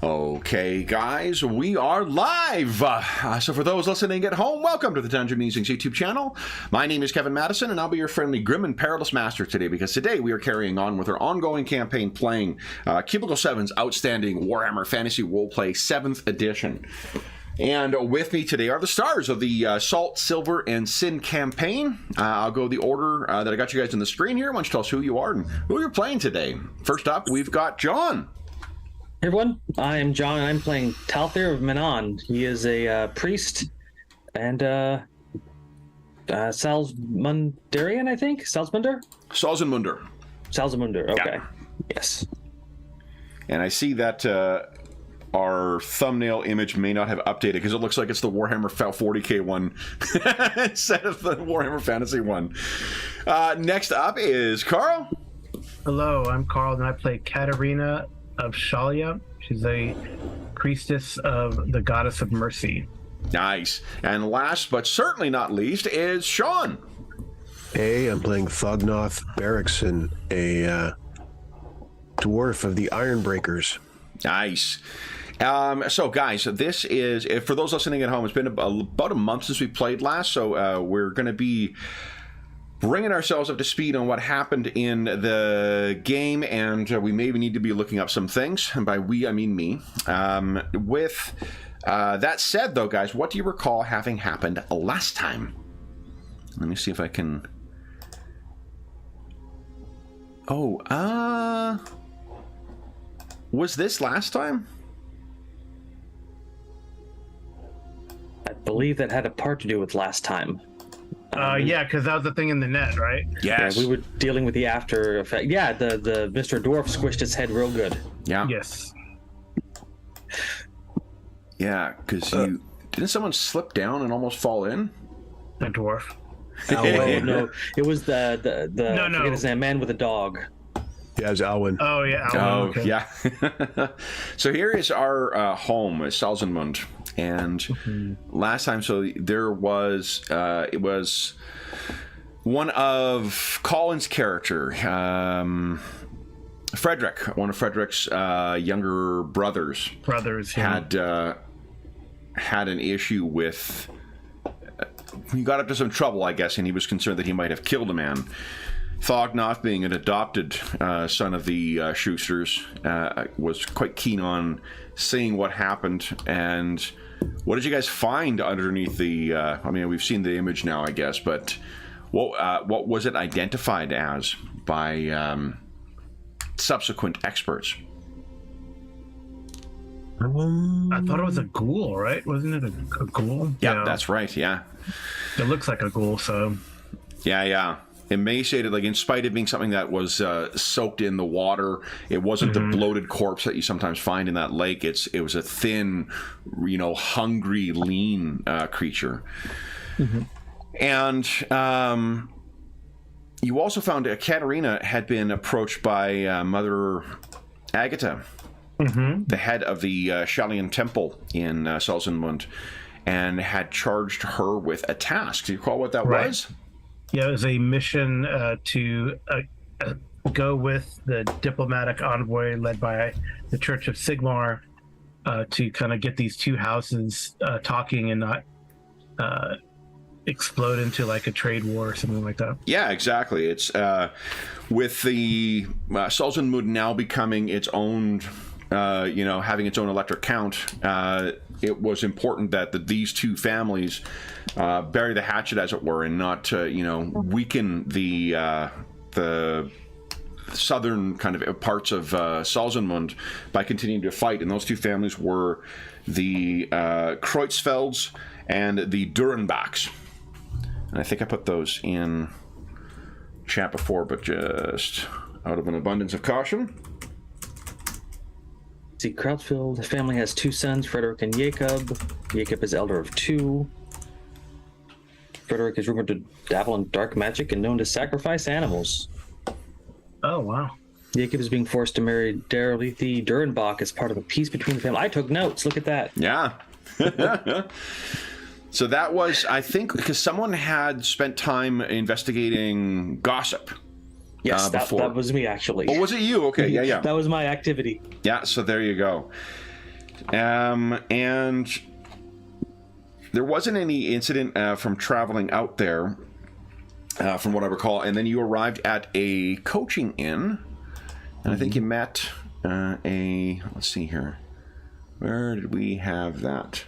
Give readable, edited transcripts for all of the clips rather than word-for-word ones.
Okay, guys, we are live. So for those listening at home, welcome to the Dungeon Musings YouTube channel. My name is Kevin Madison, and I'll be your friendly, grim, and perilous master today, because today we are carrying on with our ongoing campaign playing Cubicle 7's outstanding Warhammer Fantasy Roleplay 7th edition. And with me today are the stars of the Salt, Silver, and Sin campaign. I'll go the order that I got you guys on the screen here. Why don't you tell us who you are and who you're playing today. First up, we've got John. Hey everyone, I am John, and I'm playing Talthir of Menon. He is a priest and Salzmundarian, I think? Salzmunder? Salzmunder, okay. Yeah. Yes. And I see that our thumbnail image may not have updated because it looks like it's the Warhammer 40k one instead of the Warhammer Fantasy one. Next up is Carl. Hello, I'm Carl, and I play Katarina of Shalia. She's a priestess of the goddess of mercy. Nice. And last but certainly not least is Sean. Hey, I'm playing Thognoth Barrickson, a dwarf of the Ironbreakers. Nice. So guys, this is, for those listening at home, it's been about a month since we played last, so we're going to be bringing ourselves up to speed on what happened in the game, and we maybe need to be looking up some things, and by we I mean me. With that said, though, guys, what do you recall having happened last time? Let me see if I can... was this last time? I believe that had a part to do with last time. Yeah, because that was the thing in the net, right? Yes. Yeah, we were dealing with the after effect. Yeah, the Mr. Dwarf squished his head real good. Yeah. Yes. Yeah, because didn't someone slip down and almost fall in? The dwarf. Oh, no, it was the no. I forget his name, man with a dog. Yeah, it was Alwyn. Oh, yeah, Alwyn. Okay. Yeah. So here is our home, Salzmund. And last time, so there was, it was one of Colin's character, Frederick, one of Frederick's younger brothers. Yeah. Had an issue with, he got up to some trouble, I guess, and he was concerned that he might have killed a man. Thognoth, being an adopted son of the Schusters, was quite keen on seeing what happened. And what did you guys find underneath the... I mean, we've seen the image now, I guess, but what was it identified as by subsequent experts? I thought it was a ghoul, right? Wasn't it a ghoul? Yeah, that's right, yeah. It looks like a ghoul, so... Yeah. Emaciated, like in spite of being something that was soaked in the water, it wasn't the bloated corpse that you sometimes find in that lake. It was a thin, hungry, lean creature. And you also found Katarina had been approached by Mother Agatha, the head of the Shalian temple in Salzmund, and had charged her with a task. Do you recall what that was? Yeah, it was a mission to go with the diplomatic envoy led by the Church of Sigmar to kind of get these two houses talking and not explode into like a trade war or something like that. Yeah, exactly. It's with the Salzmund now becoming its own, having its own electorate count, it was important that these two families bury the hatchet, as it were, and not weaken the southern kind of parts of Salzmund by continuing to fight. And those two families were the Kreutzfelds and the Durenbachs. And I think I put those in chat before, but just out of an abundance of caution. See, Kreutzfeld family has two sons, Frederick and Jacob. Jacob is elder of two. Frederick is rumored to dabble in dark magic and known to sacrifice animals. Oh, wow. Jacob is being forced to marry Daralithi Durenbach as part of a peace between the family. I took notes. Look at that. Yeah. So that was, I think, because someone had spent time investigating gossip. Yes, that was me, actually. Oh, was it you? Okay, yeah. That was my activity. Yeah, so there you go. And there wasn't any incident from traveling out there, from what I recall. And then you arrived at a coaching inn, and I think you met let's see here. Where did we have that?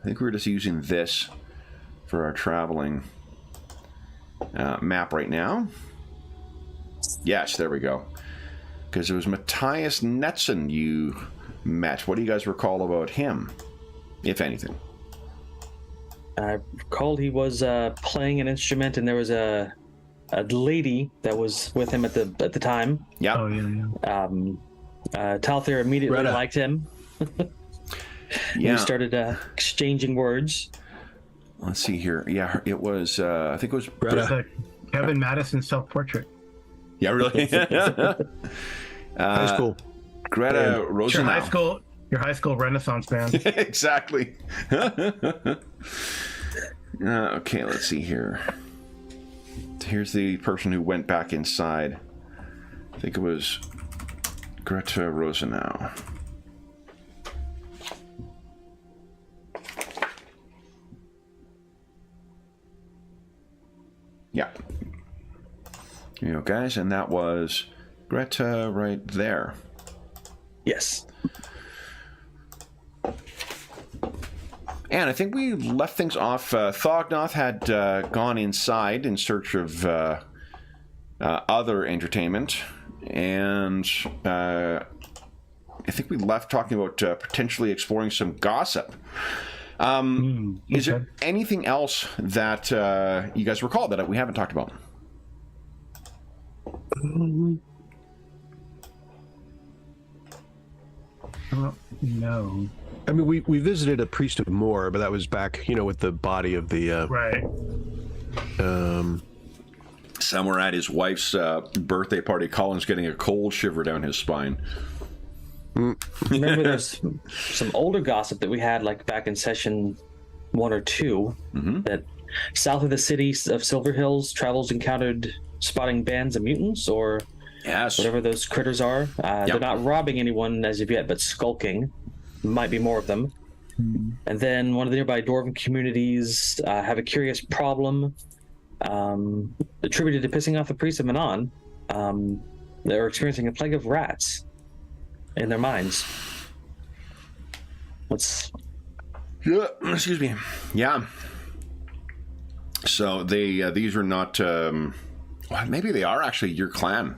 I think we were just using this for our traveling map right now. Yes, there we go. Because it was Matthias Netson you met. What do you guys recall about him, if anything? I recalled he was playing an instrument, and there was a lady that was with him at the time. Yeah. Oh yeah. Talther immediately Greta. liked him. Yeah. We started exchanging words. Let's see here. Yeah, it was. I think it was. It's a Kevin Madison self-portrait. Yeah, really. High school. Greta It's Rosenau. your high school Renaissance band. Exactly. Okay, let's see here. Here's the person who went back inside. I think it was Greta Rosenau. Yeah. Here you go, guys, and that was Greta right there. Yes. And I think we left things off. Thognoth had gone inside in search of other entertainment, and I think we left talking about potentially exploring some gossip. Is there anything else that you guys recall that we haven't talked about? No. I mean, we visited a priest of Moor, but that was back, with the body of the. Right. Somewhere at his wife's birthday party, Colin's getting a cold shiver down his spine. Remember, there's some older gossip that we had, like back in session 1 or 2, that south of the city of Silver Hills, Travels encountered spotting bands of mutants, or Yes. whatever those critters are. They're not robbing anyone as of yet, but skulking. Might be more of them. And then one of the nearby dwarven communities have a curious problem attributed to pissing off the priest of Manon. They're experiencing a plague of rats in their minds. Yeah, excuse me. Yeah. So these are not. Well, maybe they are actually your clan.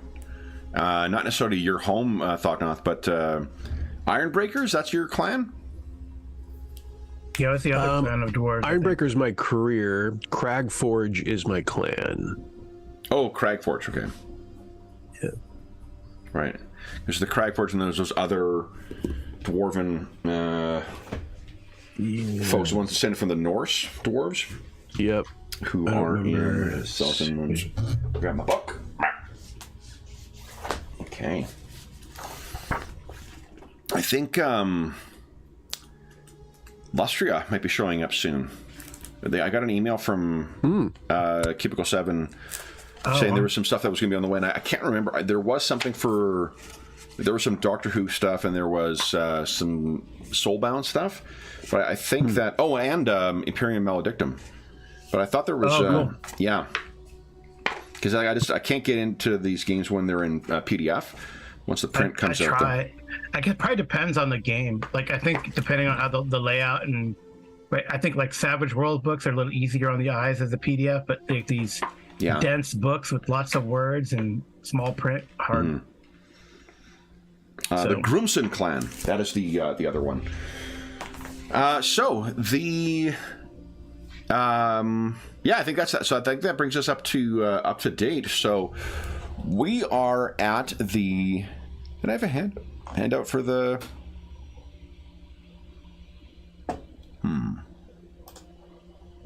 Not necessarily your home, Thognoth, but Ironbreakers. That's your clan. Yeah, that's the other clan of dwarves. I think. Ironbreaker's my career. Cragforge is my clan. Oh, Cragforge. Okay. Yeah. Right. There's the Cragforge, and there's those other dwarven folks, the ones sent from the Norse dwarves. Yep. Who are in South Inland. Grab my book. Okay. I think Lustria might be showing up soon. I got an email from Cubicle 7 saying there was some stuff that was going to be on the way, and I can't remember. There was something for... There was some Doctor Who stuff, and there was some Soulbound stuff. But I think that... Oh, and Imperium Maledictum. But I thought there was... cool. Yeah. Because I can't get into these games when they're in PDF. Once the print comes out. I guess it probably depends on the game. Like, I think depending on how the layout and... Right, I think like Savage World books are a little easier on the eyes as a PDF, but these dense books with lots of words and small print, hard. The Grumson clan. That is the other one. So the... I think that's that. So I think that brings us up to date. So we are at the... Can I have a handout for the...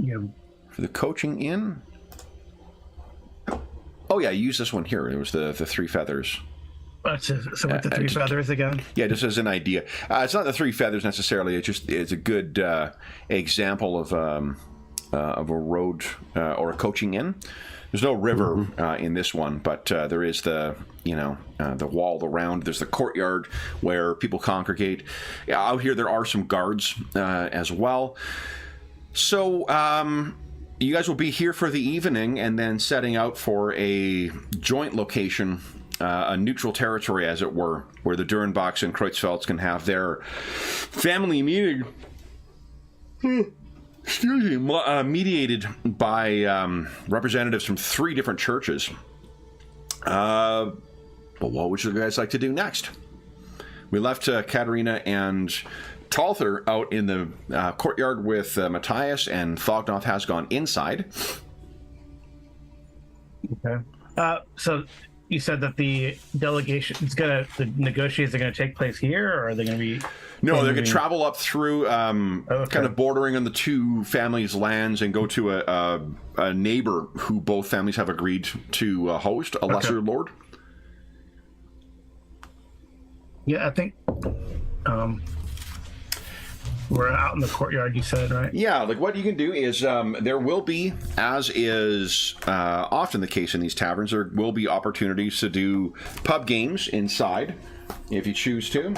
Yeah. For the coaching in? Oh yeah, use this one here. It was the three feathers. So with the three feathers again? Yeah, just as an idea. It's not the three feathers necessarily. It's a good example of a road or a coaching inn. There's no river in this one, but there is the the wall around. There's the courtyard where people congregate. Yeah, out here there are some guards as well. So you guys will be here for the evening and then setting out for a joint location, a neutral territory, as it were, where the Durenbachs and Kreutzfelds can have their family meeting. Excuse me, mediated by representatives from 3 different churches. But what would you guys like to do next? We left Katerina and Talther out in the courtyard with Matthias, and Thognoth has gone inside. Okay. So you said that the negotiations are gonna take place here, or are they gonna be? No, they're going to travel up through, kind of bordering on the 2 families' lands, and go to a neighbor who both families have agreed to host, a lesser lord. Yeah, I think we're out in the courtyard, you said, right? Yeah, like what you can do is there will be, as is often the case in these taverns, there will be opportunities to do pub games inside if you choose to.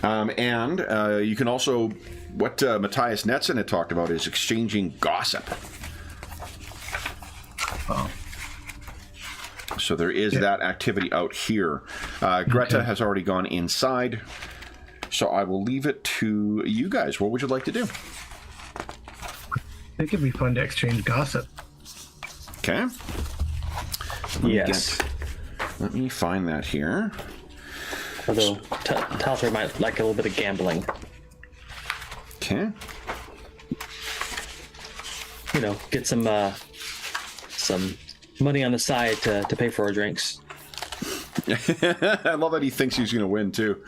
And you can also, what Matthias Netzen had talked about is exchanging gossip. Oh. So there is that activity out here. Greta has already gone inside. So I will leave it to you guys. What would you like to do? I think it'd be fun to exchange gossip. Okay. Yes. Let me find that here. Although Talter might like a little bit of gambling. Okay. Get some money on the side to pay for our drinks. I love that he thinks he's going to win, too.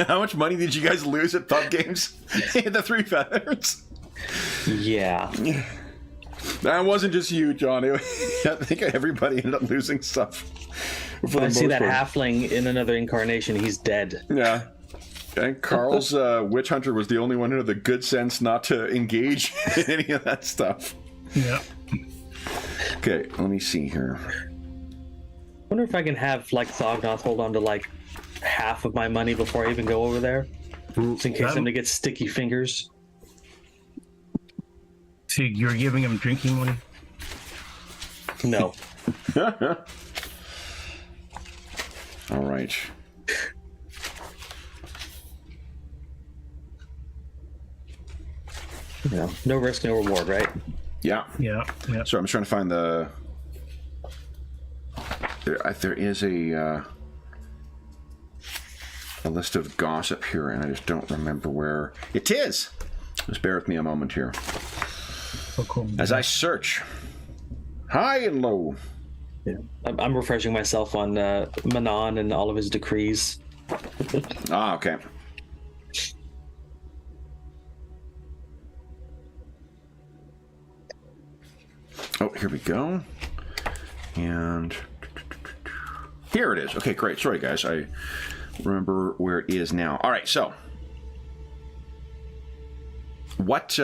How much money did you guys lose at pub games in the 3 Feathers? Yeah. That wasn't just you, John. I think everybody ended up losing stuff. If I see that halfling in another incarnation, he's dead. Yeah. And Carl's witch hunter was the only one who had the good sense not to engage in any of that stuff. Yeah. Okay, let me see here. I wonder if I can have Thognoth hold on to half of my money before I even go over there, just in case somebody gets sticky fingers. So you're giving him drinking money? No. All right. No risk, no reward, right? Yeah. Yeah. So I'm just trying to find the. There is a list of gossip here, and I just don't remember where it is. Just bear with me a moment here. Oh, cool. As I search high and low. Yeah. I'm refreshing myself on Manon and all of his decrees. Okay. Oh, here we go. And here it is. Okay, great. Sorry, guys. I remember where it is now. All right, so what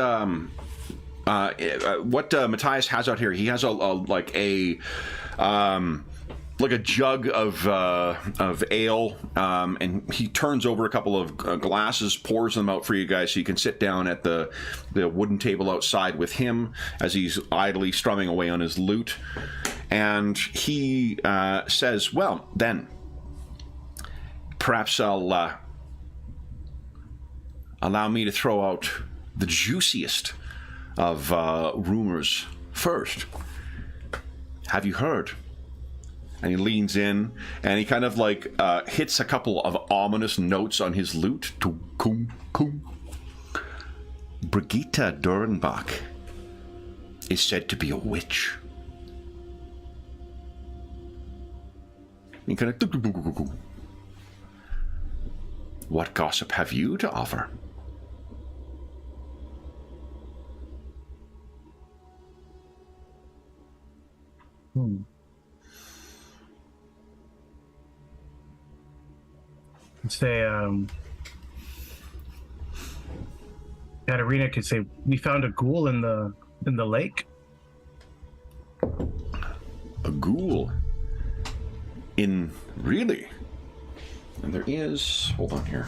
Matthias has out here, he has like a jug of ale, and he turns over a couple of glasses, pours them out for you guys so you can sit down at the wooden table outside with him as he's idly strumming away on his lute. And he says, well, then, perhaps I'll allow me to throw out the juiciest of rumors first. Have you heard? And he leans in, and he kind of hits a couple of ominous notes on his lute. Brigitte Durenbach is said to be a witch. He kind of. What gossip have you to offer? Say, Katerina could say, we found a ghoul in the lake. A ghoul Really? And there is... Hold on here.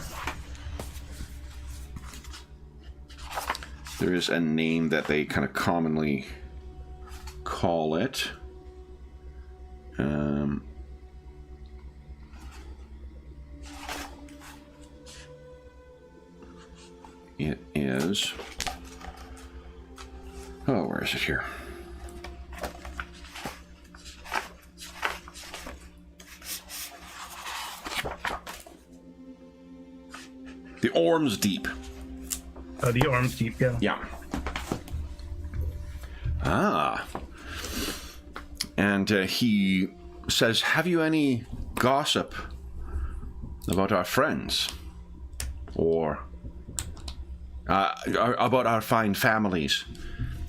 There is a name that they kind of commonly call it. It is... Oh, where is it here? The Orm's Deep. Oh, the Orm's Deep, yeah. Yeah. Ah. And he says, have you any gossip about our friends? Or about our fine families?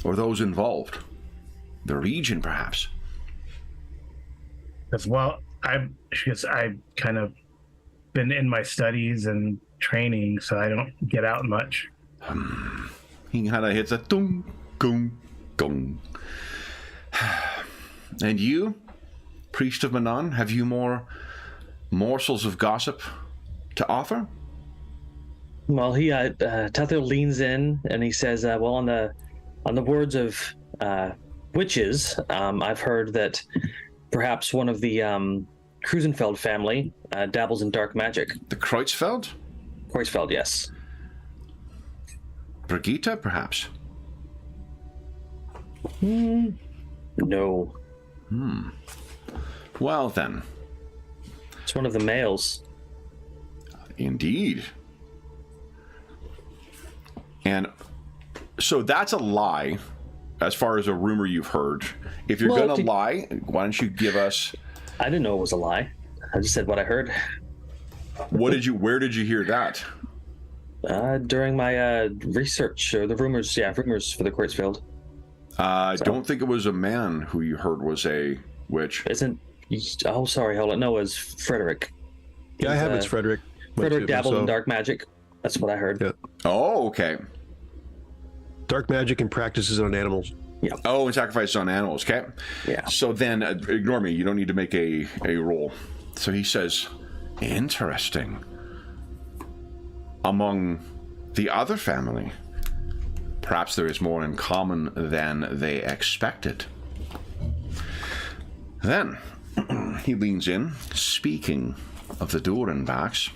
Or those involved? The region, perhaps? As well, I've kind of been in my studies and training, so I don't get out much. He kind of hits a dung, gung, gung. And you, Priest of Manon, have you more morsels of gossip to offer? Well, Tathiel leans in and he says, well, on the words of witches, I've heard that perhaps one of the Krusenfeld family dabbles in dark magic. The Kreutzfeld? Kreutzfeld, yes. Brigitte, perhaps? No. Well, then. It's one of the males. Indeed. And so that's a lie, as far as a rumor you've heard. If you're going to lie, why don't you give us... I didn't know it was a lie. I just said what I heard. Where did you hear that? During my research, or the rumors for the Kreutzfeld. I don't think it was a man who you heard was a witch. Oh, sorry, hold on. No, it was Frederick. Yeah, I have it's Frederick. Frederick dabbled in dark magic. That's what I heard. Yeah. Oh, okay. Dark magic and practices on animals. Yeah. Oh, and sacrifices on animals, okay? Yeah. So then, ignore me. You don't need to make a roll. So he says, interesting. Among the other family, perhaps there is more in common than they expected. Then, he leans in, speaking of the Durenbachs.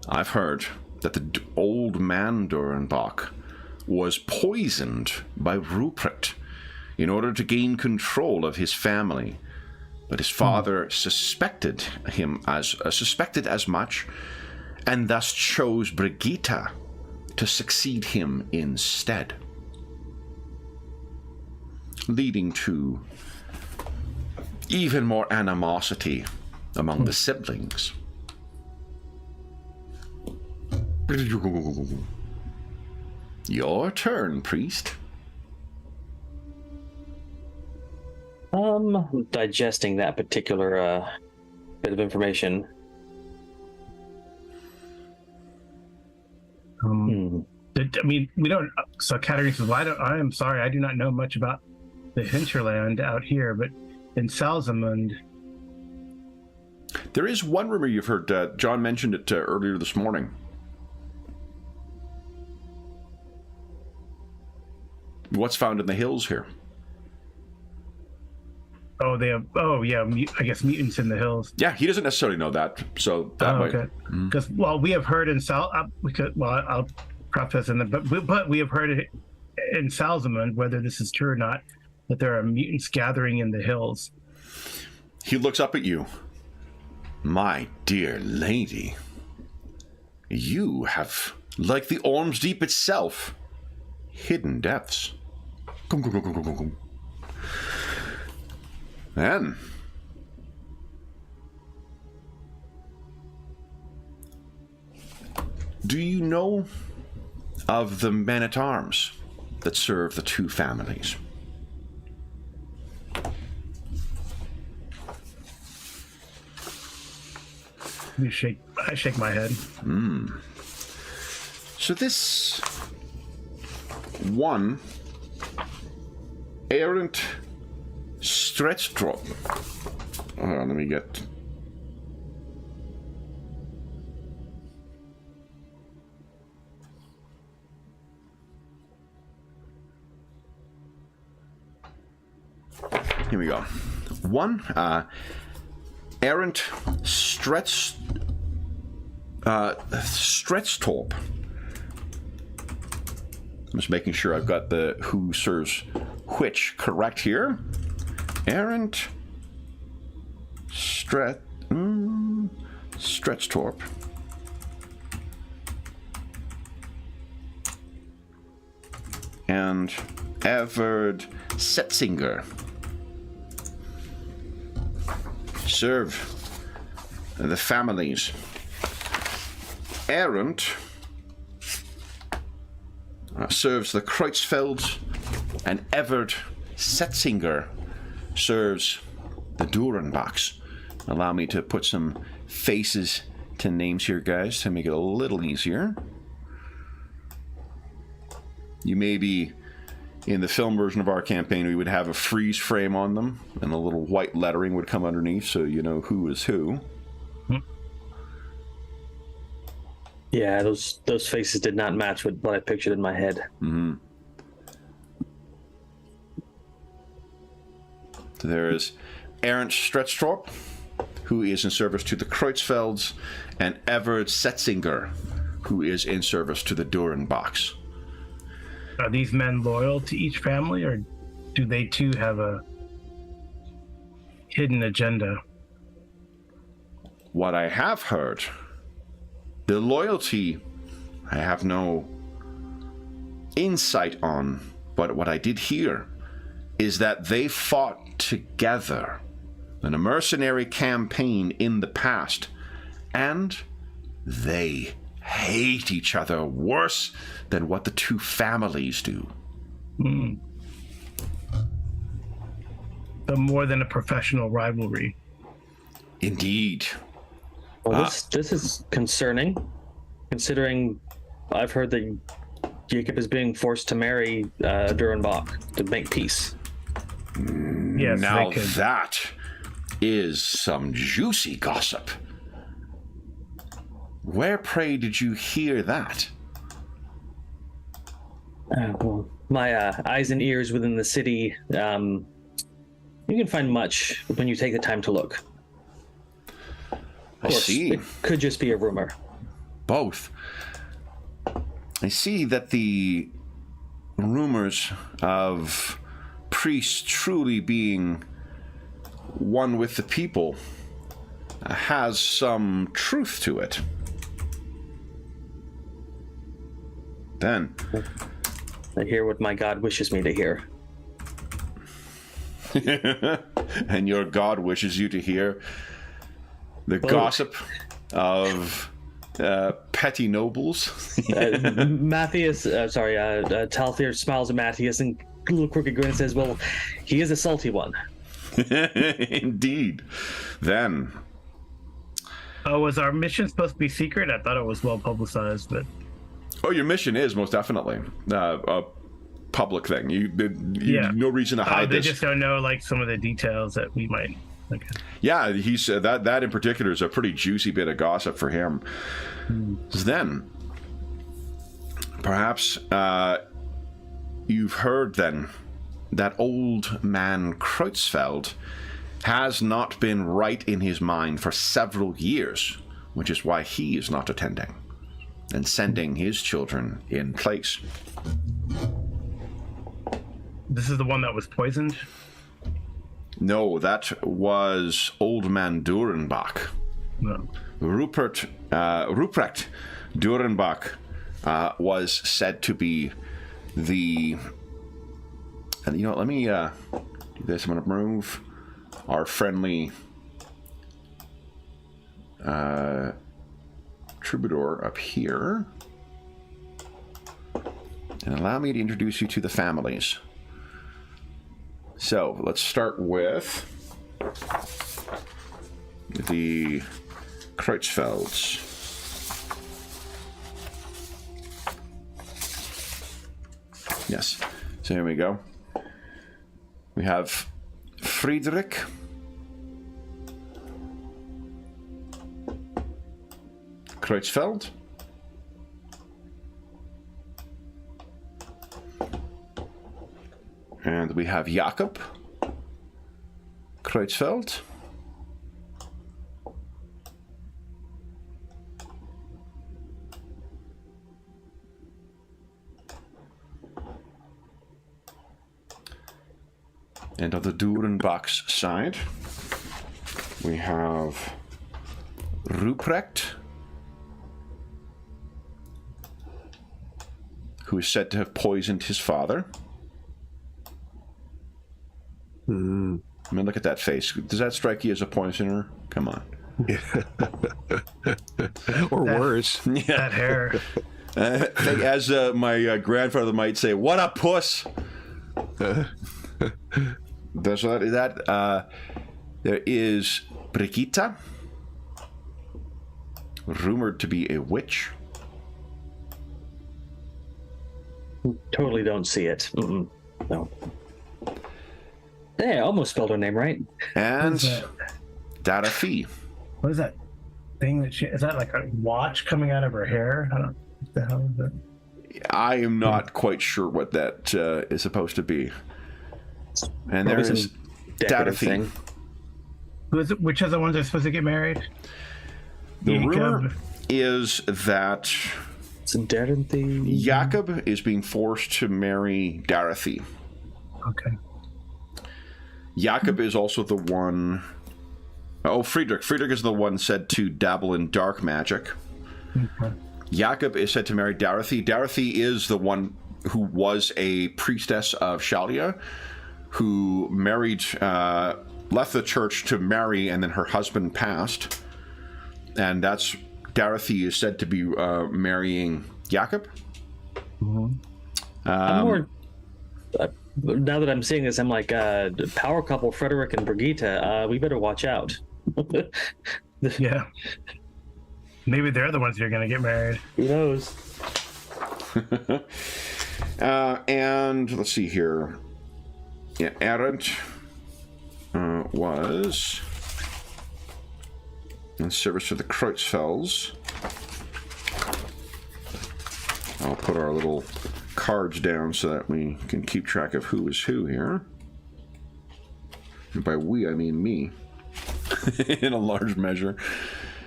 I've heard that the old man Durenbach was poisoned by Rupert in order to gain control of his family, but his father suspected as much, and thus chose Brigitte to succeed him instead, leading to even more animosity among the siblings. Your turn, priest. Digesting that particular bit of information. I mean, we don't. So Katarina says, well, I am sorry, I do not know much about the hinterland out here, but in Salzamund. There is one rumor you've heard. John mentioned it earlier this morning. What's found in the hills here? Oh, they have. Oh, yeah. I guess mutants in the hills. Yeah, he doesn't necessarily know that. So that might. Okay. Because we have heard in I'll preface in but we have heard it in Salzamund, whether this is true or not, that there are mutants gathering in the hills. He looks up at you. My dear lady, you have, like the Orm's Deep itself, hidden depths. Then, do you know of the men-at-arms that serve the two families? I shake my head. So this one errant Stretchdrop hold on, let me get... Here we go. 1, Errant Stretchtorp. I'm just making sure I've got the who serves which correct here. Errant Stretchtorp. And Everard Setzinger. Serve the families. Errant serves the Kreutzfelds, and Everard Setzinger serves the Durenbachs. Allow me to put some faces to names here, guys, to make it a little easier. You may be... In the film version of our campaign, we would have a freeze frame on them, and a little white lettering would come underneath, so you know who is who. Yeah, those faces did not match with what I pictured in my head. Mm-hmm. So there is Errant Stretchtorp, who is in service to the Kreutzfelds, and Everard Setzinger, who is in service to the Durenbachs. Are these men loyal to each family, or do they too have a hidden agenda? What I have heard, the loyalty, I have no insight on, but what I did hear is that they fought together in a mercenary campaign in the past, and they hate each other worse than what the two families do. But more than a professional rivalry. Indeed. Well, this is concerning, considering I've heard that Jacob is being forced to marry Durenbach to make peace. Yes, now that is some juicy gossip. Where, pray, did you hear that? Well, my eyes and ears within the city, you can find much when you take the time to look. I see. It could just be a rumor. Both. I see that the rumors of priests truly being one with the people has some truth to it. Then I hear what my God wishes me to hear. and your God wishes you to hear the gossip of petty nobles. Matthias, Talthir smiles at Matthias and a little crooked grin and says, well, he is a salty one. Indeed. Then. Oh, was our mission supposed to be secret? I thought it was well publicized, but... Oh, your mission is most definitely a public thing. You no reason to hide they this. just don't know like some of the details that we might. Okay. Yeah, he said that in particular is a pretty juicy bit of gossip for him. Then, perhaps you've heard then that old man Kreutzfeld has not been right in his mind for several years, which is why he is not attending and sending his children in place. This is the one that was poisoned? No, that was Old Man Durenbach. No. Ruprecht Durenbach was said to be the... And you know, let me do this. I'm going to move our friendly troubadour up here. And allow me to introduce you to the families. So, let's start with the Kreutzfelds. Yes. So here we go. We have Friedrich Kreutzfeld. And we have Jakob Kreutzfeld. And on the Durenbach's side, we have Ruprecht, who is said to have poisoned his father. I mean, look at that face. Does that strike you as a poisoner? Come on. Or worse. That hair. As my grandfather might say, what a puss! There's that. There is Brigitte, rumored to be a witch. Totally don't see it. No. Hey, I almost spelled her name right. And Darafi. What is that thing that is that like a watch coming out of her hair? I don't know. What the hell is it? I am not quite sure what that is supposed to be. And there is Darafi. Which other ones are supposed to get married? The rumor is that Jakob is being forced to marry Darafi. Okay. Jakob is also the one... Oh, Friedrich. Friedrich is the one said to dabble in dark magic. Okay. Jakob is said to marry Darathi. Darathi is the one who was a priestess of Shalia, who married, left the church to marry, and then her husband passed. And that's... Darathi is said to be marrying Jakob. Mm-hmm. I'm more... now that I'm seeing this, I'm like, power couple Frederick and Brigitte, we better watch out. Yeah. Maybe they're the ones who are going to get married. Who knows? And let's see here. Yeah, Arendt was in service for the Kreutzfelds. I'll put our little cards down so that we can keep track of who is who here. And by we, I mean me. In a large measure.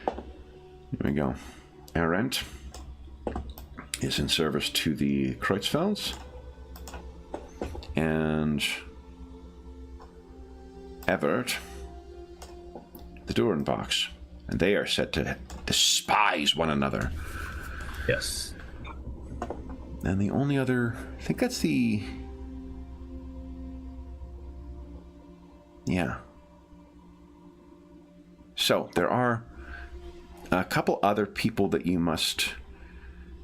There we go. Arendt is in service to the Kreutzfelds. And Evert, the Durenbachs. And they are said to despise one another. Yes. And the only other... I think that's the... Yeah. So, there are a couple other people that you must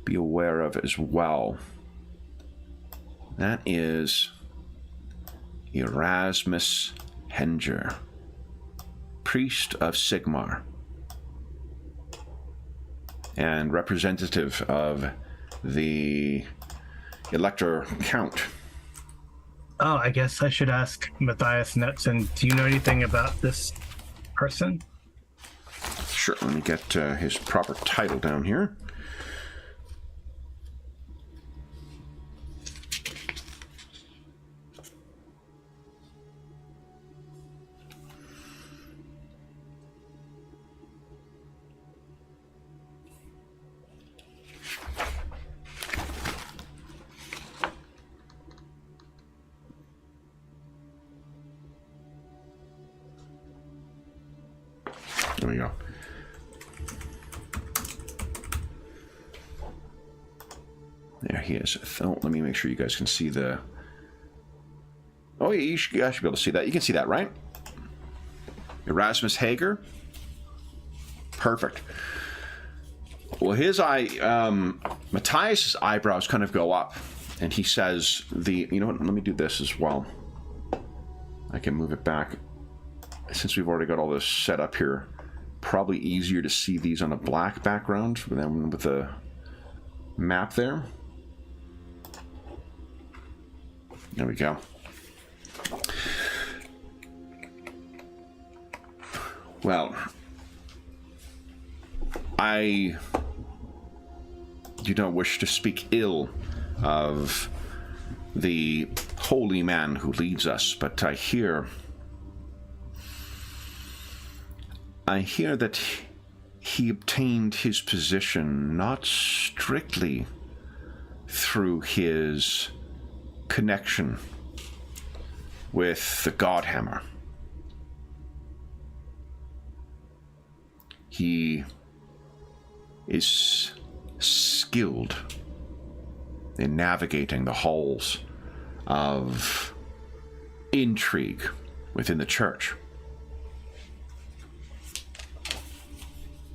be aware of as well. That is Erasmus Henger, priest of Sigmar, and representative of the Elector Count. Oh, I guess I should ask Matthias Knutson, do you know anything about this person? Sure, let me get his proper title down here. There we go. There he is. Oh, let me make sure you guys can see the... Oh, yeah, you should be able to see that. You can see that, right? Erasmus Hager. Perfect. Well, his Matthias' eyebrows kind of go up, and he says you know what, let me do this as well. I can move it back. Since we've already got all this set up here, probably easier to see these on a black background than with the map there. There we go. Well, I You don't wish to speak ill of the holy man who leads us, but I hear that he obtained his position not strictly through his connection with the Godhammer. He is skilled in navigating the halls of intrigue within the church.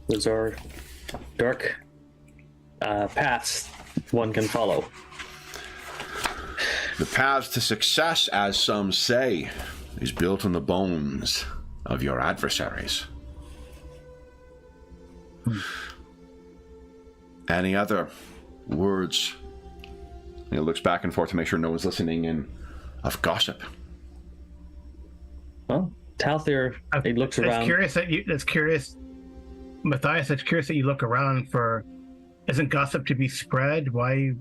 Those are dark paths one can follow. The path to success, as some say, is built on the bones of your adversaries. Any other words? He looks back and forth to make sure no one's listening in of gossip. Well, Talthir, he looks around. It's curious, Matthias, it's curious that you look around for, isn't gossip to be spread? Why,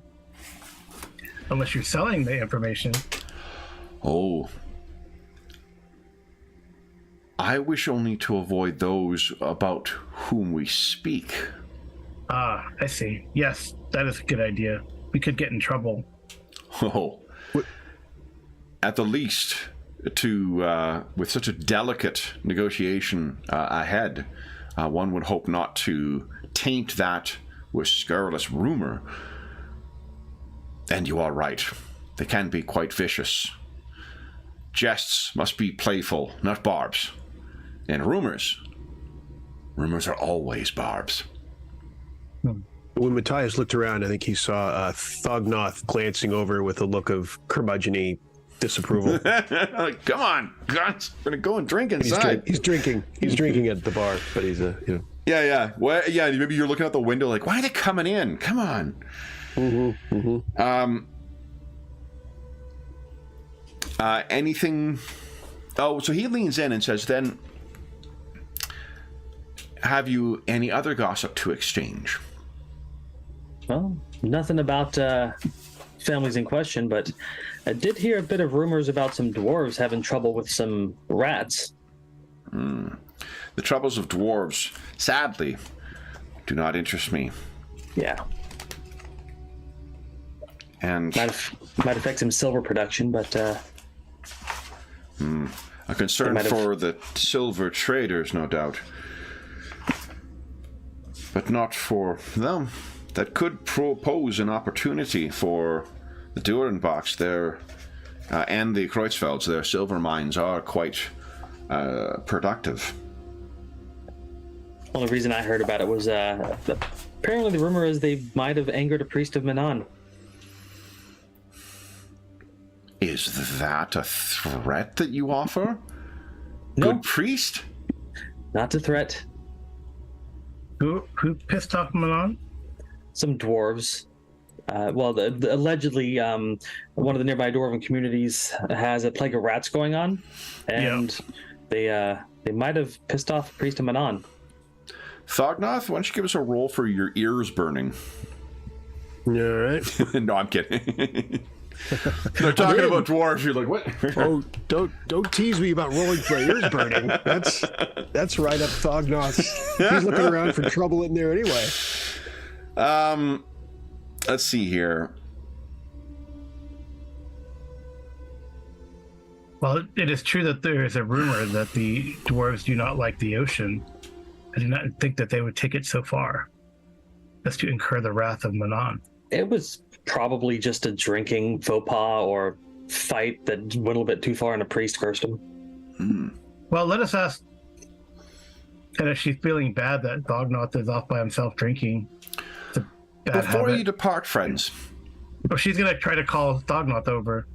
unless you're selling the information? Oh. I wish only to avoid those about whom we speak. Ah, I see. Yes, that is a good idea. We could get in trouble. Oh. At the least, with such a delicate negotiation ahead, one would hope not to taint that with scurrilous rumor. And you are right. They can be quite vicious. Jests must be playful, not barbs. And rumors are always barbs. When Matthias looked around, I think he saw Thognoth glancing over with a look of curmudgeon-y disapproval. Come on, guys, we're gonna go and drink inside. He's drinking at the bar, but he's Yeah. Well, yeah. Maybe you're looking out the window, like, why are they coming in? Come on. Anything? Oh, so he leans in and says, "Then, have you any other gossip to exchange?" Well, nothing about families in question, but I did hear a bit of rumors about some dwarves having trouble with some rats. The troubles of dwarves, sadly, do not interest me. Yeah. And might affect some silver production, but a concern for the silver traders, no doubt, but not for them. That could pose an opportunity for the Durenbachs there and the Kreutzfelds. Their silver mines are quite productive. Only reason I heard about it was apparently the rumor is they might have angered a priest of Manon. Is that a threat that you offer? No. Good priest? Not a threat. Who pissed off Manon? Some dwarves. Allegedly, one of the nearby dwarven communities has a plague of rats going on, and they might have pissed off the priest of Manon. Thognoth, why don't you give us a roll for your ears burning? all right. No, I'm kidding. They're talking about dwarves. You're like, what? Oh, don't tease me about rolling for ears burning. That's right up Thognoth's. He's looking around for trouble in there anyway. Let's see here. Well, it is true that there is a rumor that the dwarves do not like the ocean. I do not think that they would take it so far as to incur the wrath of Manon. It was probably just a drinking faux pas or fight that went a little bit too far and a priest cursed him. Well, let us ask, and if she's feeling bad that Thognoth is off by himself drinking, it's a bad Before habit. you depart, friends. Oh, she's going to try to call Thognoth over.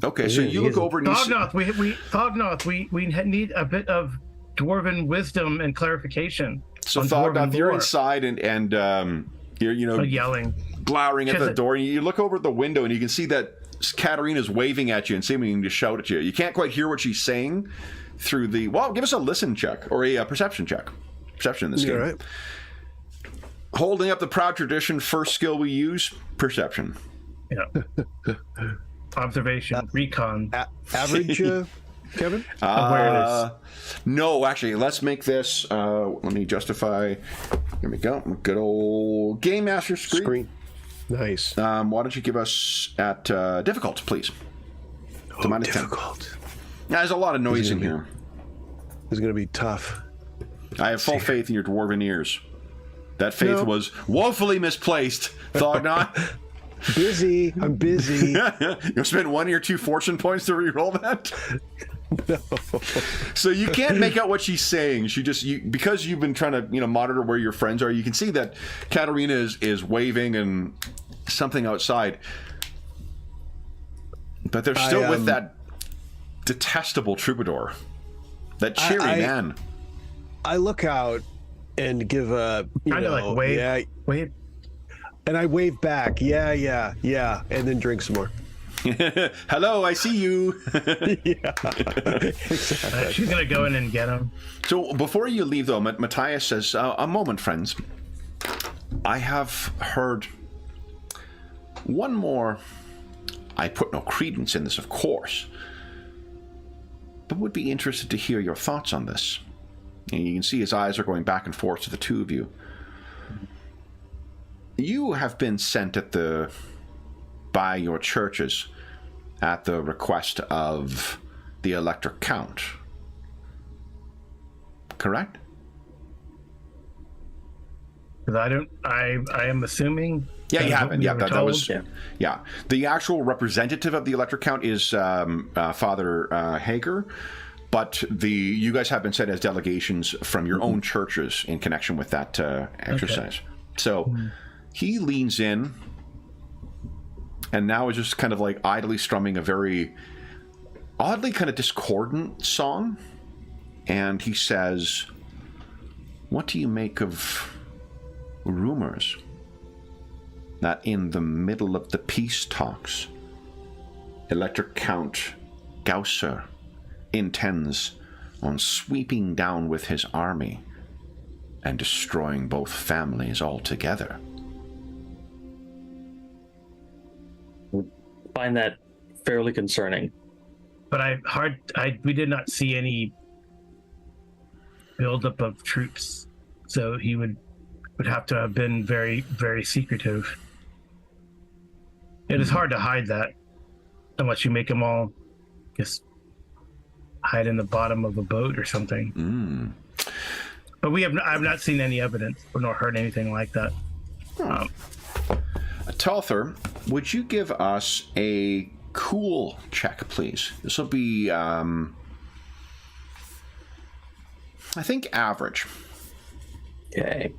Okay, so you look over and you see... Thognoth, we need a bit of dwarven wisdom and clarification. So on Thognoth, dwarven you're lore. inside and you're Yelling. glowering at Just the door. And you look over at the window and you can see that Katarina's waving at you and seeming to shout at you. You can't quite hear what she's saying through the... Well, give us a listen check or a perception check. Perception in this game. All right. Holding up the proud tradition, first skill we use, perception. Yeah. Observation, recon. Average, Kevin? Awareness. No, actually, let's make this. Let me justify. Here we go. Good old Game Master screen. Nice. Why don't you give us at difficult, please? To minus 10. Difficult. There's a lot of noise in here. This is going to be tough. I have full faith in your dwarven ears. That faith was woefully misplaced, Thognot. Busy. I'm busy. You'll spend 1 of your 2 fortune points to re-roll that? No. So you can't make out what she's saying. She just because you've been trying to monitor where your friends are. You can see that Katerina is waving and something outside, but they're still with that detestable troubadour, that cheery man. I look out and give a Kind of like wave. Yeah, Wave. and I wave back. Yeah, and then drink some more. Hello, I see you. Yeah, exactly. She's gonna go in and get him. So before you leave, though, Matthias says, "A moment, friends. I have heard one more. I put no credence in this, of course, but would be interested to hear your thoughts on this." And you can see his eyes are going back and forth to the two of you. You have been sent by your churches at the request of the Electric Count, correct? Because I am assuming. Yeah, you haven't. Yeah, that was. Yeah. Yeah, the actual representative of the Electric Count is Father Hager, but you guys have been sent as delegations from your own churches in connection with that exercise. Okay. So he leans in, and now is just kind of like idly strumming a very oddly kind of discordant song, and he says, "What do you make of rumors that in the middle of the peace talks, Electric Count Gausser intends on sweeping down with his army and destroying both families altogether?" Find that fairly concerning. But we did not see any buildup of troops, so he would have to have been very, very secretive. It is hard to hide that unless you make them all just hide in the bottom of a boat or something. But I've not seen any evidence nor heard anything like that. Talther, would you give us a cool check, please? This will be, I think, average. Okay.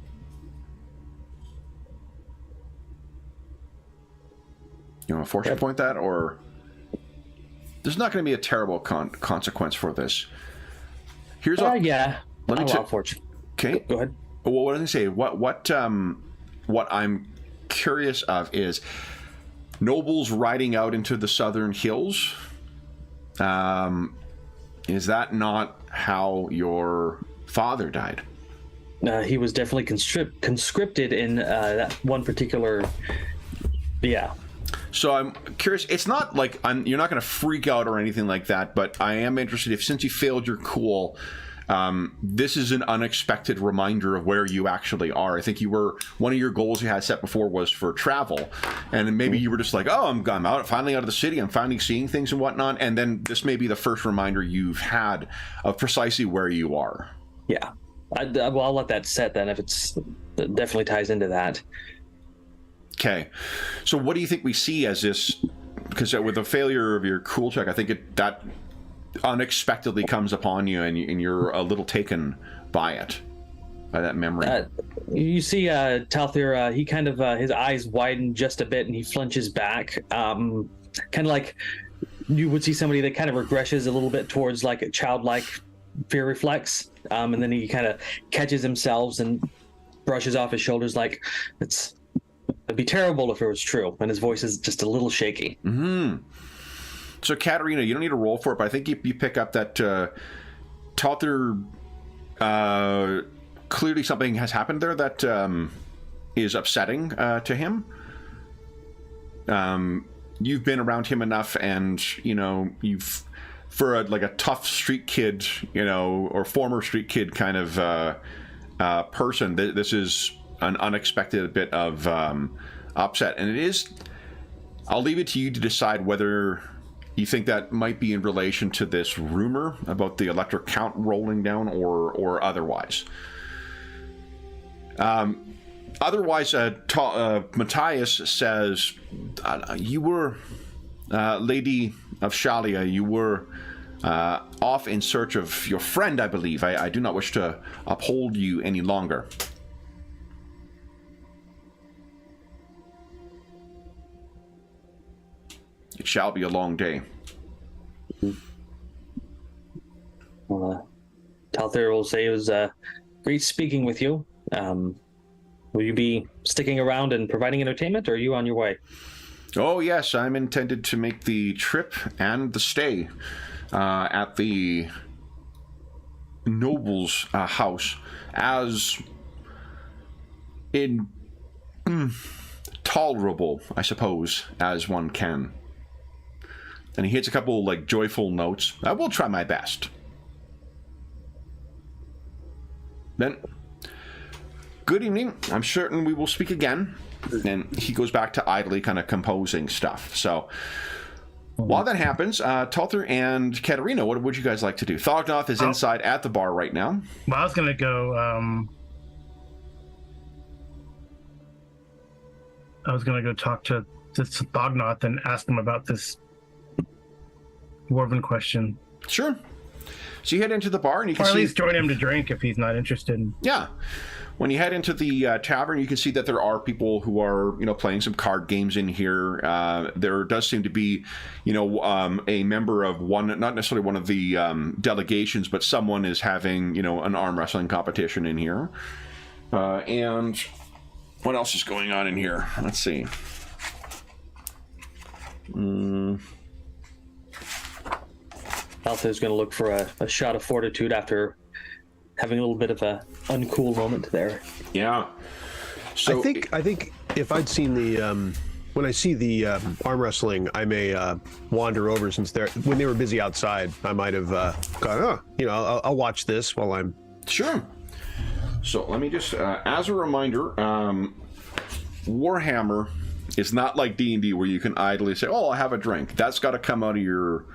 You want to fortune point that, or there's not going to be a terrible consequence for this. Here's yeah. Let me check fortune. Okay. Go ahead. Well, what did I say? What I'm curious of is nobles riding out into the southern hills. Is that not how your father died? He was definitely conscripted in that one particular. Yeah. So I'm curious. It's not like you're not going to freak out or anything like that, but I am interested since you failed your cool. This is an unexpected reminder of where you actually are. I think one of your goals you had set before was for travel, and maybe you were just like, "Oh, I'm finally out of the city. I'm finally seeing things and whatnot." And then this may be the first reminder you've had of precisely where you are. Yeah, I'll let that set then. If it definitely ties into that. Okay, so what do you think we see as this? Because with the failure of your cool check, I think that unexpectedly comes upon you, and you're a little taken by it, by that memory. You see Talthir, he kind of his eyes widen just a bit and he flinches back, kind of like you would see somebody that kind of regresses a little bit towards like a childlike fear reflex, and then he kind of catches himself and brushes off his shoulders like it'd be terrible if it was true, and his voice is just a little shaky. So, Katerina, you don't need to roll for it, but I think you pick up that Talther, clearly something has happened there that is upsetting to him. You've been around him enough, and you've for a tough street kid, or former street kid kind of person. This is an unexpected bit of upset, and it is. I'll leave it to you to decide whether you think that might be in relation to this rumor about the electric count rolling down, or otherwise. Otherwise, Matthias says, you were, Lady of Shalia, you were off in search of your friend, I believe. I do not wish to uphold you any longer. It shall be a long day. Well, Talther will say it was great speaking with you. Will you be sticking around and providing entertainment, or are you on your way? Oh, yes, I'm intended to make the trip and the stay at the noble's house as tolerable, I suppose, as one can. And he hits a couple, joyful notes. I will try my best. Then, good evening. I'm certain we will speak again. And he goes back to idly kind of composing stuff. So, while that happens, Talther and Katerina, what would you guys like to do? Thognoth is inside at the bar right now. Well, I was going to go... I was going to go talk to Thognoth and ask him about this Dwarven question. Sure. So you head into the bar and you can or at least join him to drink if he's not interested. Yeah. When you head into the tavern, you can see that there are people who are, playing some card games in here. There does seem to be, a member of one, not necessarily one of the delegations, but someone is having, an arm wrestling competition in here. And what else is going on in here? Let's see. Altha's going to look for a shot of fortitude after having a little bit of a uncool moment there. Yeah. So I think if I'd seen the when I see the arm wrestling, I may wander over since when they were busy outside. I might have gone. I'll watch this while I'm sure. So let me just, as a reminder, Warhammer is not like D&D where you can idly say, "Oh, I'll have a drink." That's got to come out of your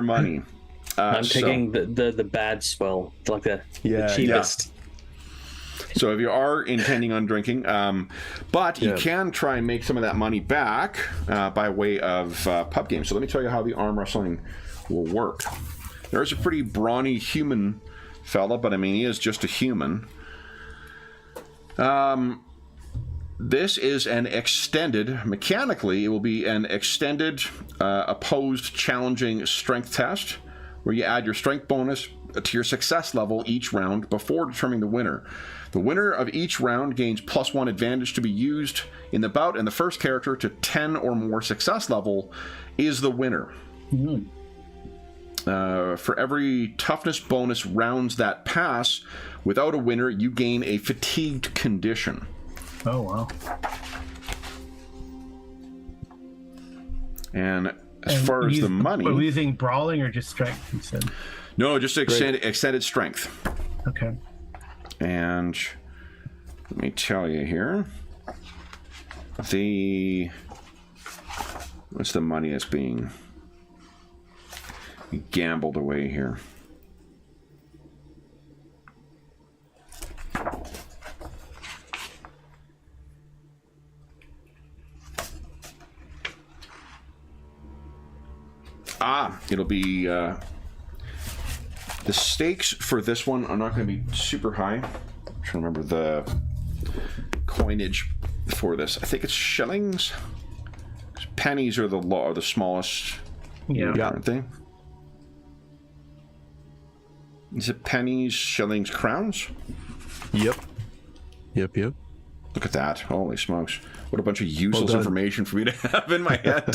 money. I'm taking the bad swell, like the cheapest. Yeah. So if you are intending on drinking, but you can try and make some of that money back by way of pub games. So let me tell you how the arm wrestling will work. There's a pretty brawny human fella, but he is just a human. This is an extended, mechanically, it will be an extended opposed challenging strength test where you add your strength bonus to your success level each round before determining the winner. The winner of each round gains +1 advantage to be used in the bout, and the first character to 10 or more success level is the winner. Mm-hmm. For every toughness bonus rounds that pass without a winner, you gain a fatigued condition. Oh, wow. And as far as the money... Are we using brawling or just strength instead? No, just extended strength. Okay. And let me tell you here. What's the money that's being gambled away here? It'll be the stakes for this one are not going to be super high. I'm trying to remember the coinage for this. I think it's shillings. Pennies are the smallest. Yeah, aren't they? Is it pennies, shillings, crowns? Yep. Look at that. Holy smokes. What a bunch of useless information for me to have in my head.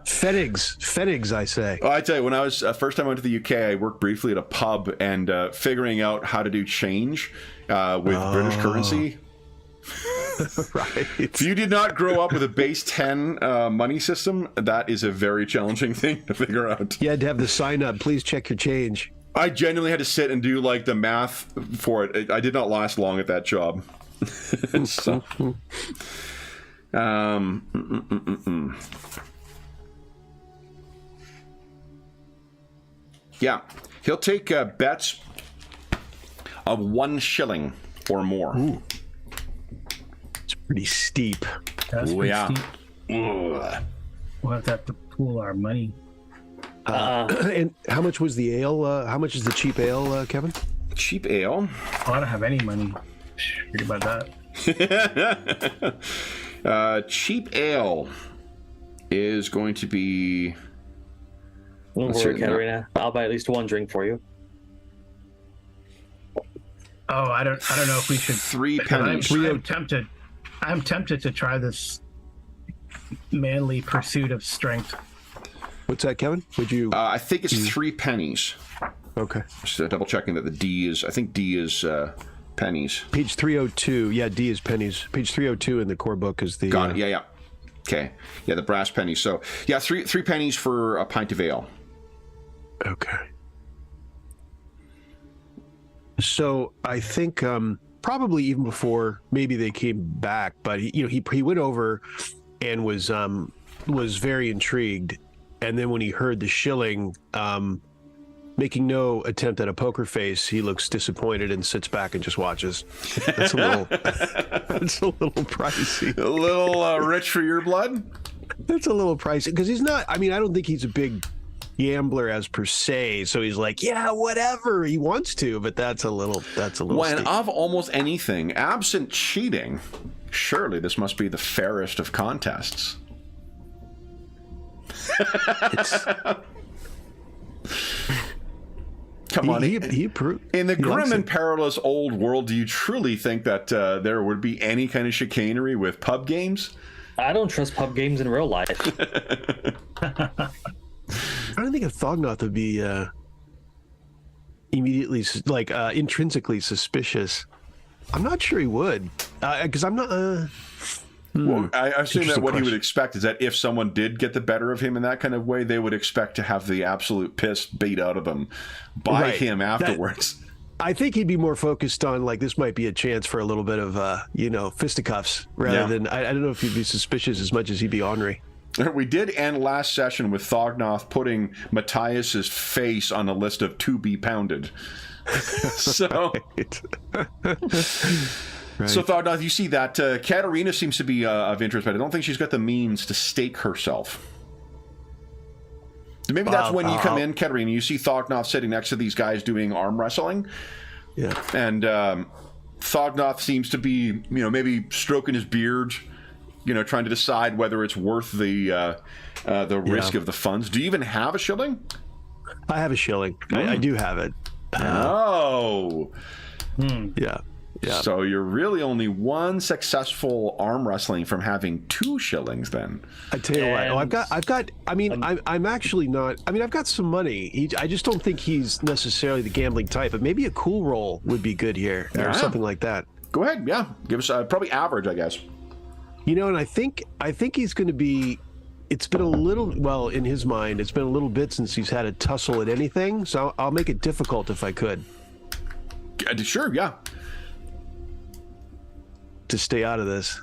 Fedigs, I say. Oh, I tell you, when I was first time I went to the UK, I worked briefly at a pub and figuring out how to do change with British currency. Right. If you did not grow up with a base 10 money system, that is a very challenging thing to figure out. You had to have the sign up. Please check your change. I genuinely had to sit and do like the math for it. I did not last long at that job. So, yeah, he'll take bets of 1 shilling or more. Ooh. It's pretty steep. That's Oh, pretty yeah. steep. We'll have to pool our money. And how much was the ale? How much is the cheap ale, Kevin? Cheap ale. Oh, I don't have any money. Forget about that. Cheap ale is going to be. Don't worry, Katarina. I'll buy at least 1 drink for you. Oh, I don't know if we should. 3 pennies. I'm tempted to try this manly pursuit of strength. What's that, Kevin? Would you? I think it's 3 pennies. Okay. Just double checking that the D is. I think D is pennies. Page 302. Yeah, D is pennies. Page 302 in the core book is the. Got it. Yeah. Okay. Yeah, the brass pennies. So yeah, three pennies for a pint of ale. Okay. So I think probably even before maybe they came back, but he went over and was very intrigued, and then when he heard the shilling, making no attempt at a poker face, he looks disappointed and sits back and just watches. That's a little that's a little pricey. A little rich for your blood. That's a little pricey because he's not. I mean, I don't think he's a big gambler as per se, so he's like, yeah, whatever he wants to, but that's a little When steep. of almost anything, absent cheating, surely this must be the fairest of contests. Come on, he in the grim and perilous old world, do you truly think that there would be any kind of chicanery with pub games? I don't trust pub games in real life. I don't think a Thognoth would be immediately intrinsically suspicious. I'm not sure he would, because I'm not. Well, I assume that what he would question. expect is that if someone did get the better of him in that kind of way, they would expect to have the absolute piss beat out of them by Right. him afterwards. I think he'd be more focused on like this might be a chance for a little bit of fisticuffs rather than I don't know if he'd be suspicious as much as he'd be ornery. We did end last session with Thognoth putting Matthias's face on a list of to be pounded. So, so Thognoth, you see that Katarina seems to be of interest, but I don't think she's got the means to stake herself. Maybe that's when you come in, Katarina. You see Thognoth sitting next to these guys doing arm wrestling. Yeah. And Thognoth seems to be, maybe stroking his beard, trying to decide whether it's worth the risk of the funds. Do you even have a shilling? I have a shilling. I do have it. Yeah. Yeah. So you're really only 1 successful arm wrestling from having 2 shillings then. I tell you what. I've got. I mean, I'm actually not. I mean, I've got some money. I just don't think he's necessarily the gambling type. But maybe a cool roll would be good here, or something like that. Go ahead. Yeah, give us probably average, I guess. And I think he's going to be. It's been a little, in his mind, it's been a little bit since he's had a tussle at anything. So I'll make it difficult if I could. Sure. Yeah. To stay out of this.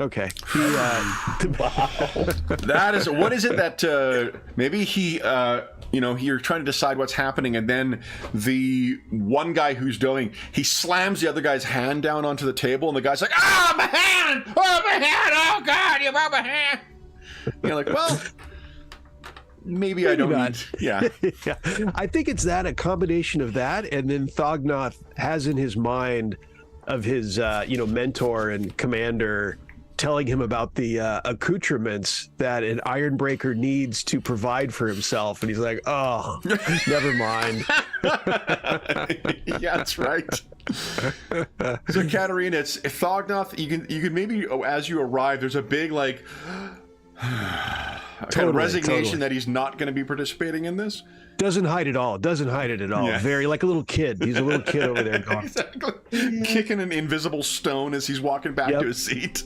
Okay. That is, what is it that maybe he, you're trying to decide what's happening, and then the one guy who's doing, he slams the other guy's hand down onto the table, and the guy's like, my hand! Oh, my hand! Oh, God, you broke my hand! You're like, well, maybe I don't need... Yeah. Yeah. I think it's a combination of that, and then Thognoth has in his mind of his, mentor and commander telling him about the accoutrements that an Ironbreaker needs to provide for himself, and he's like, oh, never mind. Yeah, that's right. So, Katarina, it's Thognoth. You can maybe, as you arrive, there's a big kind of resignation that he's not going to be participating in this. Doesn't hide it all. Doesn't hide it at all. Yeah. Very like a little kid. He's a little kid over there going. Exactly. Kicking an invisible stone as he's walking back to his seat.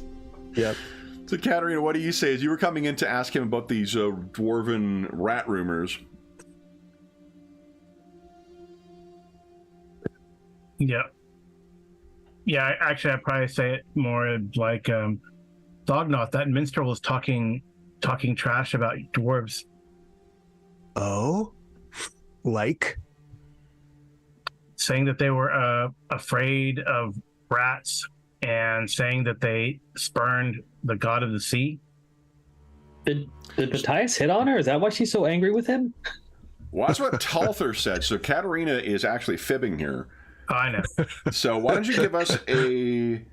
Yep. So, Katerina, what do you say? As you were coming in to ask him about these dwarven rat rumors. Yeah. Yeah, actually, I'd probably say it more like Thognoth, that minstrel was talking trash about dwarves. Oh? Like? Saying that they were afraid of rats and saying that they spurned the god of the sea. Did Matthias hit on her? Is that why she's so angry with him? Well, that's what Talther said. So Katerina is actually fibbing here. Oh, I know. So why don't you give us a...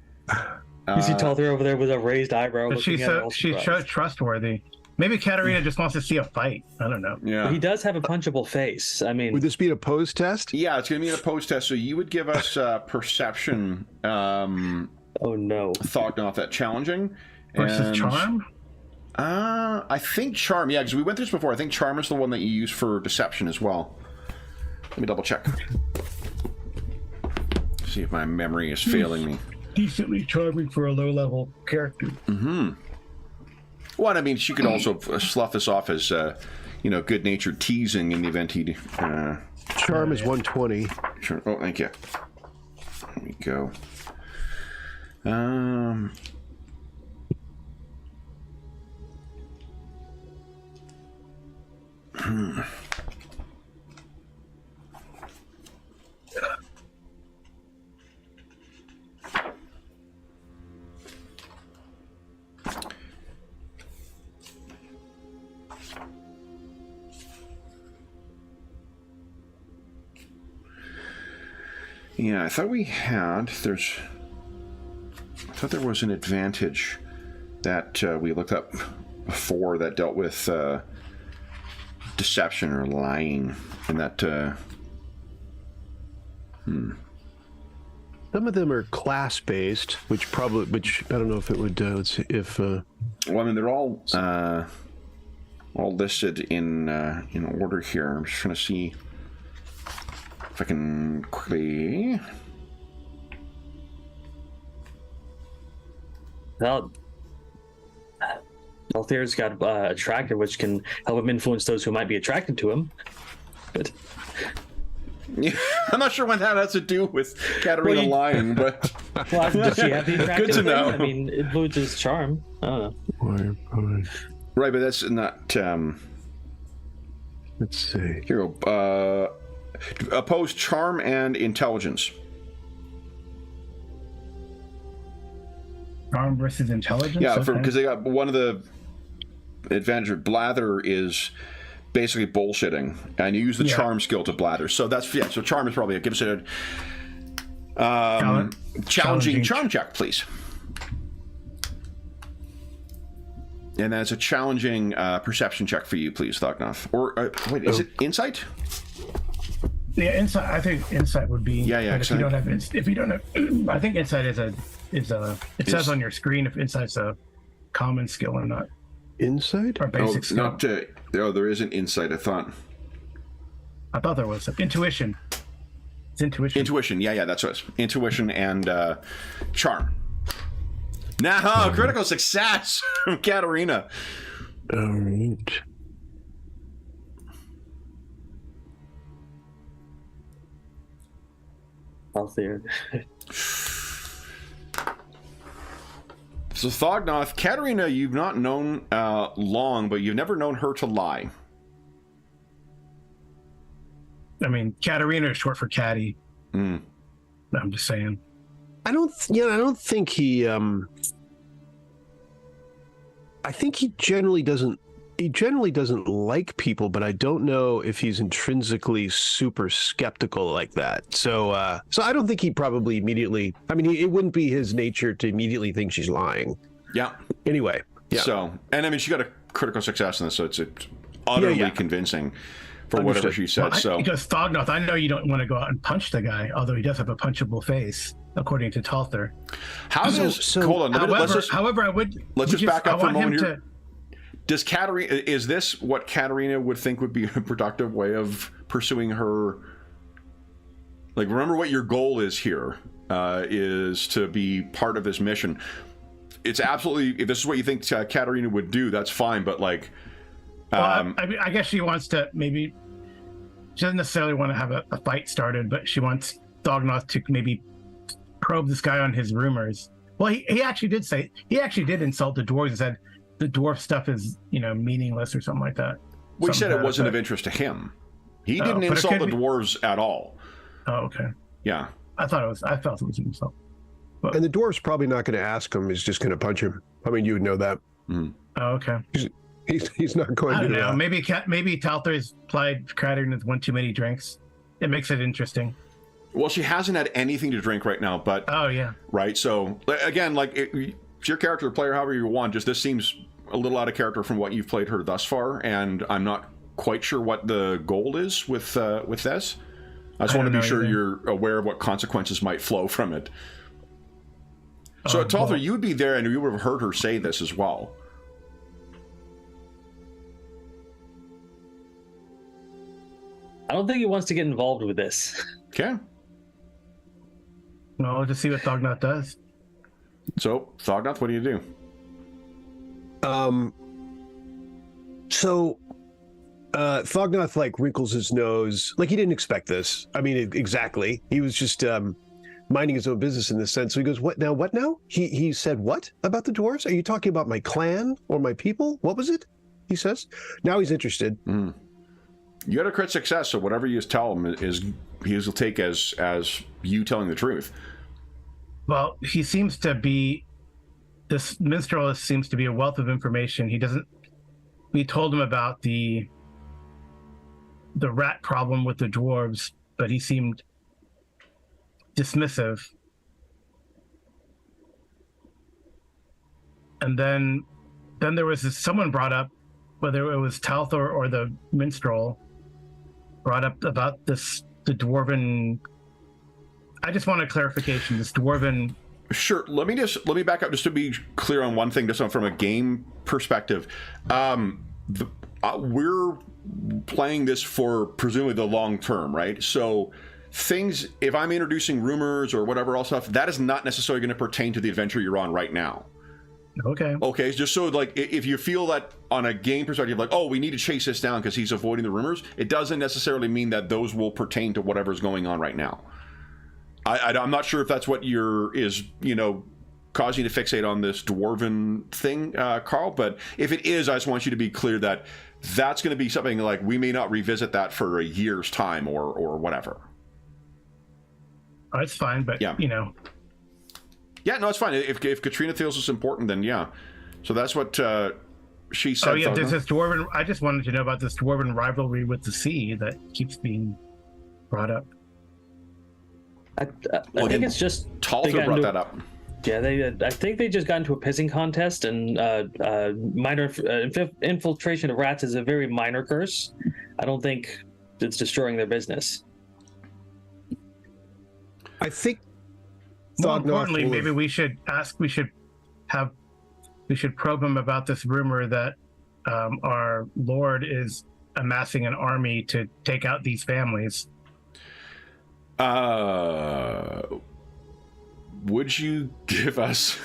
You see Talther over there with a raised eyebrow. But she's trustworthy. Maybe Katerina just wants to see a fight. I don't know. Yeah. He does have a punchable face. I mean, Would this be a pose test? Yeah, it's going to be a pose test. So you would give us perception. oh no. Thought not that challenging. Versus charm? I think charm. Yeah, because we went through this before. I think charm is the one that you use for deception as well. Let me double check. See if my memory is failing me. Decently charming for a low-level character. Mm-hmm. Well, I mean, she could also slough this off as, good-natured teasing in the event he... Charm is 120. Sure. Oh, thank you. There we go. Yeah, I thought there was an advantage that we looked up before that dealt with deception or lying, and that Some of them are class-based, which I don't know if it would. Let's see if. Well, I mean, they're all listed in order here. I'm just trying to see if I can quickly. Well, Althair's got attracted, which can help him influence those who might be attracted to him. But Yeah, I'm not sure what that has to do with Katerina lying, but does she have the attractive good to know. thing? I mean, it influences charm. I don't know. Right, but that's not. Let's see. Here we go. Oppose charm and intelligence. Charm versus intelligence? Yeah, Okay. because they got one of the advantages. Blather is basically bullshitting, and you use the charm skill to blather. So that's So charm is probably give us a challenging charm check, please. And that's a challenging perception check for you, please, Thognoth. Or wait, is it insight? Yeah, insight. I think insight would be. Yeah. If you don't have, I think insight is a. It says on your screen if insight's a common skill or not. Insight or basic skill. Not. There is an insight. I thought there was intuition. It's intuition. Intuition. Yeah, that's what it is. Intuition and charm. Now, critical success from Katerina. All right. Althair. So Thognoth, Katerina, you've not known long, but you've never known her to lie. I mean, Katerina is short for Caddy. I'm just saying. I don't think he. I think he generally doesn't. He generally doesn't like people, but I don't know if he's intrinsically super skeptical like that. So I don't think he probably immediately. I mean, it wouldn't be his nature to immediately think she's lying. Yeah. Anyway. Yeah. So, and I mean, she got a critical success in this, so it's utterly convincing for whatever she said. Because Thognoth, I know you don't want to go out and punch the guy, although he does have a punchable face, according to Talther. Hold on. However, I would. Let's just back up for a moment here. Does Katarina, is this what Katarina would think would be a productive way of pursuing her? Like, remember what your goal is here, is to be part of this mission. It's absolutely, if this is what you think Katarina would do, that's fine, but like... Well, I guess she wants to maybe... She doesn't necessarily want to have a fight started, but she wants Thognoth to maybe probe this guy on his rumors. Well, he actually did insult the dwarves and said the dwarf stuff is, meaningless or something like that. Well, he said it wasn't of interest to him. He didn't insult the dwarves at all. Oh, okay. Yeah. I felt it was an insult. But... And the dwarf's probably not going to ask him. He's just going to punch him. I mean, you would know that. Mm. Oh, okay. He's not going to. I don't know. Maybe Talthor's plied Katarina with one too many drinks. It makes it interesting. Well, she hasn't had anything to drink right now, but... Oh, yeah. Right, so, again, like, it's your character to play her however you want. Just this seems a little out of character from what you've played her thus far, and I'm not quite sure what the goal is with this. I just want to be sure you're aware of what consequences might flow from it. So, Talthor, you would be there, and you would have heard her say this as well. I don't think he wants to get involved with this. Okay. No, we'll just see what Thognoth does. So, Thognoth, what do you do? Thognoth like wrinkles his nose, like he didn't expect this. I mean, exactly. He was just minding his own business in this sense. So he goes, "What now? What now?" He said, "What about the dwarves? Are you talking about my clan or my people? What was it?" He says. Now he's interested. Mm. You had a crit success, so whatever you tell him he'll take as you telling the truth. Well, he seems to be, this minstrel seems to be a wealth of information. We told him about the rat problem with the dwarves, but he seemed dismissive. And then there was someone brought up, whether it was Talthor or the minstrel, brought up about the dwarven... I just want a clarification. This dwarven... Sure. Let me back up just to be clear on one thing, just from a game perspective. We're playing this for presumably the long term, right? So things, if I'm introducing rumors or whatever else stuff, that is not necessarily going to pertain to the adventure you're on right now. Okay, just so like if you feel that on a game perspective, like, oh, we need to chase this down because he's avoiding the rumors, it doesn't necessarily mean that those will pertain to whatever's going on right now. I'm not sure if that's what is causing you to fixate on this dwarven thing, Carl, but if it is, I just want you to be clear that that's going to be something like we may not revisit that for a year's time or whatever. Oh, it's fine, but yeah. Yeah, no, it's fine. If Katrina feels it's important, then yeah. So that's what she said. Oh yeah, there's this dwarven. I just wanted to know about this dwarven rivalry with the sea that keeps being brought up. I think it's just Talthor brought that up. Yeah, I think they just got into a pissing contest, and minor infiltration of rats is a very minor curse. I don't think it's destroying their business. I think. More importantly, maybe we should probe him about this rumor that our lord is amassing an army to take out these families. Would you give us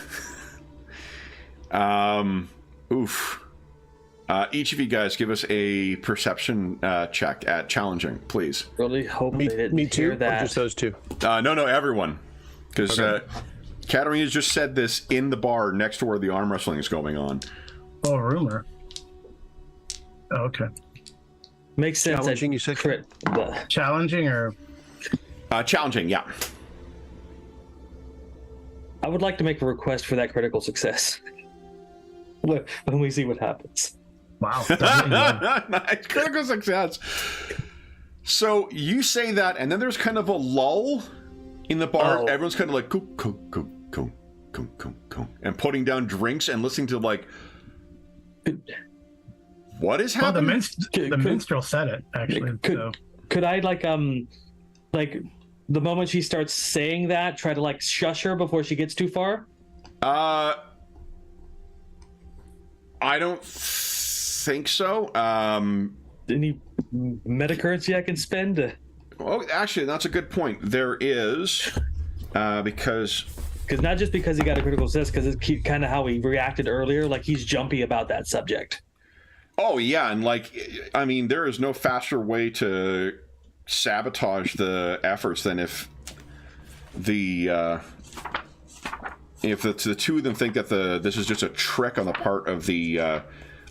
each of you guys give us a perception check at challenging, please. Really hope they didn't me too, hear that. or just those two? No, everyone. Because Katarina just said this in the bar next to where the arm wrestling is going on. Oh, rumor. Oh, okay. Makes sense. Challenging, you said? Challenging or... challenging, yeah. I would like to make a request for that critical success. When we see what happens. Wow. Nice. Critical success. So you say that, and then there's kind of a lull in the bar. Oh. Everyone's kind of like, cool, and putting down drinks and listening to like, what is happening? Well, the minstrel said it, actually. Could I like the moment she starts saying that, try to like shush her before she gets too far? I don't think so. Any meta currency I can spend? Oh, actually, that's a good point. There is, because not just because he got a critical success, because it's kind of how he reacted earlier. Like, he's jumpy about that subject. Oh yeah, and like, I mean, there is no faster way to sabotage the efforts than if the two of them think that this is just a trick on the part of the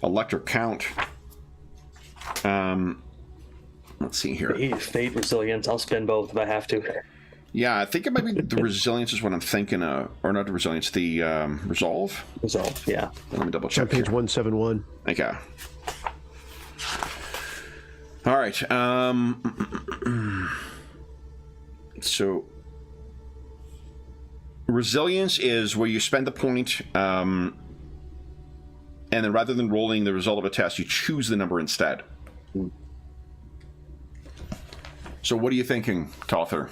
Elector Count. Let's see here. Fate, resilience. I'll spend both if I have to. Yeah, I think it might be the resilience is what I'm thinking of, or not the resilience, the resolve. Resolve, yeah. Let me double check. Page 171. Okay. All right. So, resilience is where you spend the point, and then rather than rolling the result of a test, you choose the number instead. So, what are you thinking, Talther?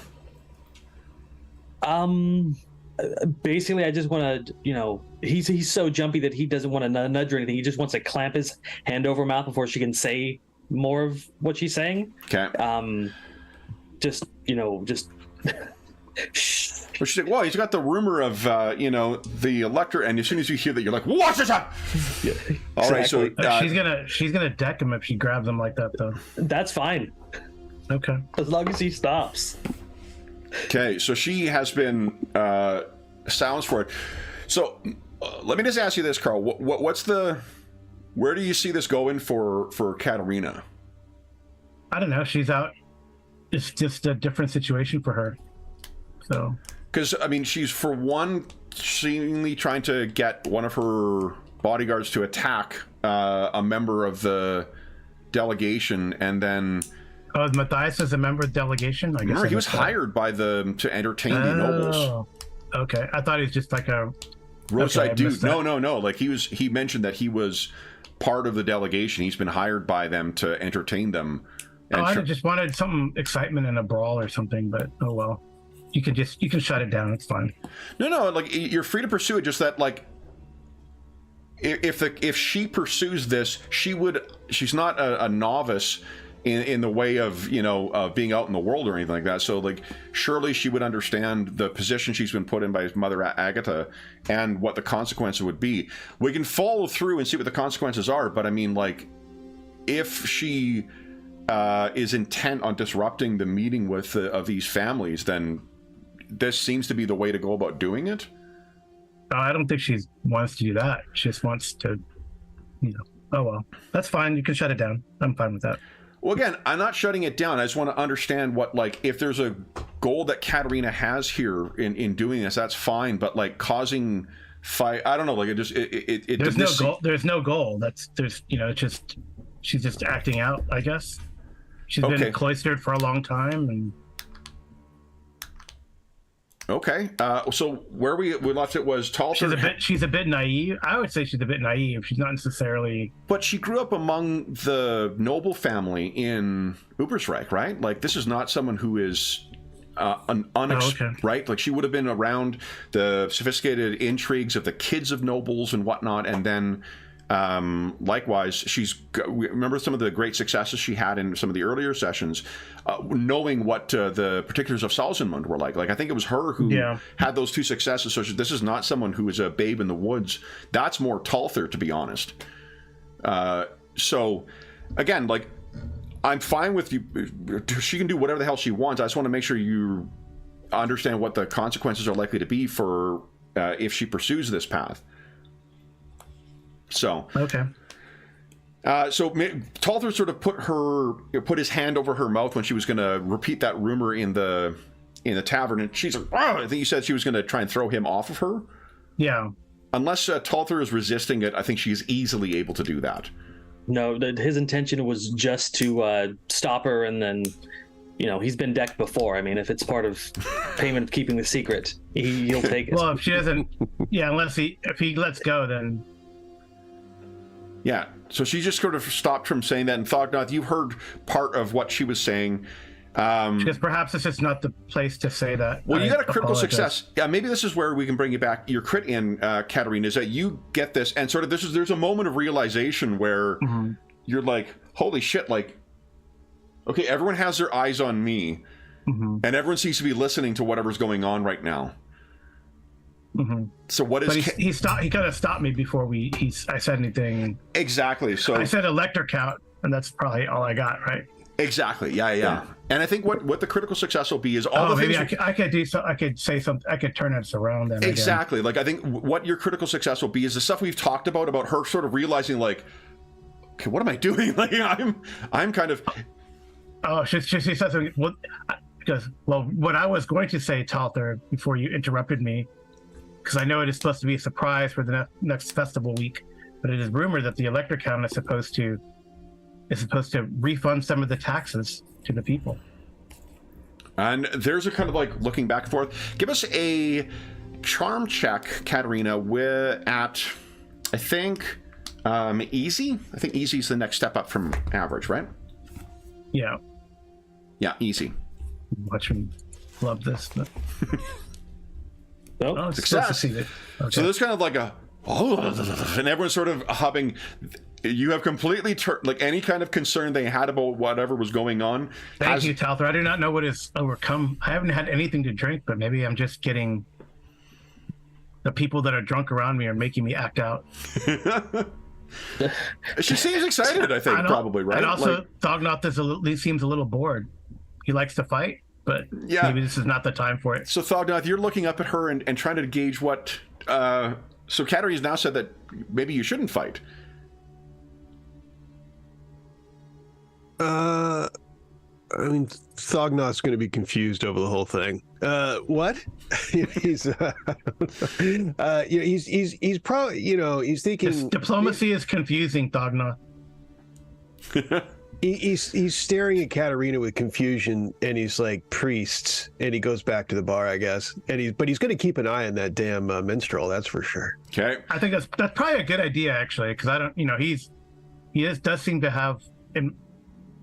Basically, I just want to, he's so jumpy that he doesn't want to nudge or anything. He just wants to clamp his hand over her mouth before she can say more of what she's saying. Okay. Just. Well, she's like, well, he's got the rumor of, the Elector, and as soon as you hear that, you're like, what's this up? Yeah, all right, so she's gonna deck him if she grabs him like that, though. That's fine. Okay. As long as he stops. Okay, so she has been silenced for it. So let me just ask you this, Carl. Where do you see this going for Katarina? I don't know. She's out. It's just a different situation for her. So. Because, I mean, she's, for one, seemingly trying to get one of her bodyguards to attack a member of the delegation, and then... Oh, Matthias is a member of the delegation? I guess. Remember, he was hired by them to entertain the nobles. Okay. I thought he was just like a... roadside dude. No. Like, he mentioned that he was part of the delegation. He's been hired by them to entertain them. I just wanted some excitement in a brawl or something, but oh well. You can shut it down. It's fine. No. Like, you're free to pursue it. Just that, like, if she pursues this, she's not a novice in the way of being out in the world or anything like that. So, like, surely she would understand the position she's been put in by Mother Agatha and what the consequences would be. We can follow through and see what the consequences are, but I mean, like, if she is intent on disrupting the meeting of these families, then this seems to be the way to go about doing it. I don't think she wants to do that. She just wants to, oh well, that's fine. You can shut it down. I'm fine with that. Well, again, I'm not shutting it down. I just want to understand what, like, if there's a goal that Katarina has here in doing this, that's fine. But, like, causing fight, I don't know. Like, there's no goal. There's no goal. It's just she's just acting out, I guess. She's been cloistered for a long time, and. Okay, so where we left it was Talter. She's a bit naive. I would say she's a bit naive. She's not necessarily. But she grew up among the noble family in Ubersreich, right? Like, this is not someone who is right? Like, she would have been around the sophisticated intrigues of the kids of nobles and whatnot, and then likewise, remember some of the great successes she had in some of the earlier sessions, knowing what the particulars of Salzenmund were like. Like, I think it was her who had those two successes. So this is not someone who is a babe in the woods. That's more Talther, to be honest. So, again, like, I'm fine with you. She can do whatever the hell she wants. I just want to make sure you understand what the consequences are likely to be for if she pursues this path. So okay. So Talther sort of put his hand over her mouth when she was going to repeat that rumor in the tavern, and she's like, oh, I think you said she was going to try and throw him off of her. Yeah. Unless Talther is resisting it, I think she's easily able to do that. No, his intention was just to stop her, and then, he's been decked before. I mean, if it's part of payment of keeping the secret, he'll take it. Well, if she doesn't, if he lets go, then. Yeah, so she just sort of stopped from saying that. And Thognoth, you heard part of what she was saying. Because perhaps it's just not the place to say that. Well, you got a critical apologize. success. Yeah, maybe this is where we can bring you back. Your crit in, Katarina, is that you get this, and sort of there's a moment of realization where you're like, holy shit, like, okay, everyone has their eyes on me, and everyone seems to be listening to whatever's going on right now. So what is? But he stopped. He kind of stopped me before I said anything. Exactly. So I said electric count, and that's probably all I got, right? Exactly. Yeah. And I think what the critical success will be is all the maybe things. I could do so. I could say something. I could turn this around. Then Exactly. Again. Like I think what your critical success will be is the stuff we've talked about her sort of realizing like, okay, what am I doing? Like I'm kind of. Oh, she said something. What I was going to say, Talther, before you interrupted me, because I know it is supposed to be a surprise for the next festival week, but it is rumored that the electric count is supposed to refund some of the taxes to the people. And there's a kind of like looking back and forth. Give us a charm check, Katarina, at I think easy. I think easy is the next step up from average, right? Yeah. Yeah, easy. Watch me love this. But... Oh, success. Okay. So there's kind of like and everyone's sort of hubbing. You have completely like any kind of concern they had about whatever was going on. Thank you, Talther. I do not know what is overcome. I haven't had anything to drink, but maybe I'm just getting the people that are drunk around me are making me act out. She seems excited, I think, probably, right? And also, Thognoth seems a little bored. He likes to fight, but maybe this is not the time for it. So, Thognoth, you're looking up at her and trying to gauge what... so, Katarina's now said that maybe you shouldn't fight. I mean, Thognoth's going to be confused over the whole thing. What? He's probably, he's thinking... This diplomacy is confusing, Thognoth. He's staring at Katarina with confusion, and he's like, priests, and he goes back to the bar, I guess. But he's going to keep an eye on that damn minstrel, that's for sure. Okay. I think that's probably a good idea, actually, because I don't, he does seem to have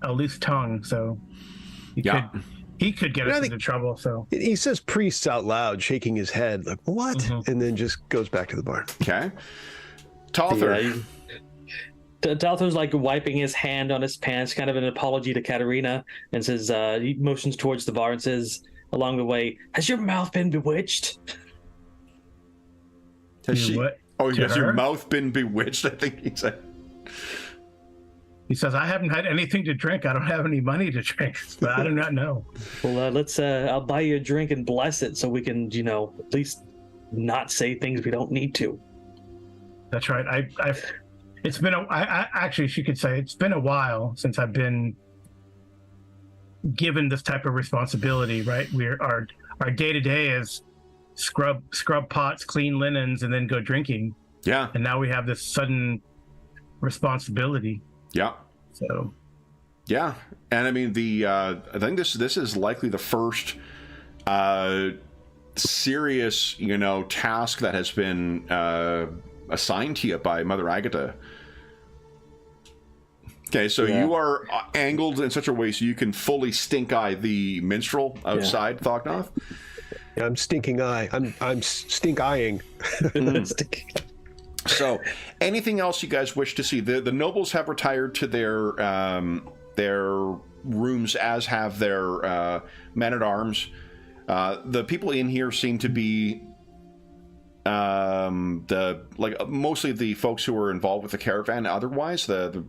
a loose tongue, so he could get us into trouble. So he says priests out loud, shaking his head like, what? And then just goes back to the bar. Okay. Talther. Talther's like wiping his hand on his pants, kind of an apology to Katarina, and says, he motions towards the bar and says along the way, has your mouth been bewitched? Has her? your mouth been bewitched? I think he said. He says, I haven't had anything to drink. I don't have any money to drink, but I do not know. Well, let's, I'll buy you a drink and bless it so we can, at least not say things we don't need to. That's right. It's been actually, she could say it's been a while since I've been given this type of responsibility, right? Our day-to-day is scrub pots, clean linens, and then go drinking. Yeah. And now we have this sudden responsibility. Yeah. So. Yeah, and I mean I think this is likely the first serious task that has been assigned to you by Mother Agatha. Okay, so you are angled in such a way so you can fully stink eye the minstrel outside Thognoth. Yeah, I'm stinking eye. I'm stink eyeing. So, anything else you guys wish to see? The nobles have retired to their rooms, as have their men-at-arms. The people in here seem to be mostly the folks who were involved with the caravan. Otherwise, the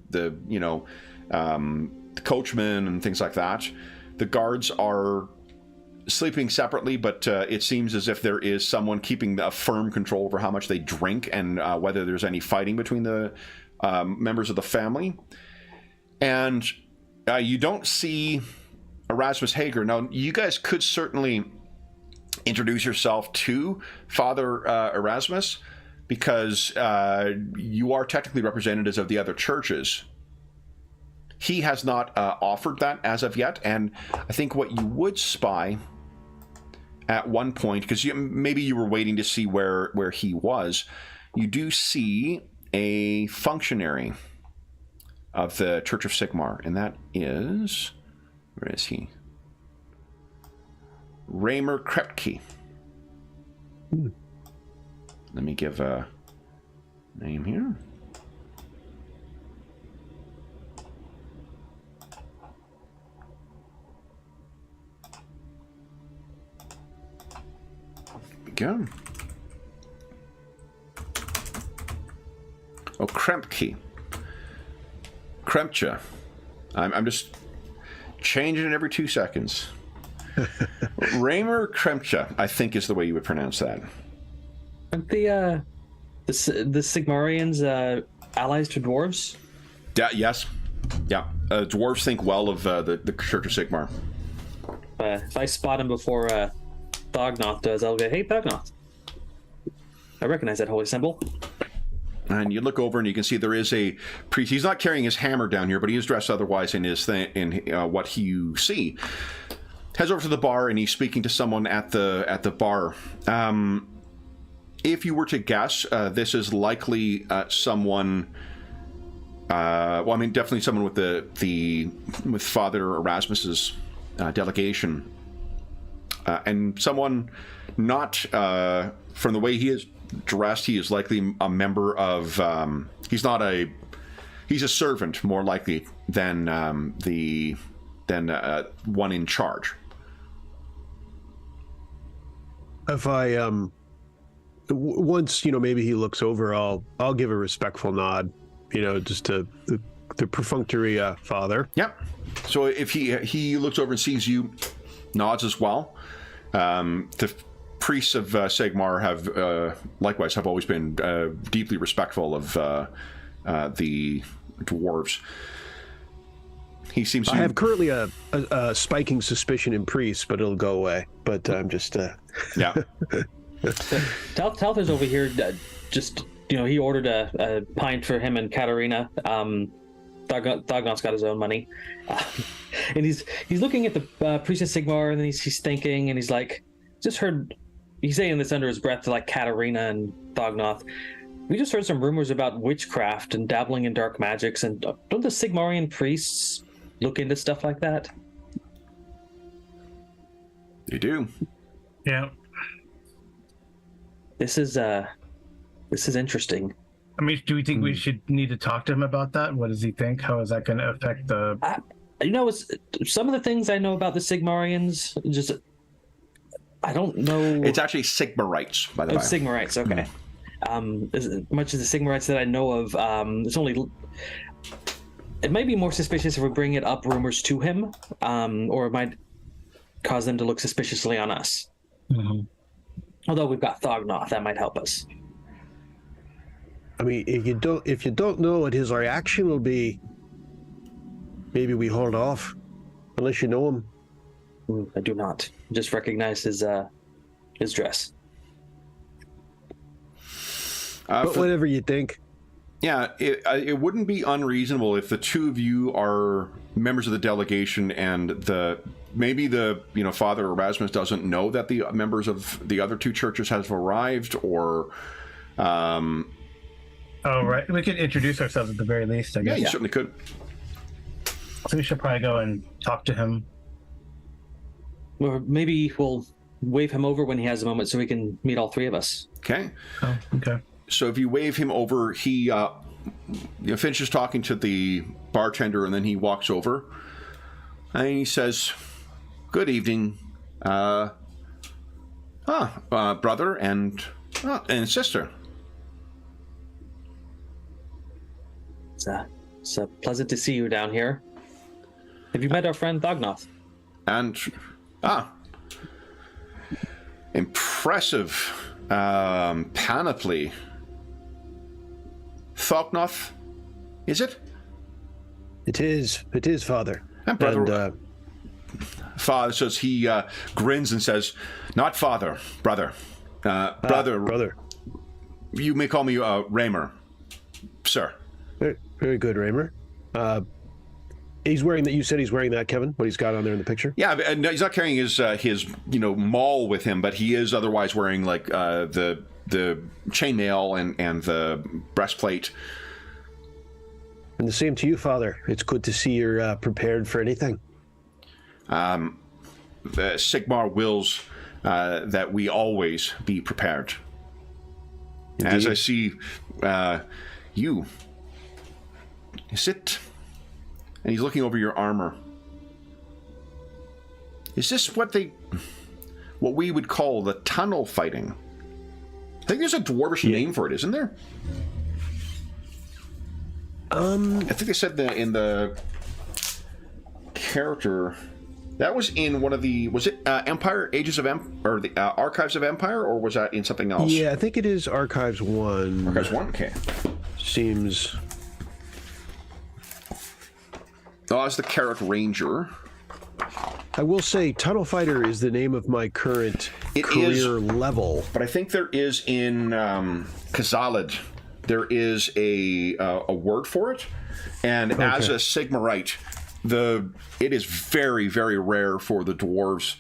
coachmen and things like that. The guards are sleeping separately, but it seems as if there is someone keeping a firm control over how much they drink and whether there's any fighting between the members of the family. And you don't see Erasmus Hager. Now, you guys could certainly introduce yourself to Father Erasmus, because you are technically representatives of the other churches. He has not offered that as of yet, and I think what you would spy at one point, because maybe you were waiting to see where he was, you do see a functionary of the Church of Sigmar, and that is... Where is he? Raymer Krepke. Let me give a name here. Go. Oh, Krempke. Krempcha. I'm just changing it every 2 seconds. Raymer Krempcha, I think is the way you would pronounce that. Aren't the Sigmarians allies to dwarves? Yeah, yes. Yeah. Dwarves think well of the Church of Sigmar. If I spot him before Thognoth does, I'll go, hey, Thognoth. I recognize that holy symbol. And you look over and you can see there is a priest. He's not carrying his hammer down here, but he is dressed otherwise in his what you see. Heads over to the bar and he's speaking to someone at the bar. If you were to guess, this is likely someone. Well, I mean, definitely someone with Father Erasmus's delegation, and someone not from the way he is dressed. He is likely a member of. He's a servant more likely than one in charge. If I once maybe he looks over, I'll give a respectful nod, just to the perfunctory father. Yep. So if he looks over and sees you, nods as well. The priests of Sigmar have likewise always been deeply respectful of the dwarves. He seems to... I have currently a spiking suspicion in priests, but it'll go away. But I'm just... Yeah. Talther's over here, just, he ordered a pint for him and Katarina. Thognoth's got his own money. And he's looking at the priest of Sigmar, and then he's thinking, and he's like, just heard... He's saying this under his breath to, like, Katarina and Thognoth. We just heard some rumors about witchcraft and dabbling in dark magics, and don't the Sigmarian priests look into stuff like that? They do. Yeah. This is interesting. I mean, do we think we should need to talk to him about that? What does he think? How is that going to affect the... some of the things I know about the Sigmarians, just... I don't know... It's actually Sigmarites, by the way. Sigmarites, okay. As much as the Sigmarites that I know of, it's only... It might be more suspicious if we bring it up rumors to him, or it might cause them to look suspiciously on us. Mm-hmm. Although we've got Thognoth, that might help us. I mean, if you don't know what his reaction will be, maybe we hold off, unless you know him. I do not. Just recognize his dress. But whatever you think. Yeah, it wouldn't be unreasonable if the two of you are members of the delegation and maybe Father Erasmus doesn't know that the members of the other two churches have arrived, or... Oh, right. We could introduce ourselves at the very least, I guess. Yeah, you certainly could. So we should probably go and talk to him. Or maybe we'll wave him over when he has a moment so we can meet all three of us. Okay. Oh, okay. So if you wave him over, he finishes talking to the bartender, and then he walks over, and he says, "Good evening, brother and sister." It's pleasant to see you down here. Have you met our friend Thognoth? And impressive panoply. Thognoth, is it? It is, Father. And brother. Father says, he grins and says, "Not father, brother. Brother. You may call me Raymer, sir." Very, very good, Raymer. He's wearing that. You said he's wearing that, Kevin. What he's got on there in the picture? Yeah, no, he's not carrying his maul with him, but he is otherwise wearing like the chainmail and the breastplate. And the same to you, Father. It's good to see you're prepared for anything. Sigmar wills that we always be prepared. Indeed. As I see you, is it? And he's looking over your armor. Is this what we would call the tunnel fighting? I think there's a dwarvish name for it, isn't there? I think they said that in the character. That was in one of the. Was it Empire Ages of or the Archives of Empire, or was that in something else? Yeah, I think it is Archives 1. Archives 1. Okay. Seems. Oh, it's the Carrot Ranger. I will say, Tunnel Fighter is the name of my current career level. But I think there is in Khazalid, there is a word for it, and as a Sigmarite, it is very, very rare for the dwarves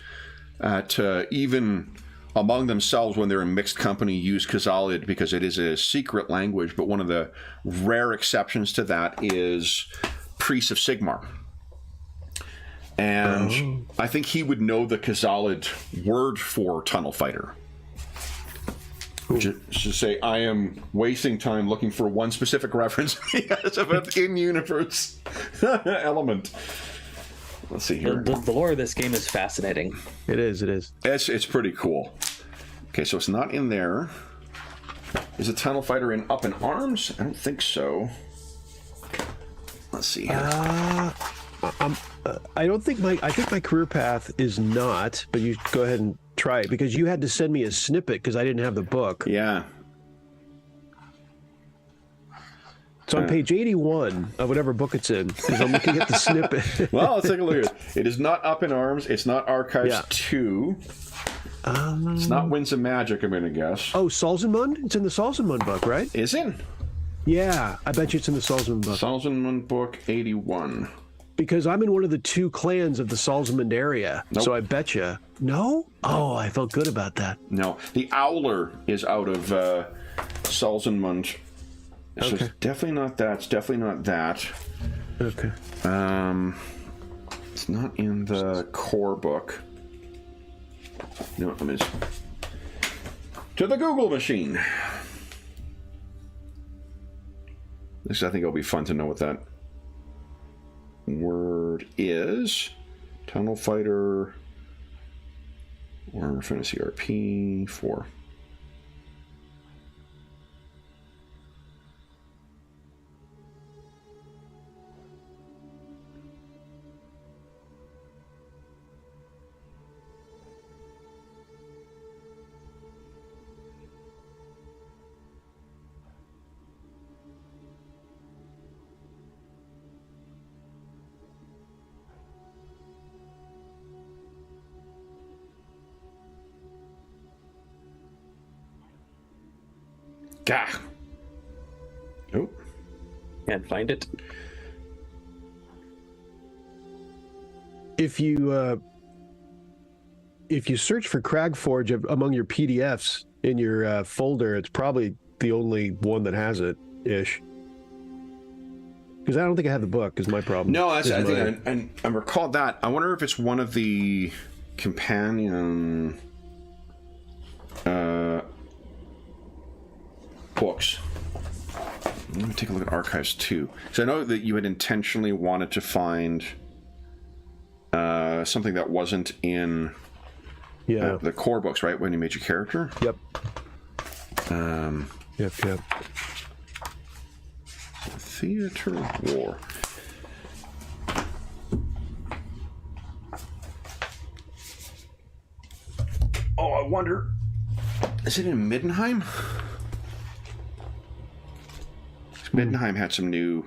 to even among themselves when they're in mixed company use Khazalid because it is a secret language. But one of the rare exceptions to that is Priests of Sigmar. And I think he would know the Khazalid word for tunnel fighter. Which is to say, I am wasting time looking for one specific reference because of an in-universe element. Let's see here. The lore of this game is fascinating. It is. It's pretty cool. Okay, so it's not in there. Is a tunnel fighter in Up in Arms? I don't think so. Let's see here. I don't think I think my career path is not, but you go ahead and try it because you had to send me a snippet because I didn't have the book. Yeah. It's on page 81 of whatever book it's in because I'm looking at the snippet. Well, let's take a look at it. It is not Up in Arms. It's not Archives 2. It's not Winds of Magic, I'm going to guess. Oh, Salzmund? It's in the Salzmund book, right? Is it? Yeah, I bet you it's in the Salzmund book. Salzmund book 81. Because I'm in one of the 2 clans of the Salzmund area, Nope. so I bet you. No? Oh, I felt good about that. No, the Owler is out of Salzmund. So Okay. it's definitely not that. It's definitely not that. Okay. It's not in the core book. No, let me just... To the Google machine. This, I think it'll be fun to know what that word is. Tunnel Fighter. Warhammer Fantasy RP 4. Gah. Oh. Can't find it. If you search for Cragforge among your PDFs in your folder, it's probably the only one that has it, ish. Because I don't think I have the book. Is my problem. No, that's, I think I recall that. I wonder if it's one of the companion books. Let me take a look at Archives 2. So I know that you had intentionally wanted to find something that wasn't in the core books, right? When you made your character. Yep. Yep. Theater War. Oh, I wonder. Is it in Middenheim? Middenheim had some new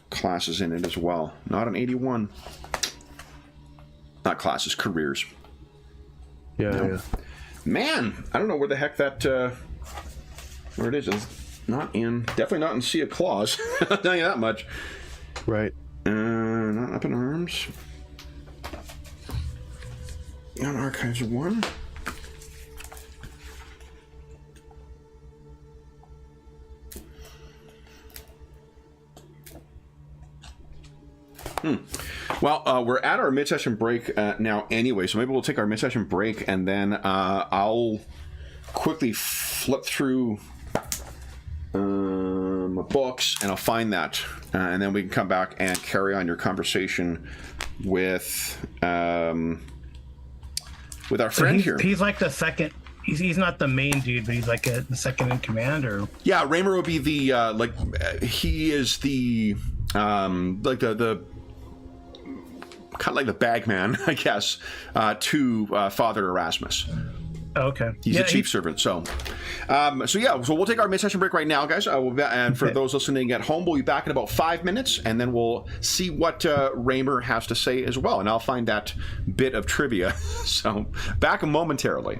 classes in it as well. Not an 81. Not classes, careers. Yeah. Man, I don't know where the heck that where it is. It's not in. Definitely not in Sea of Claws. I'll tell you that much. Right. Not Up in Arms. Not Archives 1. Well, we're at our mid-session break now anyway, so maybe we'll take our mid-session break, and then I'll quickly flip through my books, and I'll find that, and then we can come back and carry on your conversation with our friend here. He's like the second. He's not the main dude, but he's like the second in command, or yeah, Raymer will be the he is the like the kind of like the bagman, I guess, to Father Erasmus. Oh, okay. He's a chief servant. So we'll take our mid-session break right now, guys. And for those listening at home, we'll be back in about 5 minutes, and then we'll see what Raymer has to say as well, and I'll find that bit of trivia. So back momentarily.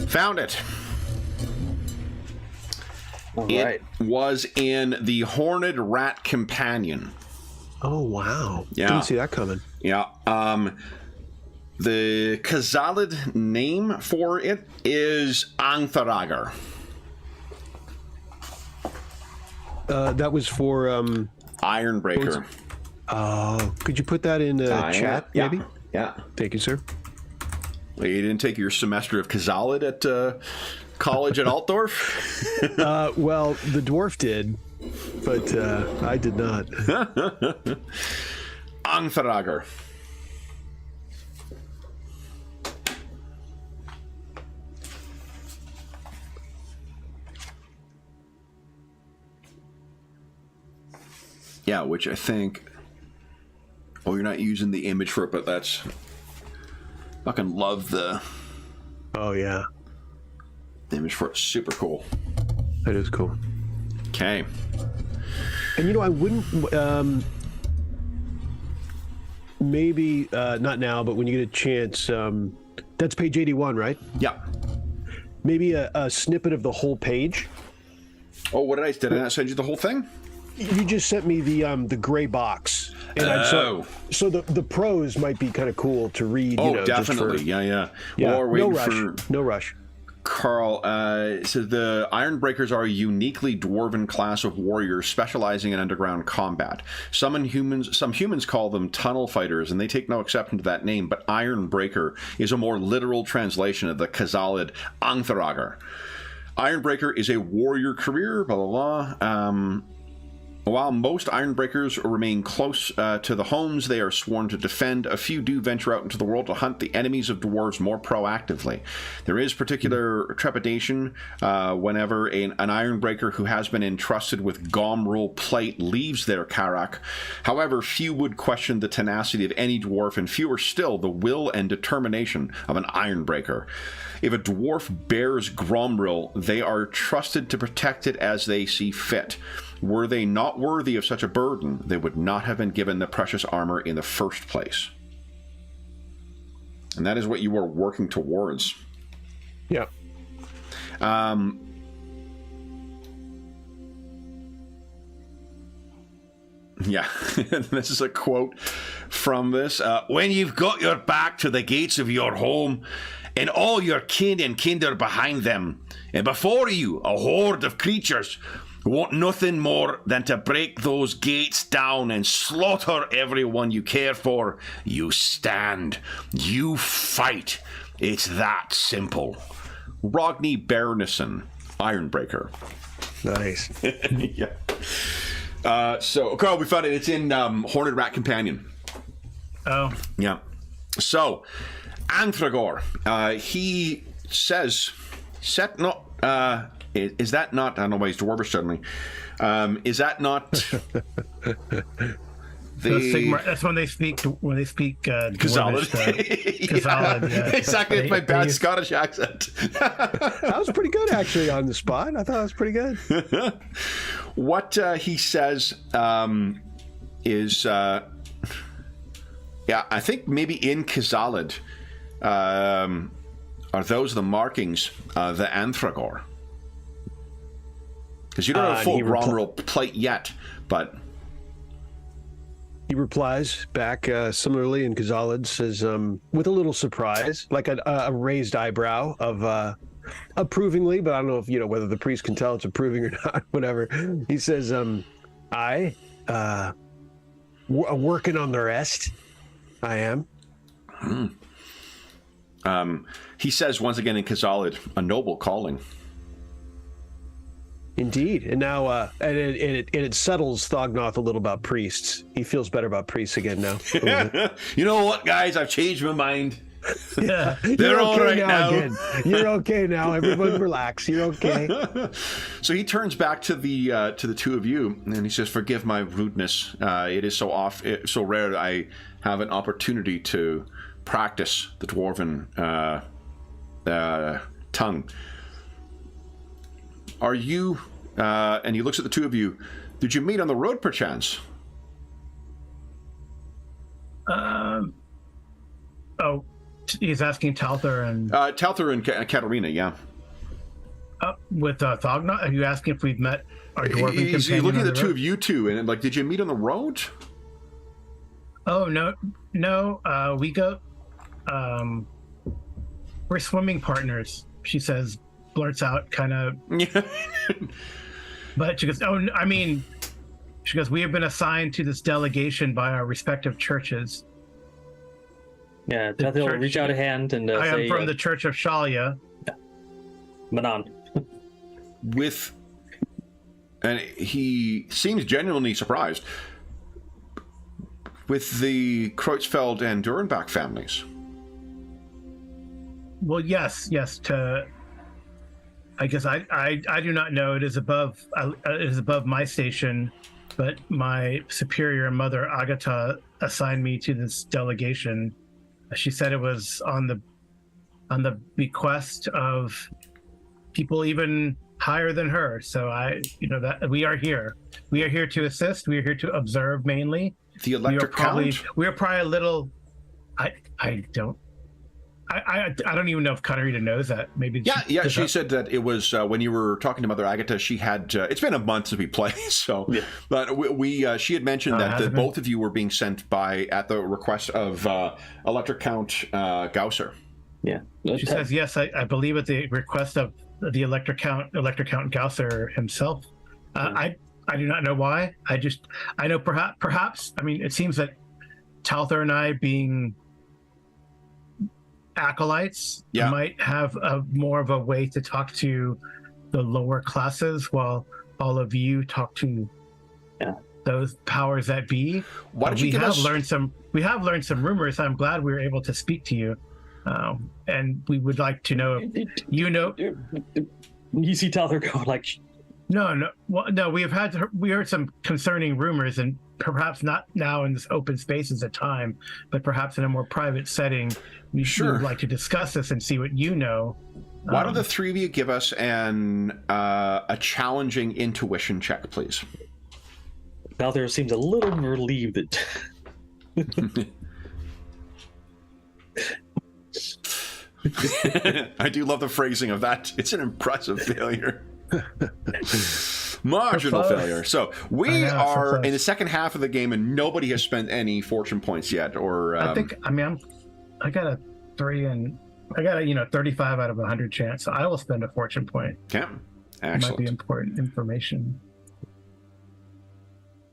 Found it. All It right. was in the Horned Rat Companion. Oh, wow. Yeah. Didn't see that coming. Yeah. The Khazalid name for it is Antharagar. That was for... Ironbreaker. could you put that in chat, yeah. maybe? Yeah. Thank you, sir. Well, you didn't take your semester of Khazalid at college at Altdorf? Well, the dwarf did, but I did not. Antharagar. Yeah, which I think... Oh, you're not using the image for it, but that's... Fucking love the Oh, yeah. image for it. Super cool. That is cool. Okay. And, you know, I wouldn't... maybe, not now, but when you get a chance... that's page 81, right? Yeah. Maybe a snippet of the whole page. Oh, what did I not send you the whole thing? You just sent me the gray box. And so the prose might be kind of cool to read. Oh, you know, definitely. Just for, Yeah. yeah. Or waiting No rush. for No rush. Carl. So the Ironbreakers are a uniquely dwarven class of warriors specializing in underground combat. Some humans call them tunnel fighters, and they take no exception to that name. But Ironbreaker is a more literal translation of the Khazalid Antharagar. Ironbreaker is a warrior career. Blah blah blah. While most Ironbreakers remain close to the homes they are sworn to defend, a few do venture out into the world to hunt the enemies of dwarves more proactively. There is particular trepidation whenever an Ironbreaker who has been entrusted with Gomrul Plate leaves their Karak. However, few would question the tenacity of any dwarf, and fewer still the will and determination of an Ironbreaker. If a dwarf bears Gomrul, they are trusted to protect it as they see fit. Were they not worthy of such a burden, they would not have been given the precious armor in the first place. And that is what you are working towards. Yeah. Yeah, this is a quote from this. When you've got your back to the gates of your home, and all your kin and kindred behind them, and before you a horde of creatures who want nothing more than to break those gates down and slaughter everyone you care for, you stand, you fight. It's that simple. Rogny Berneson, Ironbreaker. Nice. Yeah. So, Carl, we found it. It's in Horned Rat Companion. Oh. Yeah. So, Anthragor, he says, is that not, I don't know why he's dwarvish suddenly, is that not the Sigmar, that's when they speak Khazalid. Khazalid, yeah. Exactly, it's my bad Scottish accent. That was pretty good, actually, on the spot. I thought it was pretty good. What he says is, I think maybe in Khazalid are those the markings of the Anthragor. Because you don't have a full Gomrul plate yet, but... He replies back similarly in Khazalid, says, with a little surprise, like a raised eyebrow of approvingly, but I don't know if, whether the priest can tell it's approving or not, whatever. He says, working on the rest. I am. He says once again in Khazalid, a noble calling. Indeed, and now and it settles Thognoth a little about priests. He feels better about priests again now. You know what, guys? I've changed my mind. Yeah, they're all right now. Again. You're okay now. Everyone relax. You're okay. So he turns back to the two of you, and he says, "Forgive my rudeness. It is so rare that I have an opportunity to practice the dwarven tongue. Are you?" And he looks at the two of you. Did you meet on the road, perchance? He's asking Talther and Talther and Katarina, yeah. With Thognot. Are you asking if we've met our dwarven companion? He's looking at the two of you two, and like, did you meet on the road? Oh no. We go. We're swimming partners. She says, blurts out, kind of. But she goes, oh, I mean, she goes, we have been assigned to this delegation by our respective churches. Yeah, they'll reach out a hand and I say, am from the Church of Shalia. Manon. And he seems genuinely surprised with the Kreutzfeld and Durenbach families. Well, yes. I guess I do not know. It is above my station, but my superior mother Agatha assigned me to this delegation. She said it was on the bequest of people even higher than her. So that we are here. We are here to assist. We are here to observe mainly. The Electric Count? We are probably a little. I don't even know if Katarina knows that. Maybe. Yeah. She said that it was when you were talking to Mother Agatha. She had. It's been a month since we played, so. Yeah. But she had mentioned that both of you were being sent at the request of Electric Count Gausser. Yeah. She says yes. I believe at the request of the Electric Count Gausser himself. I do not know why. I know perhaps. I mean, it seems that Talther and I, being acolytes, might have more of a way to talk to the lower classes, while all of you talk to those powers that be. Why don't you give us... We have learned some rumors. I'm glad we were able to speak to you, and we would like to know if you know. You see Talther go like, no. Well, no, we heard some concerning rumors, and perhaps not now in this open space as a time, but perhaps in a more private setting. We would like to discuss this and see what you know. Why don't the three of you give us a challenging intuition check, please? Talther seems a little relieved that. I do love the phrasing of that. It's an impressive failure. Marginal failure. So we are in the second half of the game, and nobody has spent any fortune points yet. Or I got a 3, and I got a 35 out of 100 chance. So I will spend a fortune point. Yeah, excellent. It might be important information.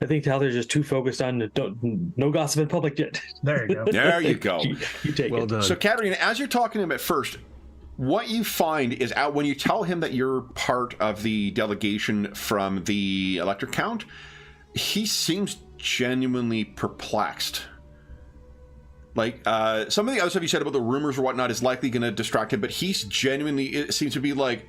I think Talther's just too focused on no gossip in public yet. There you go. There you go. You take well it. Done. So, Katarina, as you're talking to him at first, what you find is when you tell him that you're part of the delegation from the Electric Count, he seems genuinely perplexed. Like, some of the other stuff you said about the rumors or whatnot is likely going to distract him, but he's genuinely, it seems to be like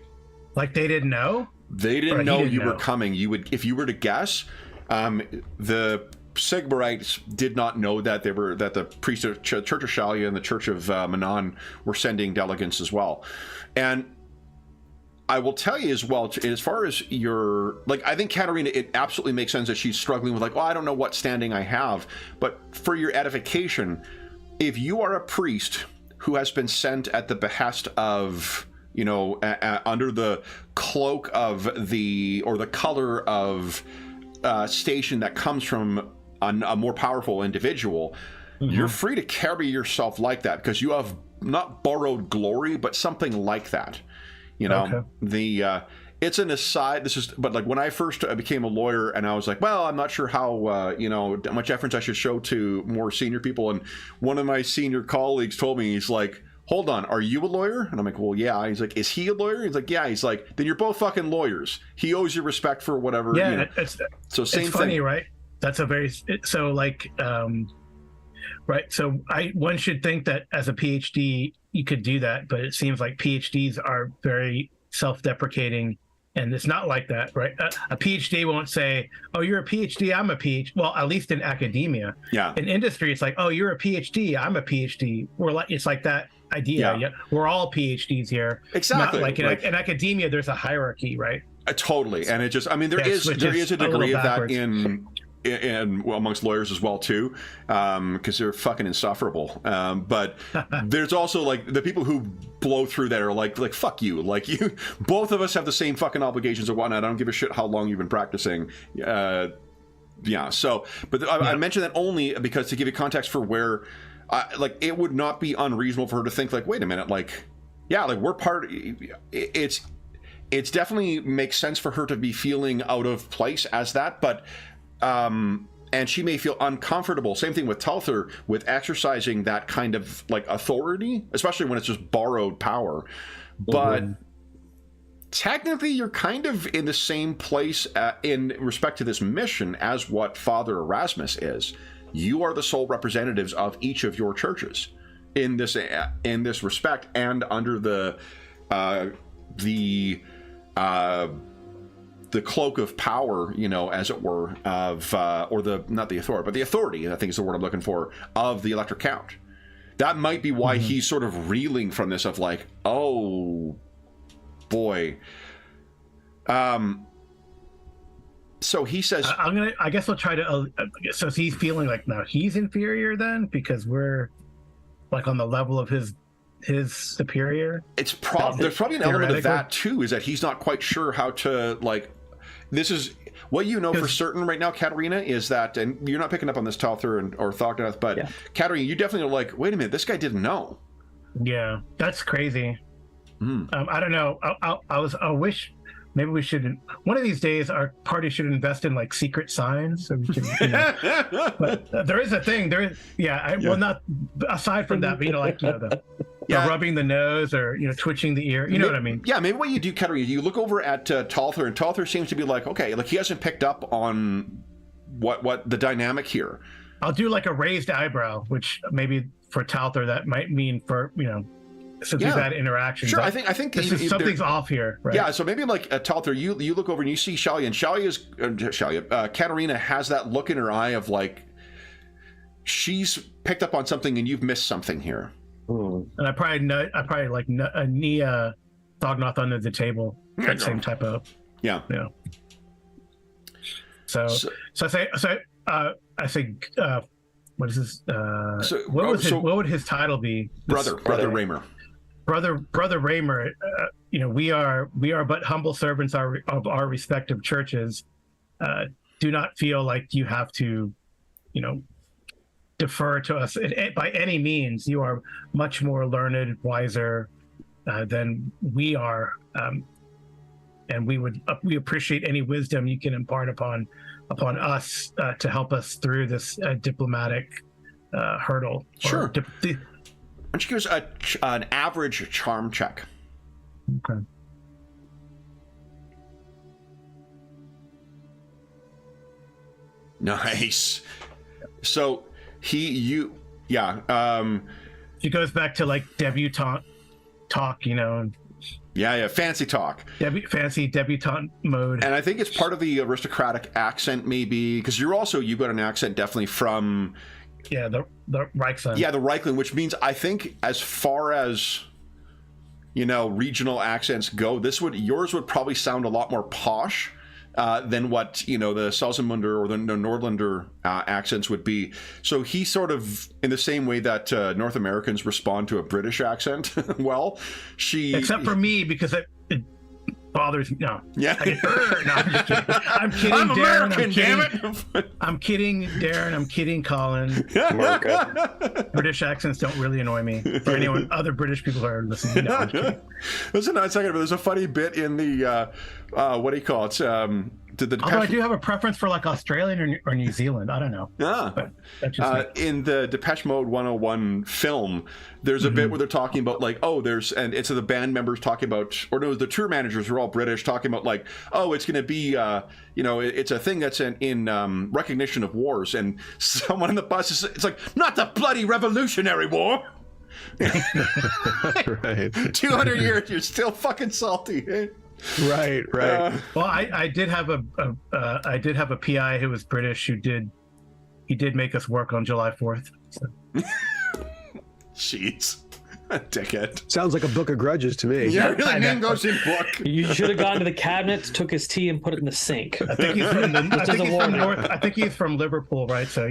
they didn't know? They didn't know you were coming. If you were to guess, the Sigmarites did not know that the priest of Church of Shalia and the Church of Manon were sending delegates as well. And I will tell you as well, as far as I think Katarina, it absolutely makes sense that she's struggling with I don't know what standing I have. But for your edification, if you are a priest who has been sent at the behest of, under the cloak of or the color of station that comes from a more powerful individual, you're free to carry yourself like that because you have not borrowed glory, but something like that. Okay. It's an aside. But when I first became a lawyer, and I was like, well, I'm not sure how much deference I should show to more senior people. And one of my senior colleagues told me, he's like, hold on, are you a lawyer? And I'm like, well, yeah. He's like, is he a lawyer? He's like, yeah. He's like, then you're both fucking lawyers. He owes you respect for whatever. Yeah, so same it's funny, thing, right? That's a very right. So one should think that as a PhD you could do that, but it seems like PhDs are very self-deprecating, and it's not like that, right? A PhD won't say, "Oh, you're a PhD, I'm a PhD." Well, at least in academia. Yeah. In industry, it's like, "Oh, you're a PhD, I'm a PhD." It's like that idea. Yeah. We're all PhDs here. Exactly. Not like in academia, there's a hierarchy, right? Totally, and it just, there is a degree of that and well, amongst lawyers as well too, because they're fucking insufferable. But there's also like the people who blow through that are like fuck you, like you. Both of us have the same fucking obligations and whatnot. I don't give a shit how long you've been practicing. Yeah. So, but I mentioned that only because to give you context for where, like, it would not be unreasonable for her to think like, wait a minute, like, yeah, like we're part. It's definitely makes sense for her to be feeling out of place as that, but. And she may feel uncomfortable. Same thing with Talther, with exercising that kind of like authority, especially when it's just borrowed power. But technically, you're kind of in the same place in respect to this mission as what Father Erasmus is. You are the sole representatives of each of your churches in this respect, and under the cloak of power, you know, as it were, of or the not the authority, but the authority, I think is the word I'm looking for, of the Elector Count. That might be why he's sort of reeling from this of like, oh boy. So he says, I guess we'll try to. So is he feeling like now he's inferior then because we're like on the level of his superior? It's there's probably an element of that too, is that he's not quite sure how to like. This is what you know for certain right now, Katerina, is that, and you're not picking up on this, Talther or Thognath, but yeah. Katerina, you definitely are like, wait a minute, this guy didn't know. Yeah, that's crazy. I don't know. I wish maybe we should. One of these days, our party should invest in like secret signs, so we can. You know, but there is a thing. There is, well, not aside from that, but you know, like the rubbing the nose or twitching the ear. You know what I mean? Yeah, maybe what you do, Katerina, you look over at Talther, and Talther seems to be like, okay, like he hasn't picked up on what the dynamic here. I'll do like a raised eyebrow, which maybe for Talther that might mean for since we've had interaction. Sure, I think something's off here, right? Yeah, so maybe like Talther, you look over and you see Shalia, and Katerina has that look in her eye of like she's picked up on something and you've missed something here. And I probably knee Thognath under the table. That same type of So I say what is this? What would his title be? Brother Raymer. Brother Raymer. We are but humble servants of our respective churches. Do not feel like you have to, defer to us by any means. You are much more learned, wiser than we are, and we appreciate any wisdom you can impart upon us to help us through this diplomatic hurdle. Sure. Why don't you give us an average charm check? Okay. Nice. So she goes back to like debutante talk, and fancy talk, fancy debutante mode. And I think it's part of the aristocratic accent, maybe, because you got an accent definitely from the Reichland. The Reichland, which means I think as far as regional accents go, yours would probably sound a lot more posh than what the Salzmunder or the Nordlander accents would be. So he's sort of in the same way that North Americans respond to a British accent. Except for me, because it bothers me. No. Yeah. I'm just kidding. I'm kidding, I'm Darren. American, damn it. I'm kidding, Darren. I'm kidding, Colin. British accents don't really annoy me. For anyone, other British people who are listening, no, I'm kidding. Listen, a second, but there's a funny bit in the what do you call it? Although I do have a preference for like Australian or New Zealand. I don't know. But in the Depeche Mode 101 film, there's a bit where they're talking about like, it's the band members talking about, or no, the tour managers who are all British talking about like, it's going to be, it's a thing that's in recognition of wars, and someone in the bus it's like, not the bloody Revolutionary War. Right. 200 years, you're still fucking salty. Eh? Right. Well, I did have a PI who was British who did make us work on July 4th. So. Jeez. Dickhead. Sounds like a book of grudges to me. Yeah, really, name goes in book. You should have gone to the cabinet, took his tea, and put it in the sink. I think he's from North. I think he's from Liverpool, right? So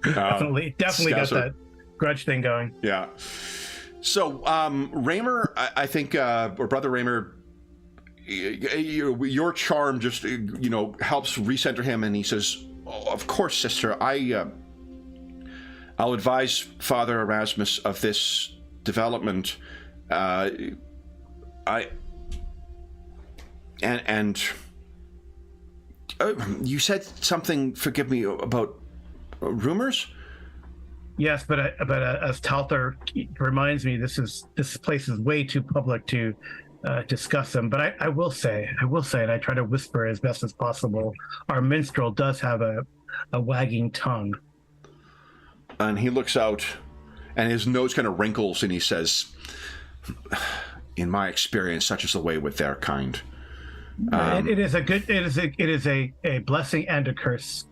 definitely got that grudge thing going. Yeah. So Raymer, I think, or Brother Raymer, your charm just helps recenter him, and he says, oh, "Of course, sister. I'll advise Father Erasmus of this development. You said something. Forgive me, about rumors." Yes, but as Talther reminds me, this place is way too public to discuss them. But I will say, and I try to whisper as best as possible, our minstrel does have a wagging tongue. And he looks out, and his nose kind of wrinkles, and he says, "In my experience, such is the way with their kind." It is a blessing and a curse,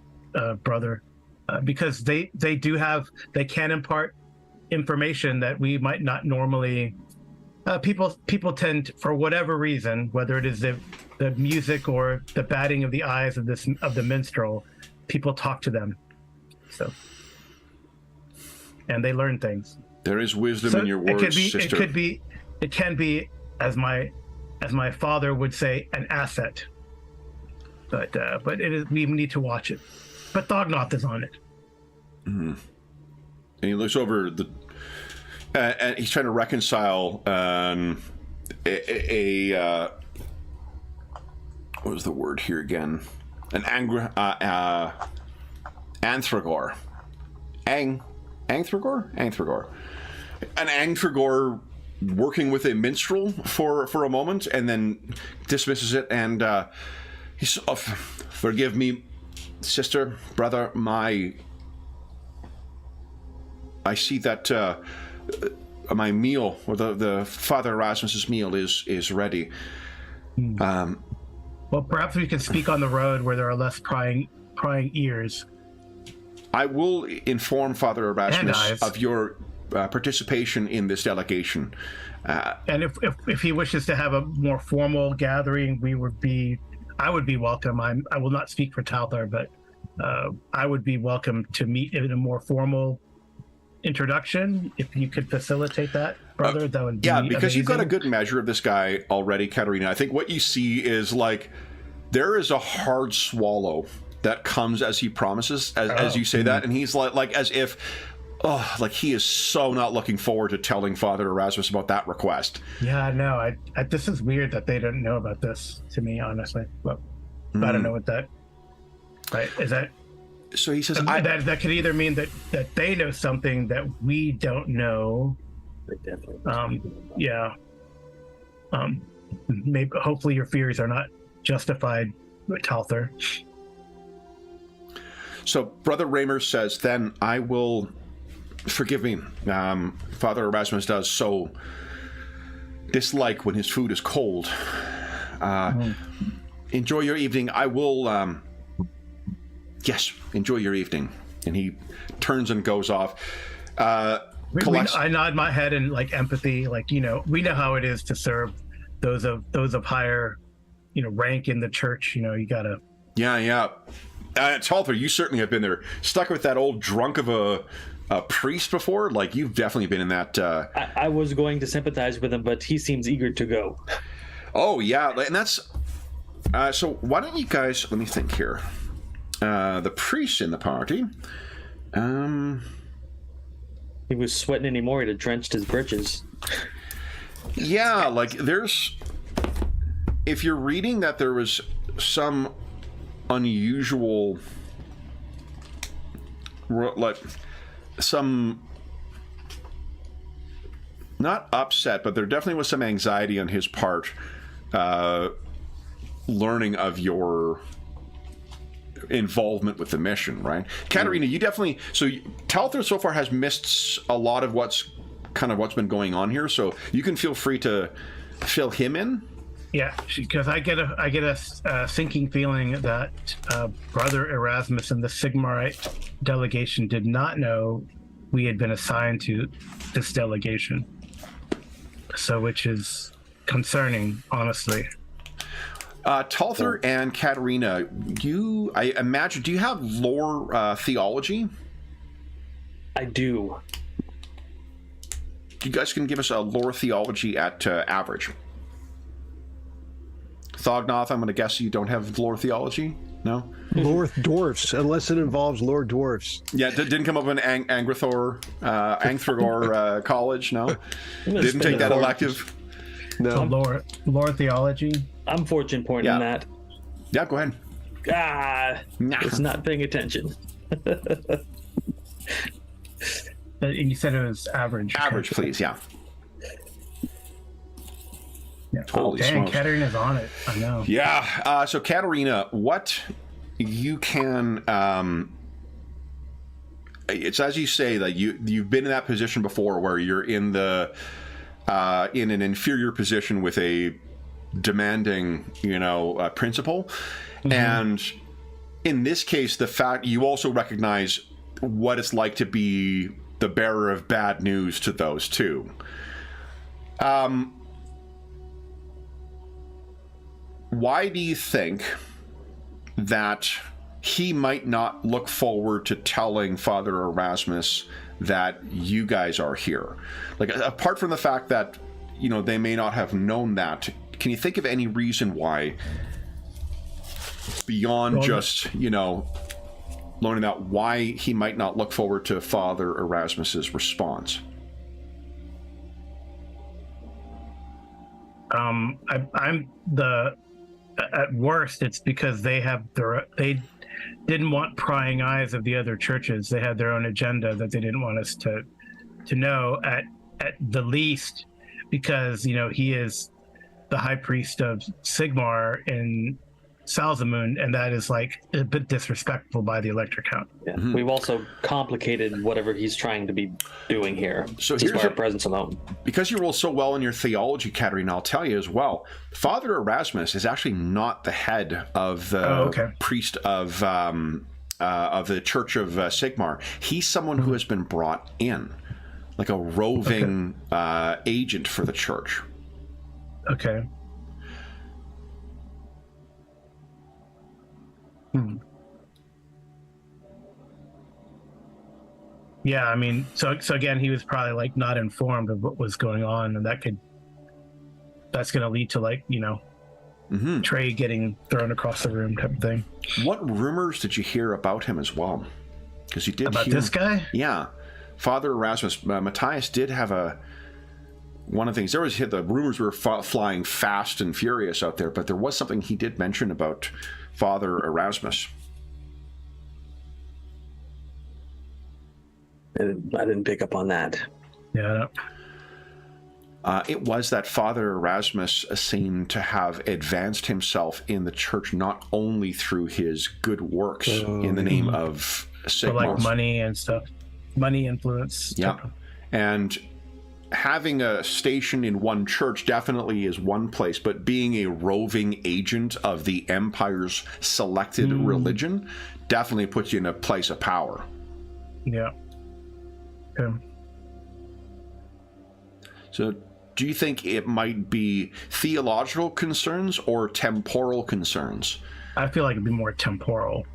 brother, because they can impart information that we might not normally. People tend, for whatever reason, whether it is the music or the batting of the eyes of the minstrel, people talk to them. So. And they learn things. There is wisdom in your words, sister. It can be, as my father would say, an asset. But it is. We need to watch it. But Thognoth is on it. Mm-hmm. And he looks over and he's trying to reconcile what was the word here again? An Anthragor. Anthragor. An Anthragor working with a minstrel for a moment, and then dismisses it, and he's forgive me, sister, brother, I see that my meal, or the Father Erasmus's meal is ready. Well, perhaps we can speak on the road where there are less prying ears. I will inform Father Erasmus of your participation in this delegation. And if he wishes to have a more formal gathering, I would be welcome. I will not speak for Talthar, but I would be welcome to meet in a more formal introduction. If you could facilitate that, brother, that would be because amazing. You've got a good measure of this guy already, Katerina. I think what you see is there is a hard swallow that comes as he promises, as you say that, and he's like as if, he is so not looking forward to telling Father Erasmus about that request. Yeah, no, this is weird that they didn't know about this, to me, honestly. But I don't know what that. Right? Is that? So he says that could either mean that they know something that we don't know. They definitely. Yeah. Maybe. Hopefully, your fears are not justified, Talthar. So Brother Raymer says, then I will, forgive me, Father Erasmus does so dislike when his food is cold. Enjoy your evening. I will, yes, enjoy your evening. And he turns and goes off. I nod my head in empathy, we know how it is to serve those of higher, rank in the church. You gotta. Yeah. Talthar, you certainly have been there. Stuck with that old drunk of a priest before? You've definitely been in that... I was going to sympathize with him, but he seems eager to go. Oh, yeah. And that's... so why don't you guys... Let me think here. The priest in the party... He was sweating anymore. He'd have drenched his britches. Yeah, there's... If you're reading that there was some... unusual, some, not upset, but there definitely was some anxiety on his part, learning of your involvement with the mission, right? Katerina, you definitely, so Talthar so far has missed a lot of what's been going on here, so you can feel free to fill him in. Yeah, because I get a sinking feeling that Brother Erasmus and the Sigmarite delegation did not know we had been assigned to this delegation. So, which is concerning, honestly. Talther and Katerina, I imagine, do you have lore theology? I do. You guys can give us a lore theology at average. Thognoth, I'm going to guess you don't have lore theology? No? Lord dwarfs, unless it involves Lord dwarfs. Yeah, didn't come up in Angthragor College, no? Didn't take that elective? No. So lore theology. I'm fortune pointing that. Yeah, go ahead. It's not paying attention. And you said it was average. Average, please, yeah. Yeah. Holy dang, smokes. Katerina's on it. I know. Yeah, so Katerina, what you can... it's as you say, that you've been in that position before where you're in in an inferior position with a demanding, principal. Mm-hmm. And in this case, the fact you also recognize what it's like to be the bearer of bad news to those two. Why do you think that he might not look forward to telling Father Erasmus that you guys are here? Like, apart from the fact that, they may not have known that, can you think of any reason why, beyond just, learning that, why he might not look forward to Father Erasmus's response? At worst, it's because they didn't want prying eyes of the other churches. They had their own agenda that they didn't want us to know, at the least, because he is the high priest of Sigmar in Salzamund, and that is like a bit disrespectful by the Electric Count. Yeah. Mm-hmm. We've also complicated whatever he's trying to be doing here. So here's our presence alone. Because you roll so well in your theology, Katerina, I'll tell you as well. Father Erasmus is actually not the head of the priest of the Church of Sigmar. He's someone who has been brought in, like a roving agent for the church. Okay. Yeah, I mean, so again, he was probably like not informed of what was going on, and that's going to lead to Trey getting thrown across the room type of thing. What rumors did you hear about him as well? Because you did about hear this guy. Yeah, Father Erasmus, Matthias did have one of the things. The rumors were flying fast and furious out there, but there was something he did mention about Father Erasmus. I didn't pick up on that. Yeah. It was that Father Erasmus seemed to have advanced himself in the church not only through his good works in the name of Sigmar, like money and stuff, money influence. Yeah, and having a station in one church definitely is one place, but being a roving agent of the Empire's selected religion definitely puts you in a place of power. Yeah. Okay. So do you think it might be theological concerns or temporal concerns? I feel like it'd be more temporal.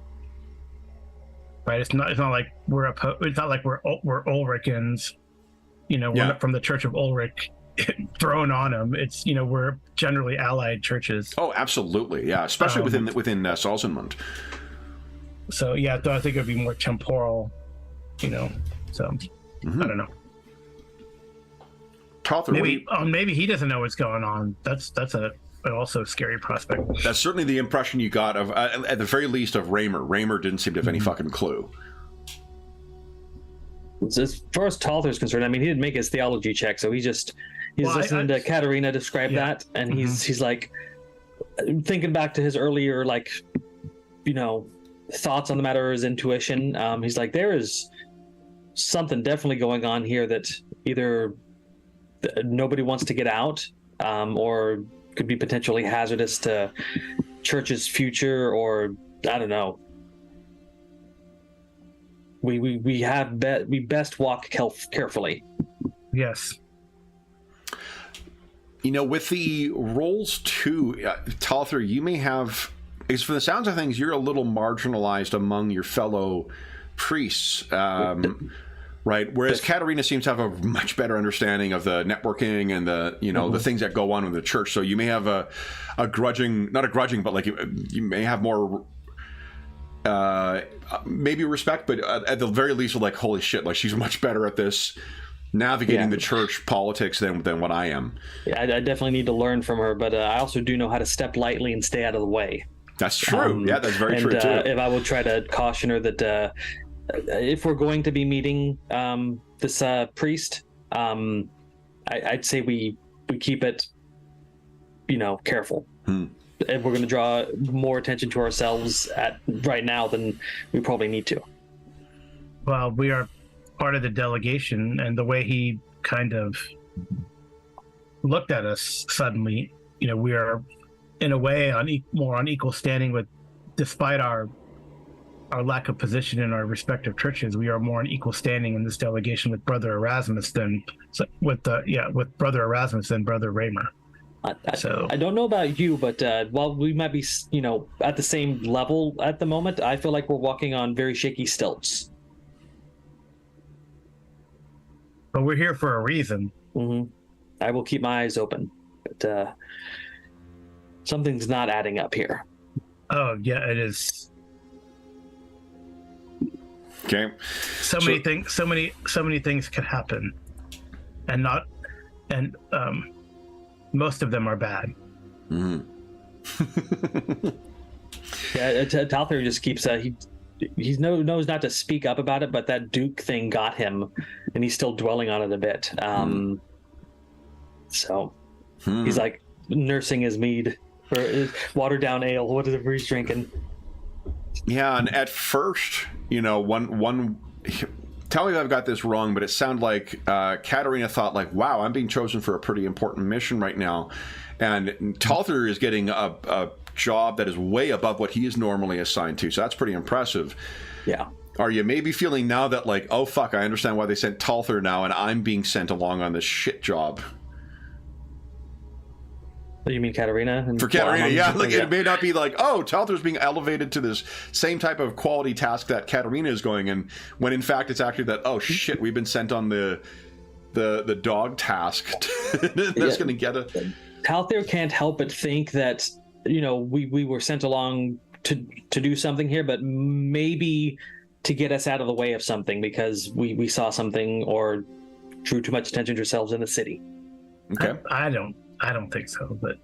Right? It's not like we're Ulricans, we're from the Church of Ulrich thrown on him. It's, we're generally allied churches. Oh, absolutely. Yeah. Especially within Salzamund. So yeah, I think it'd be more temporal, so I don't know. Talther, maybe he doesn't know what's going on. That's also a scary prospect. That's certainly the impression you got of, at the very least, of Raymer. Raymer didn't seem to have any fucking clue. As far as Talther's concerned, I mean, he didn't make his theology check, so he's listening to Katerina describe that, and he's like thinking back to his earlier thoughts on the matter, his intuition. He's like, there is something definitely going on here that either nobody wants to get out, or could be potentially hazardous to church's future, or I don't know. We best walk carefully. Yes. You know, with the rolls too, Talther, you may have, because from the sounds of things, you're a little marginalized among your fellow priests, right? Whereas Katarina seems to have a much better understanding of the networking and the, you know, the things that go on in the church. So you may have a grudging, not a grudging, but like you may have more, maybe respect, but at the very least, like, holy shit, like she's much better at this navigating the church politics than what I am. Yeah, I definitely need to learn from her, but I also do know how to step lightly and stay out of the way. That's true. Yeah, that's very true too. If I will try to caution her that if we're going to be meeting this priest, I'd say we keep it, you know, careful. If we're going to draw more attention to ourselves right now than we probably need to. Well, we are part of the delegation, and the way he kind of looked at us suddenly, you know, we are in a way more on equal standing with, despite our lack of position in our respective churches, we are more on equal standing in this delegation with Brother Erasmus than Brother Erasmus than Brother Raymer. I don't know about you, but while we might be, you know, at the same level at the moment, I feel like we're walking on very shaky stilts. But we're here for a reason. I will keep my eyes open, but something's not adding up here. Oh yeah, it is. Okay. So many things could happen, and most of them are bad. Yeah, Talther just keeps he knows not to speak up about it, but that Duke thing got him, and he's still dwelling on it a bit. So he's like nursing his mead or his watered down ale, whatever he's drinking. Yeah, and at first, you know, one tell me if I've got this wrong, but it sounded like Katarina thought like, wow, I'm being chosen for a pretty important mission right now. And Talther is getting a job that is way above what he is normally assigned to. So that's pretty impressive. Yeah. Are you maybe feeling now that like, oh, fuck, I understand why they sent Talther now and I'm being sent along on this shit job? You mean Katarina? For Katarina, yeah. Like, it may not be like, oh, Talther's being elevated to this same type of quality task that Katarina is going in, when in fact it's actually that, oh, shit, we've been sent on the dog task that's going to get it. Talther can't help but think that, you know, we were sent along to do something here, but maybe to get us out of the way of something because we saw something or drew too much attention to ourselves in the city. Okay. I don't think so, but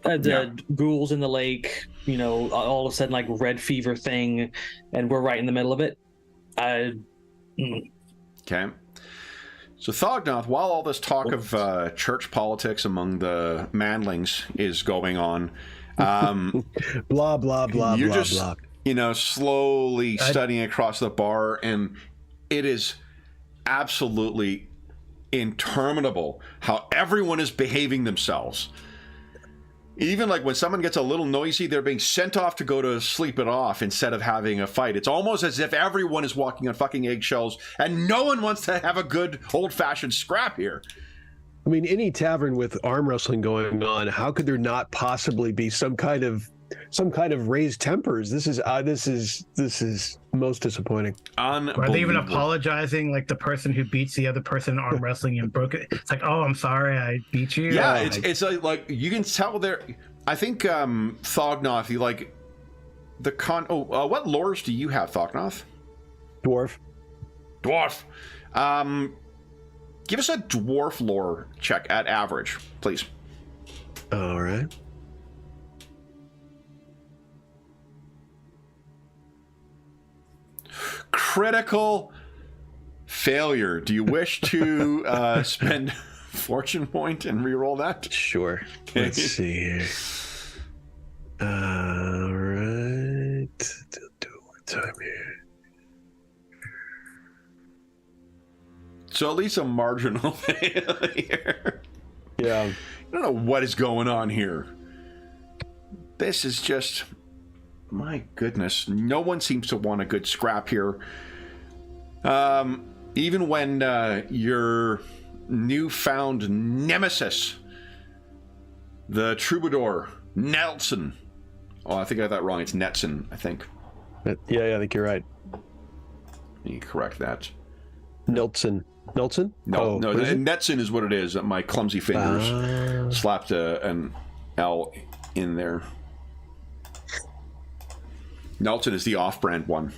ghouls in the lake, you know, all of a sudden like red fever thing, and we're right in the middle of it. Okay. So Thognoth, while all this talk of church politics among the manlings is going on, blah blah blah you're blah just, blah. You know, slowly studying across the bar, and it is absolutely interminable how everyone is behaving themselves. Even like when someone gets a little noisy, they're being sent off to go to sleep it off instead of having a fight. It's almost as if everyone is walking on fucking eggshells and no one wants to have a good old-fashioned scrap here. I mean, any tavern with arm wrestling going on, how could there not possibly be some kind of raised tempers? This is most disappointing. Are they even apologizing, like the person who beats the other person in arm wrestling and broke it? It's like, oh, I'm sorry, I beat you. Yeah, it's like you can tell there. I think Thognoth, you like the what lores do you have, Thognoth? Dwarf. Give us a dwarf lore check at average, please. All right. Critical failure. Do you wish to spend fortune point and reroll that? Sure. Okay. Let's see here. All right. Do it one time here. So at least a marginal failure. Yeah. I don't know what is going on here. This is just... My goodness, no one seems to want a good scrap here. Even when your newfound nemesis the troubadour, Nelson. Oh, I think I got that wrong. It's Netson, I think. Yeah, I think you're right. You correct that. Nelson? No, Netson is what it is. My clumsy fingers slapped an L in there. Nelson is the off-brand one.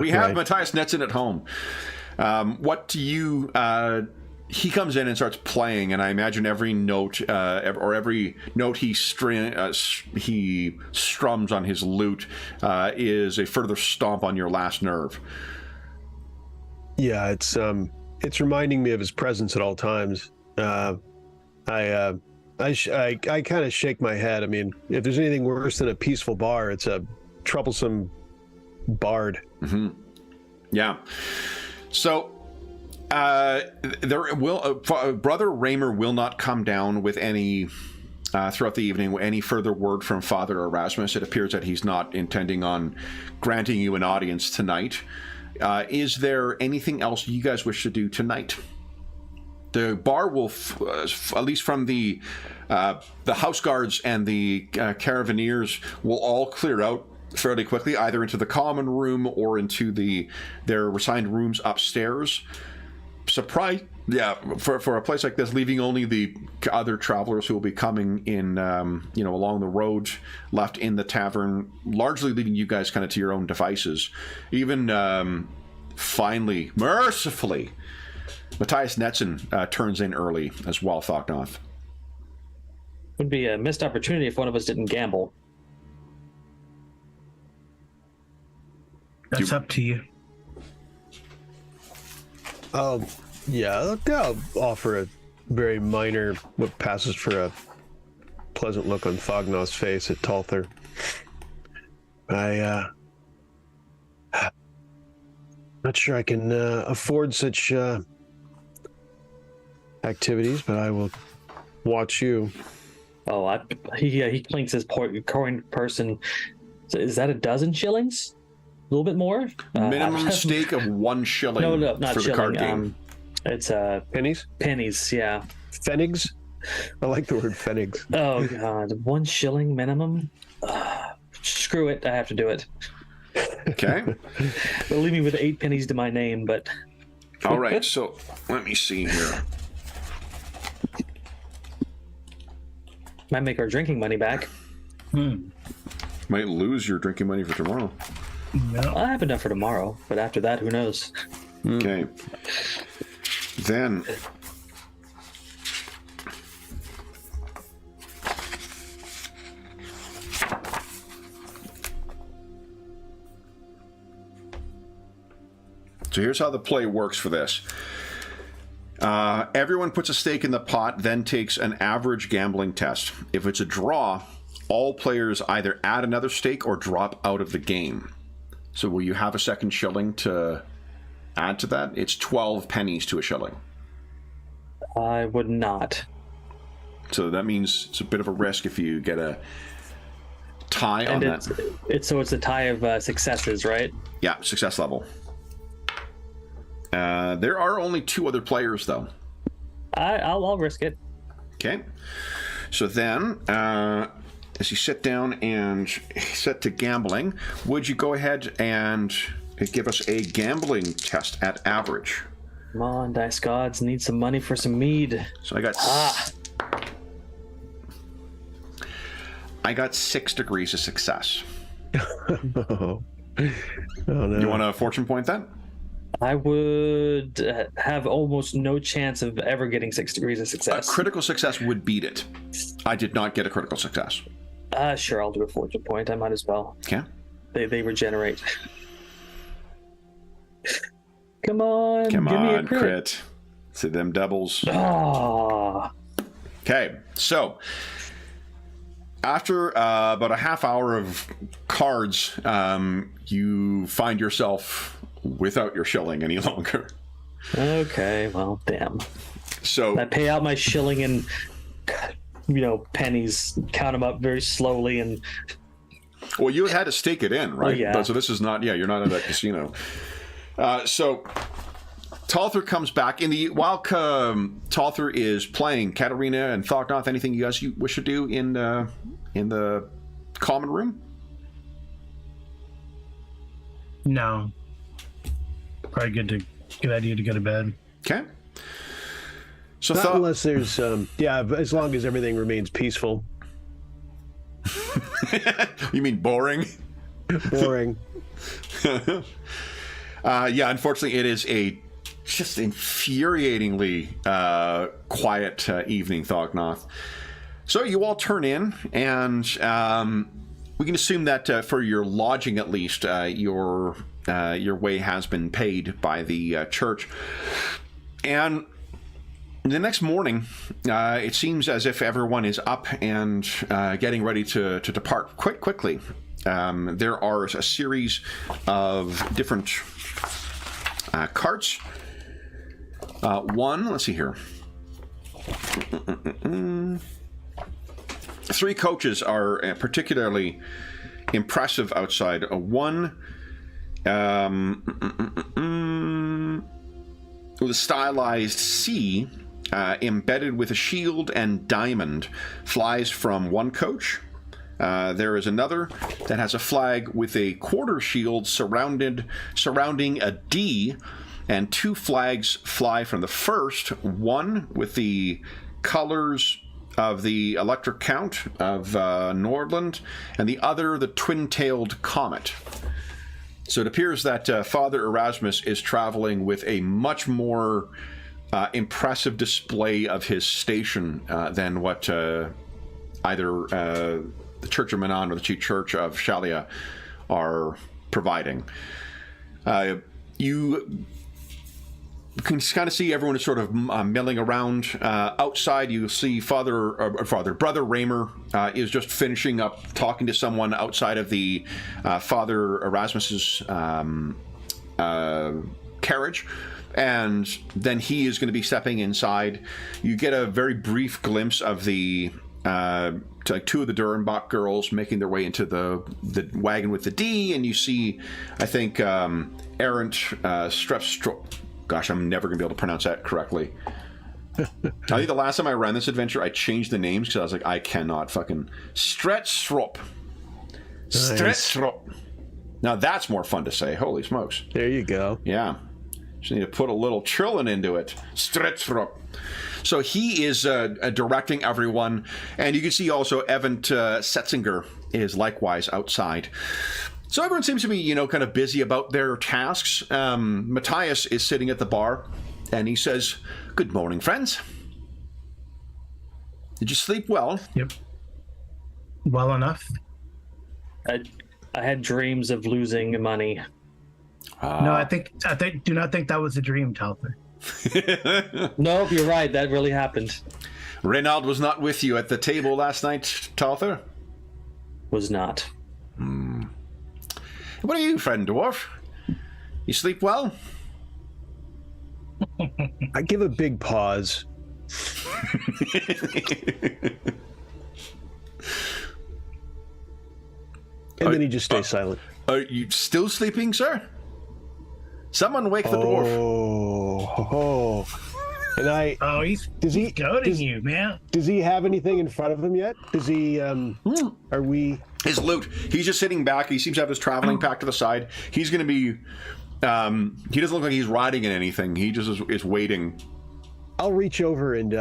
We have Matthias Netson at home. What do you... he comes in and starts playing, and I imagine every note, or every note he strums on his lute is a further stomp on your last nerve. Yeah, it's reminding me of his presence at all times. I kind of shake my head. I mean, if there's anything worse than a peaceful bar, it's a troublesome bard. Mm-hmm. Yeah. So there will Brother Raymer will not come down with any throughout the evening any further word from Father Erasmus. It appears that he's not intending on granting you an audience tonight. Is there anything else you guys wish to do tonight? The bar will, at least from the house guards and the caravaneers, will all clear out fairly quickly, either into the common room or into their assigned rooms upstairs. Surprise! Yeah, for a place like this, leaving only the other travelers who will be coming in, along the road left in the tavern, largely leaving you guys kind of to your own devices. Even finally, mercifully, Matthias Netson turns in early as well, Thoknoth. Would be a missed opportunity if one of us didn't gamble. That's up to you. Yeah, I'll offer a very minor, what passes for a pleasant look on Thoknoth's face at Talther. Not sure I can afford such activities, but I will watch you. Oh, he clinks his coin person. So is that a dozen shillings? A little bit more? Minimum stake of 1 shilling. No, not for shilling. The card game. It's pennies. Pennies, yeah. Pfennigs. I like the word pfennigs. Oh God, 1 shilling minimum. Screw it, I have to do it. Okay. They'll leave me with 8 pennies to my name, but. All right, so let me see here. Might make our drinking money back. Might lose your drinking money for tomorrow. No. I have enough for tomorrow, but after that, who knows? Okay. Then so here's how the play works for this. Everyone puts a stake in the pot, then takes an average gambling test. If it's a draw, all players either add another stake or drop out of the game. So will you have a second shilling to add to that? It's 12 pennies to a shilling. I would not. So that means it's a bit of a risk if you get a tie on that. It's a tie of successes, right? Yeah, success level. There are only 2 other players, though. I'll risk it. Okay. So then, as you sit down and set to gambling, would you go ahead and give us a gambling test at average? Come on, dice gods, need some money for some mead. So I got 6 degrees of success. Oh no. You want a fortune point then? I would have almost no chance of ever getting 6 degrees of success. A critical success would beat it. I did not get a critical success. Sure, I'll do a fortune point. I might as well. Okay. They regenerate. Come on, give me a crit. See them doubles. Ah. Okay, so after about a half hour of cards, you find yourself without your shilling any longer. Okay, well, damn. So I pay out my shilling in, pennies, count them up very slowly, and. Well, you had to stake it in, right? Oh, yeah. So this is not. Yeah, you're not at a casino. So Talther comes back while Talther is playing. Katarina and Thognoth, anything you guys wish to do in the common room? No. Probably good idea to go to bed. Okay. So Not unless there's as long as everything remains peaceful. You mean boring? Boring. Unfortunately, it is a just infuriatingly quiet evening, Thognoth. So you all turn in, and we can assume that for your lodging, at least, your way has been paid by the church. And the next morning, it seems as if everyone is up and getting ready to depart quite quickly. There are a series of different carts. Let's see here. 3 coaches are particularly impressive outside. One with a stylized C embedded with a shield and diamond flies from one coach. There is another that has a flag with a quarter shield surrounding a D, and 2 flags fly from the first, one with the colors of the electric count of Nordland, and the other the twin-tailed comet. So it appears that Father Erasmus is traveling with a much more impressive display of his station than what either the Church of Manon or the Chief Church of Shalia are providing. You can kind of see everyone is sort of milling around. Outside, you see Brother Raymer is just finishing up talking to someone outside of the Father Erasmus's carriage, and then he is going to be stepping inside. You get a very brief glimpse of the 2 of the Durenbach girls making their way into the wagon with the D, and you see, I think, Errant Strepstrop. Gosh, I'm never going to be able to pronounce that correctly. I think the last time I ran this adventure, I changed the names because I was like, I cannot fucking... Stretstrop. Nice. Stretstrop. Now that's more fun to say. Holy smokes. There you go. Yeah. Just need to put a little trillin into it. Stretstrop. So he is directing everyone, and you can see also Event Setzinger is likewise outside. So everyone seems to be, kind of busy about their tasks. Matthias is sitting at the bar, and he says, "Good morning, friends. Did you sleep well?" Yep. Well enough. I had dreams of losing money. No, I do not think that was a dream, Talther. Nope, you're right. That really happened. Reynald was not with you at the table last night, Talther? Was not. What are you, friend dwarf? You sleep well? I give a big pause. And then he just stays silent. Are you still sleeping, sir? Someone wake the dwarf. And he's goading you, man. Does he have anything in front of him yet? Does he, are we... His loot. He's just sitting back. He seems to have his traveling pack to the side. He's going to be... he doesn't look like he's riding in anything. He just is waiting. I'll reach over and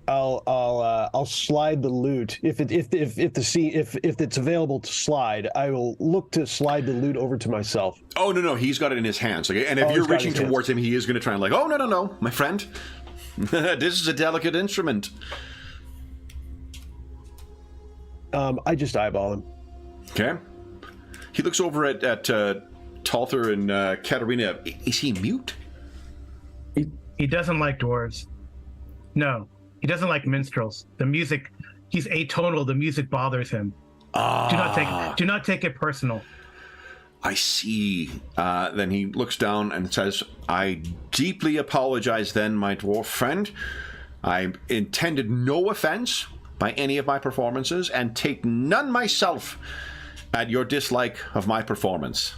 I'll slide the loot. If it's available to slide, I will look to slide the loot over to myself. Oh no, he's got it in his hands. Okay? And if you're reaching towards him, he is going to try and oh no, my friend, this is a delicate instrument. I just eyeball him. Okay. He looks over at Talther and Katarina. Is he mute? He doesn't like dwarves. No, he doesn't like minstrels. The music, he's atonal. The music bothers him. Do not take it personal. I see. Then he looks down and says, "I deeply apologize then, my dwarf friend. I intended no offense by any of my performances, and take none myself at your dislike of my performance."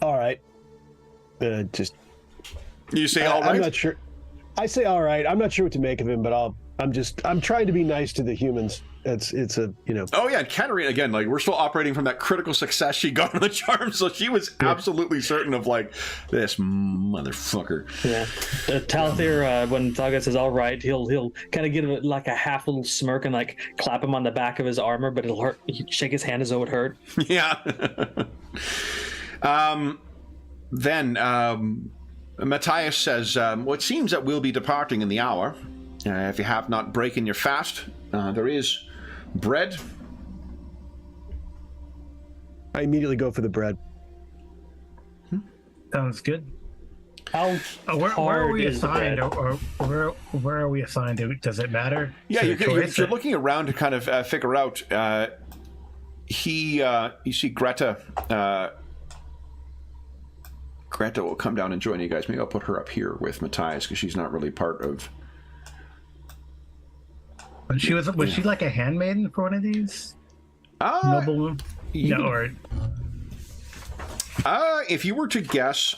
All right. Just. You say all right? I'm not sure. I say all right. I'm not sure what to make of him, but I'm trying to be nice to the humans. It's a, you know. Oh yeah, Katarina, again, like we're still operating from that critical success she got on the charm, so she was absolutely certain of like this motherfucker. Yeah, Talthir, when Thaga says all right, he'll kind of give it like a half little smirk and like clap him on the back of his armor, but it'll hurt. He'd shake his hand as though it hurt. Yeah. Then Matthias says, well, it seems that we'll be departing in the hour. If you have not broken your fast, there is bread. I immediately go for the bread. Sounds good. How where are we is the assigned, bread? or where are we assigned? Does it matter? Yeah, To you're the choice? looking around to kind of figure out. You see Greta. Greta will come down and join you guys. Maybe I'll put her up here with Matthias because she's not really part of. And she was she like a handmaiden for one of these noblewomen? you- Or If you were to guess,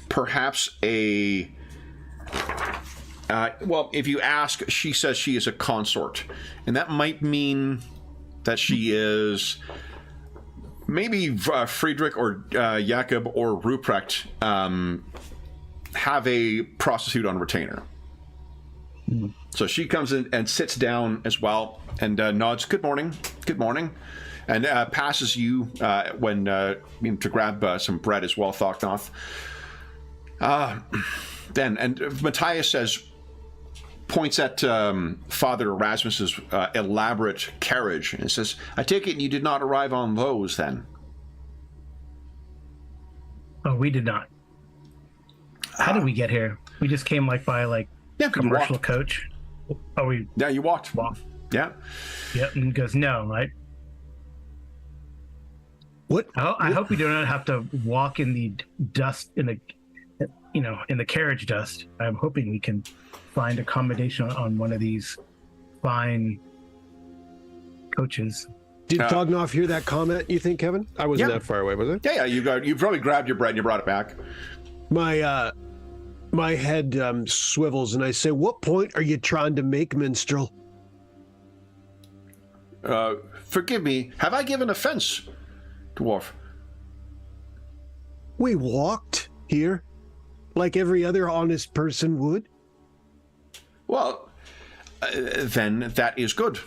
perhaps a. Well, if you ask, she says she is a consort, and that might mean that she is maybe Friedrich or Jakob or Ruprecht have a prostitute on retainer. So she comes in and sits down as well and nods, good morning, and passes you when to grab some bread as well, Thoknoth. Then, and Matthias says, points at Father Erasmus's elaborate carriage and says, I take it you did not arrive on those then? oh, we did not. How did we get here? We just came by Yeah, commercial coach. Oh, we Yeah, you walked. walked. Yeah. Yep, and he goes, no, right? What? I hope we do not have to walk in the dust in the carriage dust. I'm hoping we can find accommodation on one of these fine coaches. Did Dognoff hear that comment, you think, Kevin? I wasn't that far away, was I? Yeah, you probably grabbed your bread and you brought it back. My head swivels and I say, what point are you trying to make, minstrel? Forgive me, have I given offense, dwarf? We walked here like every other honest person would. Well, then that is good.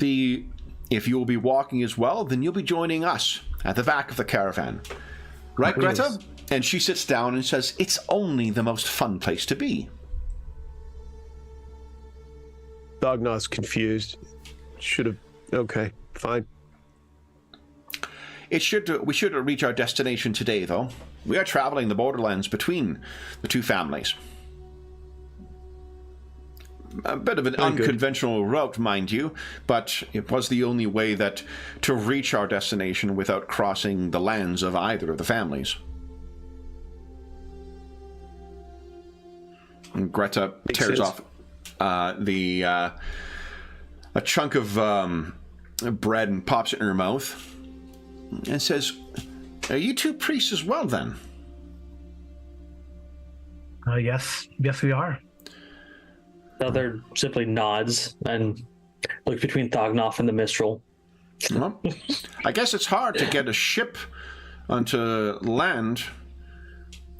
If you will be walking as well, then you'll be joining us at the back of the caravan. Right, Greta? And she sits down and says, it's only the most fun place to be. Dognoff's confused. Should have. Okay, fine. We should reach our destination today, though. We are traveling the borderlands between the two families. A bit of an unconventional route, mind you, but it was the only way to reach our destination without crossing the lands of either of the families. And Greta tears off a chunk of bread and pops it in her mouth and says, are you two priests as well, then? Yes, we are. The other simply nods and looks between Thognoff and the Mistral. Well, I guess it's hard to get a ship onto land,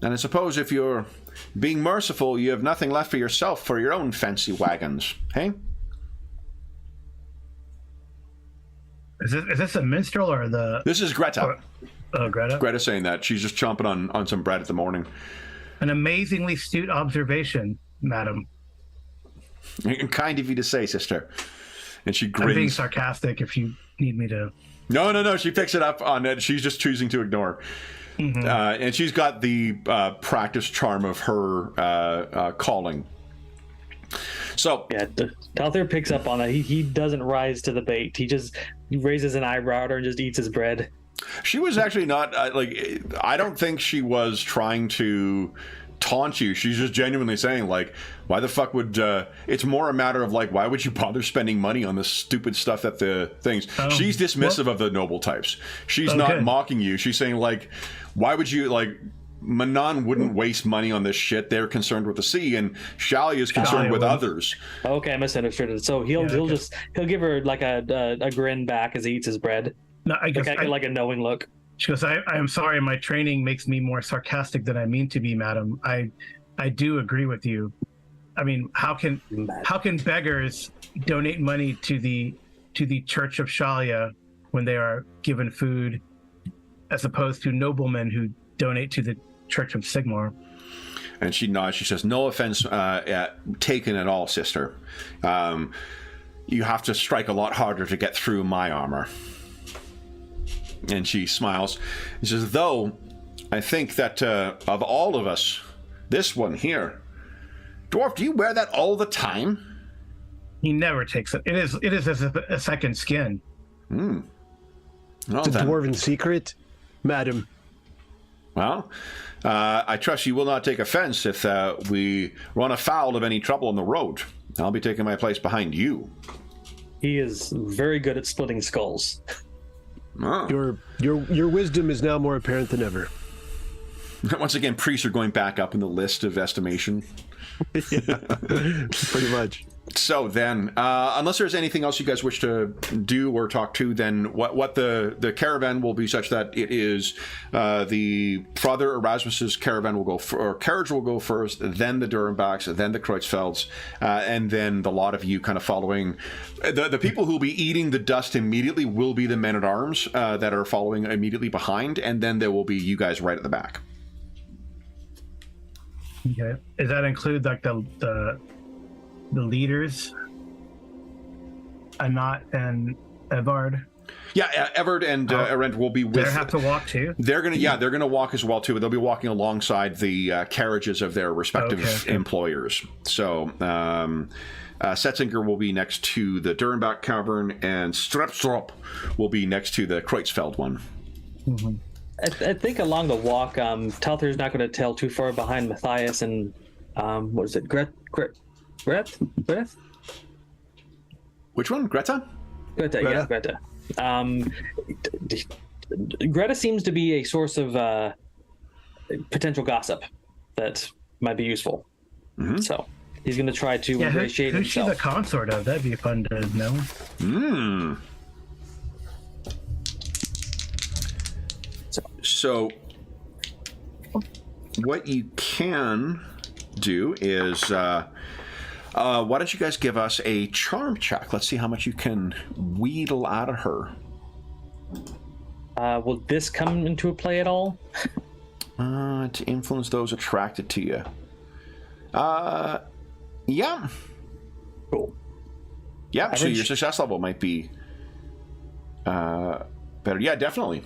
and I suppose if you're being merciful, you have nothing left for yourself for your own fancy wagons, hey? Is this a minstrel or the... This is Greta. Greta? Greta's saying that. She's just chomping on some bread at the morning. An amazingly astute observation, madam. Kind of you to say, sister. And she grins. I'm being sarcastic if you need me to... No. She picks it up on it. She's just choosing to ignore. Mm-hmm. And she's got the practice charm of her calling. So yeah, Talthir picks up on that. He doesn't rise to the bait. He raises an eyebrow at her and just eats his bread. She was actually not I don't think she was trying to taunt you. She's just genuinely saying, like, why the fuck would... it's more a matter of, like, why would you bother spending money on this stupid stuff at the things? She's dismissive of the noble types. She's not mocking you. She's saying, like, why would you, like... Manon wouldn't waste money on this shit. They're concerned with the sea, and Shalia is concerned with others. Okay, I misunderstood it. So he'll give her like a grin back as he eats his bread. No, I guess like a knowing look. She goes, I am sorry, my training makes me more sarcastic than I mean to be, madam. I do agree with you. I mean, how can beggars donate money to the Church of Shalia when they are given food, as opposed to noblemen who donate to the Church of Sigmar? And she nods. She says, no offense taken at all, sister. You have to strike a lot harder to get through my armor. And she smiles. She says, though, I think that of all of us, this one here, Dwarf, do you wear that all the time? He never takes it. It is as a second skin. Well, it's a dwarven secret, madam. Well, I trust you will not take offense if we run afoul of any trouble on the road. I'll be taking my place behind you. He is very good at splitting skulls. Oh. Your wisdom is now more apparent than ever. Once again, priests are going back up in the list of estimation. Yeah, pretty much. So then, unless there's anything else you guys wish to do or talk to, then what the caravan will be such that it is the Father Erasmus's caravan will go, or carriage will go first, then the Durhambacks, then the Kreutzfelds, and then the lot of you kind of following. The people who will be eating the dust immediately will be the men-at-arms that are following immediately behind, and then there will be you guys right at the back. Okay. Does that include like the leaders, Anat and Evard? Yeah, Evard and Arendt will be with. They have to walk too. They're gonna walk as well too. They'll be walking alongside the carriages of their respective employers. So Setzinger will be next to the Durenbach Cavern, and Strepstrop will be next to the Kreutzfeld one. Mm-hmm. I think along the walk, Talther's not going to tail too far behind Matthias and what is it, Gret? Which one? Greta? Greta, yeah, Greta. Greta seems to be a source of potential gossip that might be useful. Mm-hmm. So he's going to try to ingratiate himself. Who's she the consort of? That'd be fun to know. So what you can do is why don't you guys give us a charm check? Let's see how much you can wheedle out of her. Will this come into play at all? To influence those attracted to you. Yeah. Cool. Yeah, average. So your success level might be better. Yeah, definitely.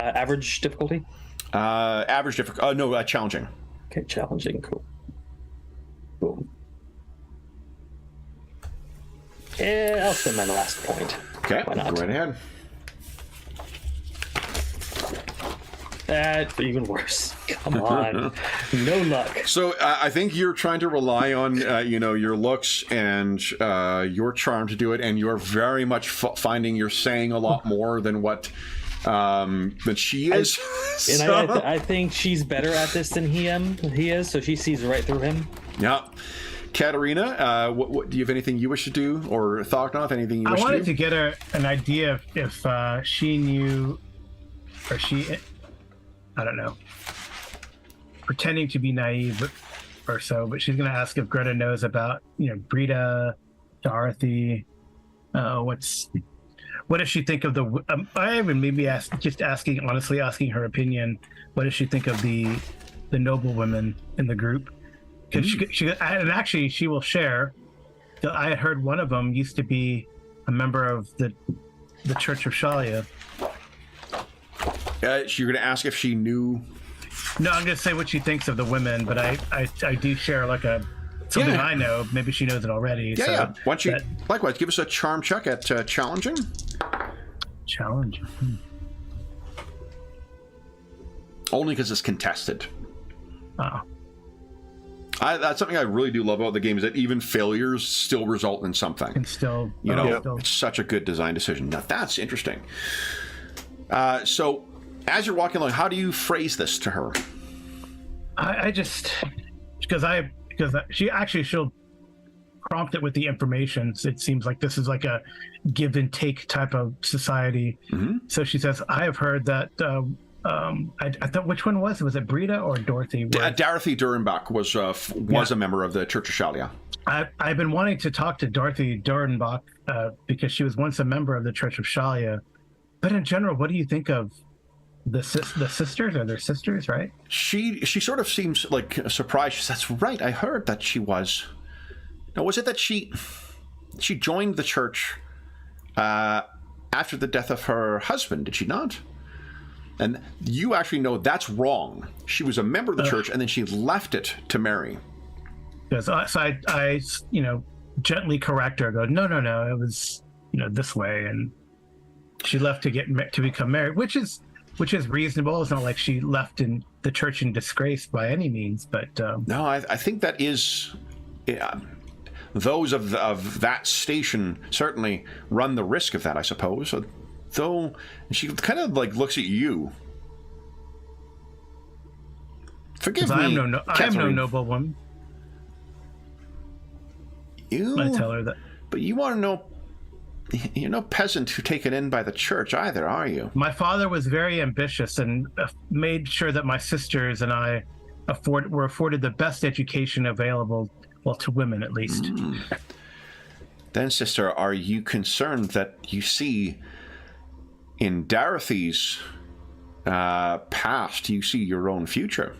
Average difficulty? Average difficulty. No, challenging. Okay, challenging. Cool. Cool. Yeah, I'll spend my last point. Okay, why not? Go right ahead. That's even worse. Come on. No luck. So I think you're trying to rely on your looks and your charm to do it, and you're very much finding you're saying a lot more than what than she is. I think she's better at this than he is, so she sees right through him. Yeah. Katerina, what do you have anything you wish to do, or Thognoth, anything you wish to do? I wanted to get an idea if she knew, or she, I don't know, pretending to be naive or so, but she's going to ask if Greta knows about, Brita, Dorothy. What does she think of the? I even maybe honestly asking her opinion. What does she think of the noble women in the group? Because and actually she will share that I had heard one of them used to be a member of the Church of Shalia. You're going to ask if she knew. No, I'm going to say what she thinks of the women, but I do share like something I know. Maybe she knows it already. Yeah, yeah. Why don't you likewise give us a charm check at challenging? Challenging. Only because it's contested. Oh. That's something I really do love about the game, is that even failures still result in something. And still, It's such a good design decision. Now, that's interesting. So, as you're walking along, how do you phrase this to her? I just, because she'll prompt it with the information. It seems like this is like a give and take type of society. Mm-hmm. So she says, I have heard that, I thought, which one was it? Was it Brita or Dorothy? Dorothy Durenbach was a member of the Church of Shalia. I've been wanting to talk to Dorothy Durenbach because she was once a member of the Church of Shalia. But in general, what do you think of the sisters? Are their sisters, right? She sort of seems like surprised. She says, that's right, I heard that she was. Now, was it that she joined the church after the death of her husband, did she not? And you actually know that's wrong. She was a member of the church, and then she left it to marry. Yes, so I gently correct her. Go, no, it was this way, and she left to become married, which is reasonable. It's not like she left in the church in disgrace by any means, but no, I think that is. Those of that station certainly run the risk of that, I suppose. Though she kind of like looks at you. Forgive me, I'm no noble woman. I tell her that. But you are you're no peasant who taken in by the church either, are you? My father was very ambitious and made sure that my sisters and I were afforded the best education available, well, to women at least. Then, sister, are you concerned that you see in Dorothy's past, you see your own future?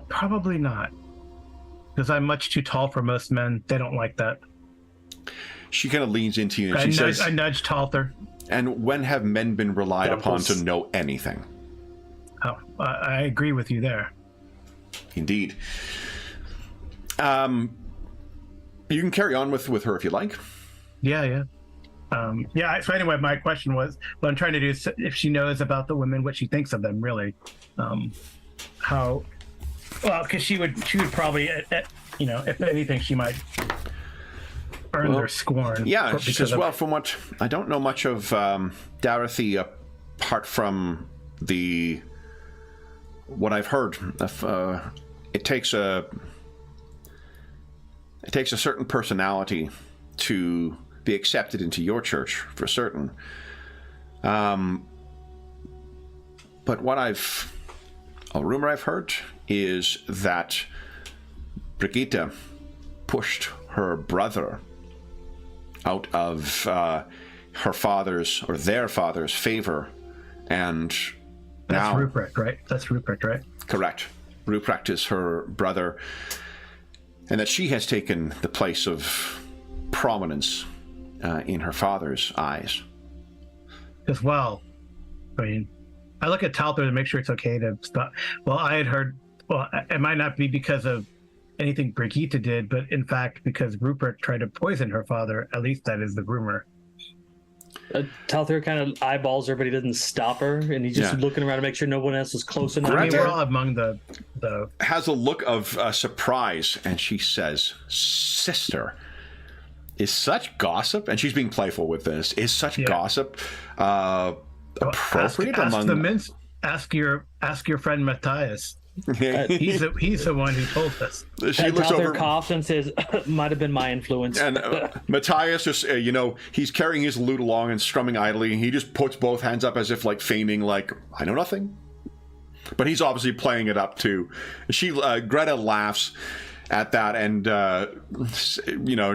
Probably not. Because I'm much too tall for most men. They don't like that. She kind of leans into you and she says, I nudge Talther. And when have men been relied upon to know anything? Oh, I agree with you there. Indeed. You can carry on with her if you like. Yeah. So anyway, my question was, what I'm trying to do is if she knows about the women, what she thinks of them, really. Because she would probably, if anything, she might earn their scorn. Yeah, she says, from what, I don't know much of Dorothy apart from what I've heard. It takes a certain personality to be accepted into your church, for certain. But a rumor I've heard is that Brigitte pushed her brother out of her father's or their father's favor, and that's Ruprecht, right? That's Ruprecht, right? Correct. Ruprecht is her brother, and that she has taken the place of prominence in her father's eyes. As well, I mean, I look at Talther to make sure it's okay to stop. Well, I had heard. Well, it might not be because of anything Brigitte did, but in fact because Rupert tried to poison her father. At least that is the rumor. Talther kind of eyeballs her, but he doesn't stop her, and he's just looking around to make sure no one else is close enough. I mean, we're all among the has a look of surprise, and she says, "Sister, is such gossip?" And she's being playful with this. Is such gossip appropriate ask among the men? Ask your friend Matthias. He's the one who told us. She looks over, coughs and says, "Might have been my influence." And Matthias just, he's carrying his lute along and strumming idly. And he just puts both hands up as if like feigning, like, I know nothing. But he's obviously playing it up too. Greta laughs at that and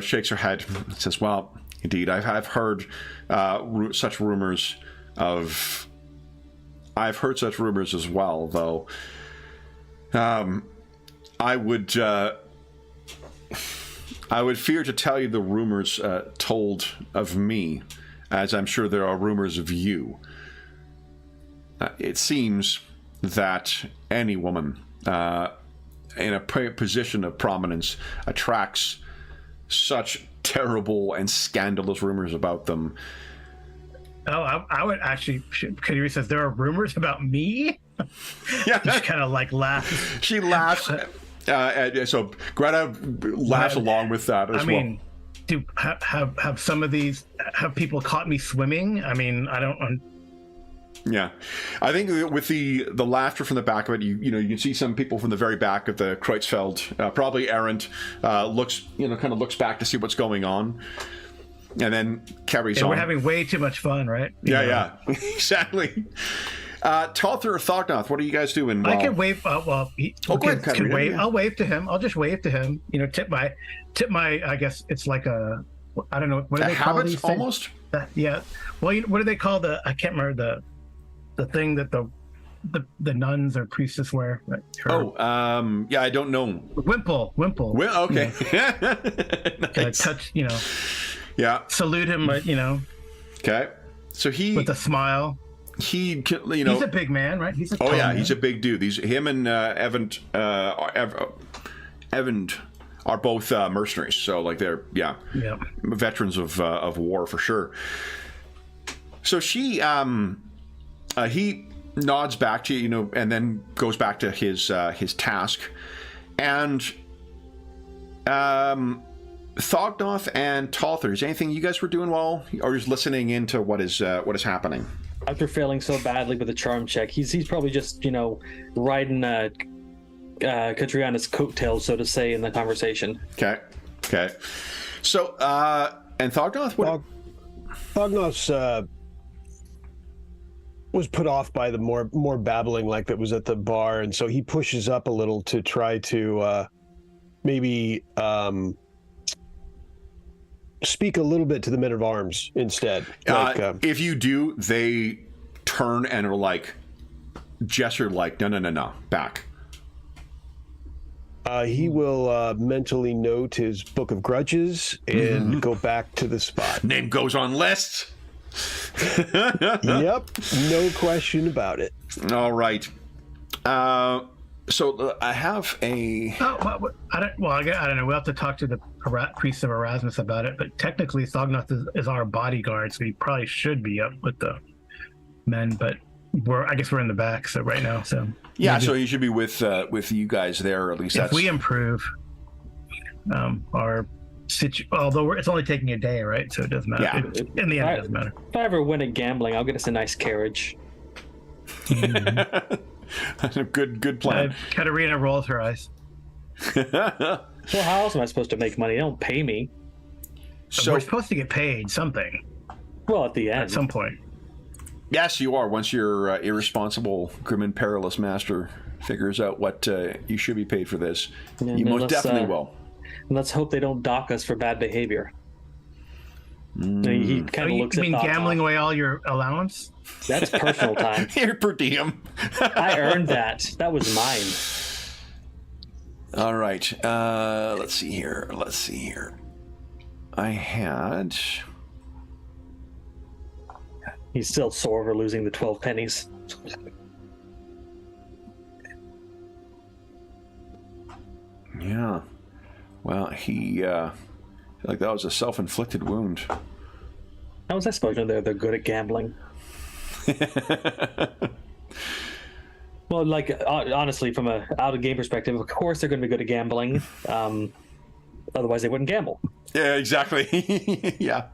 shakes her head and says, "Well, indeed, I've heard such rumors of. I've heard such rumors as well, though." I would fear to tell you the rumors told of me, as I'm sure there are rumors of you. It seems that any woman in a position of prominence attracts such terrible and scandalous rumors about them. Oh, I would actually. Kadiri says there are rumors about me. Yeah, she kind of like laughs. She laughs, So Greta laughs along with that as well. Do have some of these people caught me swimming? I mean, I don't. Yeah, I think with the laughter from the back of it, you can see some people from the very back of the Kreutzfeld, probably errant, looks back to see what's going on, and then carries on. We're having way too much fun, right? Yeah, exactly. Talther or Thognoth, what are you guys doing? I can wave. Well, can wave. Yeah. I'll wave to him. I'll just wave to him. Tip my. I guess it's like a. I don't know. What do they call these things? Almost. Yeah. Well, what do they call I can't remember the thing that the nuns or priestess wear. Right? Yeah, I don't know. Wimple. Okay. Nice. Touch. Yeah. Salute him. Okay. So he with a smile. He's a big man, right? He's a tall man. He's a big dude. Him and Evan are both mercenaries, so like they're veterans of war for sure. So he nods back to you, and then goes back to his task, and Thognoth and Talther, is anything you guys were doing while, or just listening into what is happening? After failing so badly with the charm check, he's probably just riding Katriana's coattails, so to say, in the conversation. Okay. So and Thognoth, Thognoth's was put off by the more babbling like that was at the bar, and so he pushes up a little to try to maybe speak a little bit to the men of arms instead. If you do, they turn and are like gesture like no, back. He will mentally note his book of grudges and go back to the spot. Name goes on list. Yep, no question about it. All right. So I have a. I don't know. We'll have to talk to the priest of Erasmus about it. But technically, Thognoth is our bodyguard, so he probably should be up with the men. But I guess we're in the back, so right now. So yeah, maybe. So he should be with you guys there, or at least if we improve our situation. Although it's only taking a day, right? So it doesn't matter. Yeah. In the end, it doesn't matter. If I ever win at gambling, I'll get us a nice carriage. Good plan. Katerina rolls her eyes. Well, how else am I supposed to make money? They don't pay me. So we're supposed to get paid something. Well, at the end. At some point. Yes, you are. Once your irresponsible, grim and perilous master figures out what you should be paid for this, you most definitely will. And let's hope they don't dock us for bad behavior. He kind of looks you at mean gambling away all your allowance? That's personal time. Your per diem. I earned that. That was mine. All right. Let's see here. I had. He's still sore over losing the 12 pennies. Yeah. Well, he. Like that was a self-inflicted wound. How was I supposed to know they're good at gambling? Well, like honestly, from a out-of-game perspective, of course they're going to be good at gambling. Otherwise, they wouldn't gamble. Yeah, exactly. Yeah.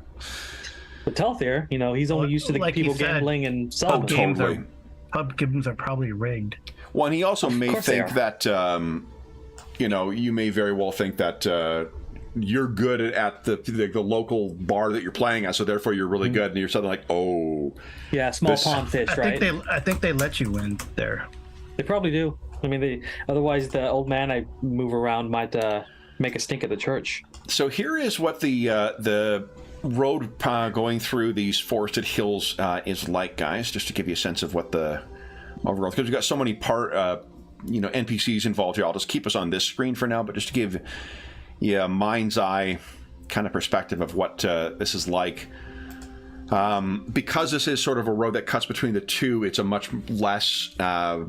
But Talther, he's only used to the like people gambling and selling. Pub games are probably rigged. Well, and he also may think that, you may very well think that you're good at the local bar that you're playing at, so therefore you're really good, and you're suddenly like, oh. Yeah, small pond fish, right? I think they let you win there. They probably do. I mean, otherwise the old man I move around might make a stink at the church. So here is what the road going through these forested hills is like, guys, just to give you a sense of what the overall, because we've got so many NPCs involved here. I'll just keep us on this screen for now, but just to give a mind's eye kind of perspective of what this is like. Because this is sort of a road that cuts between the two, it's a much less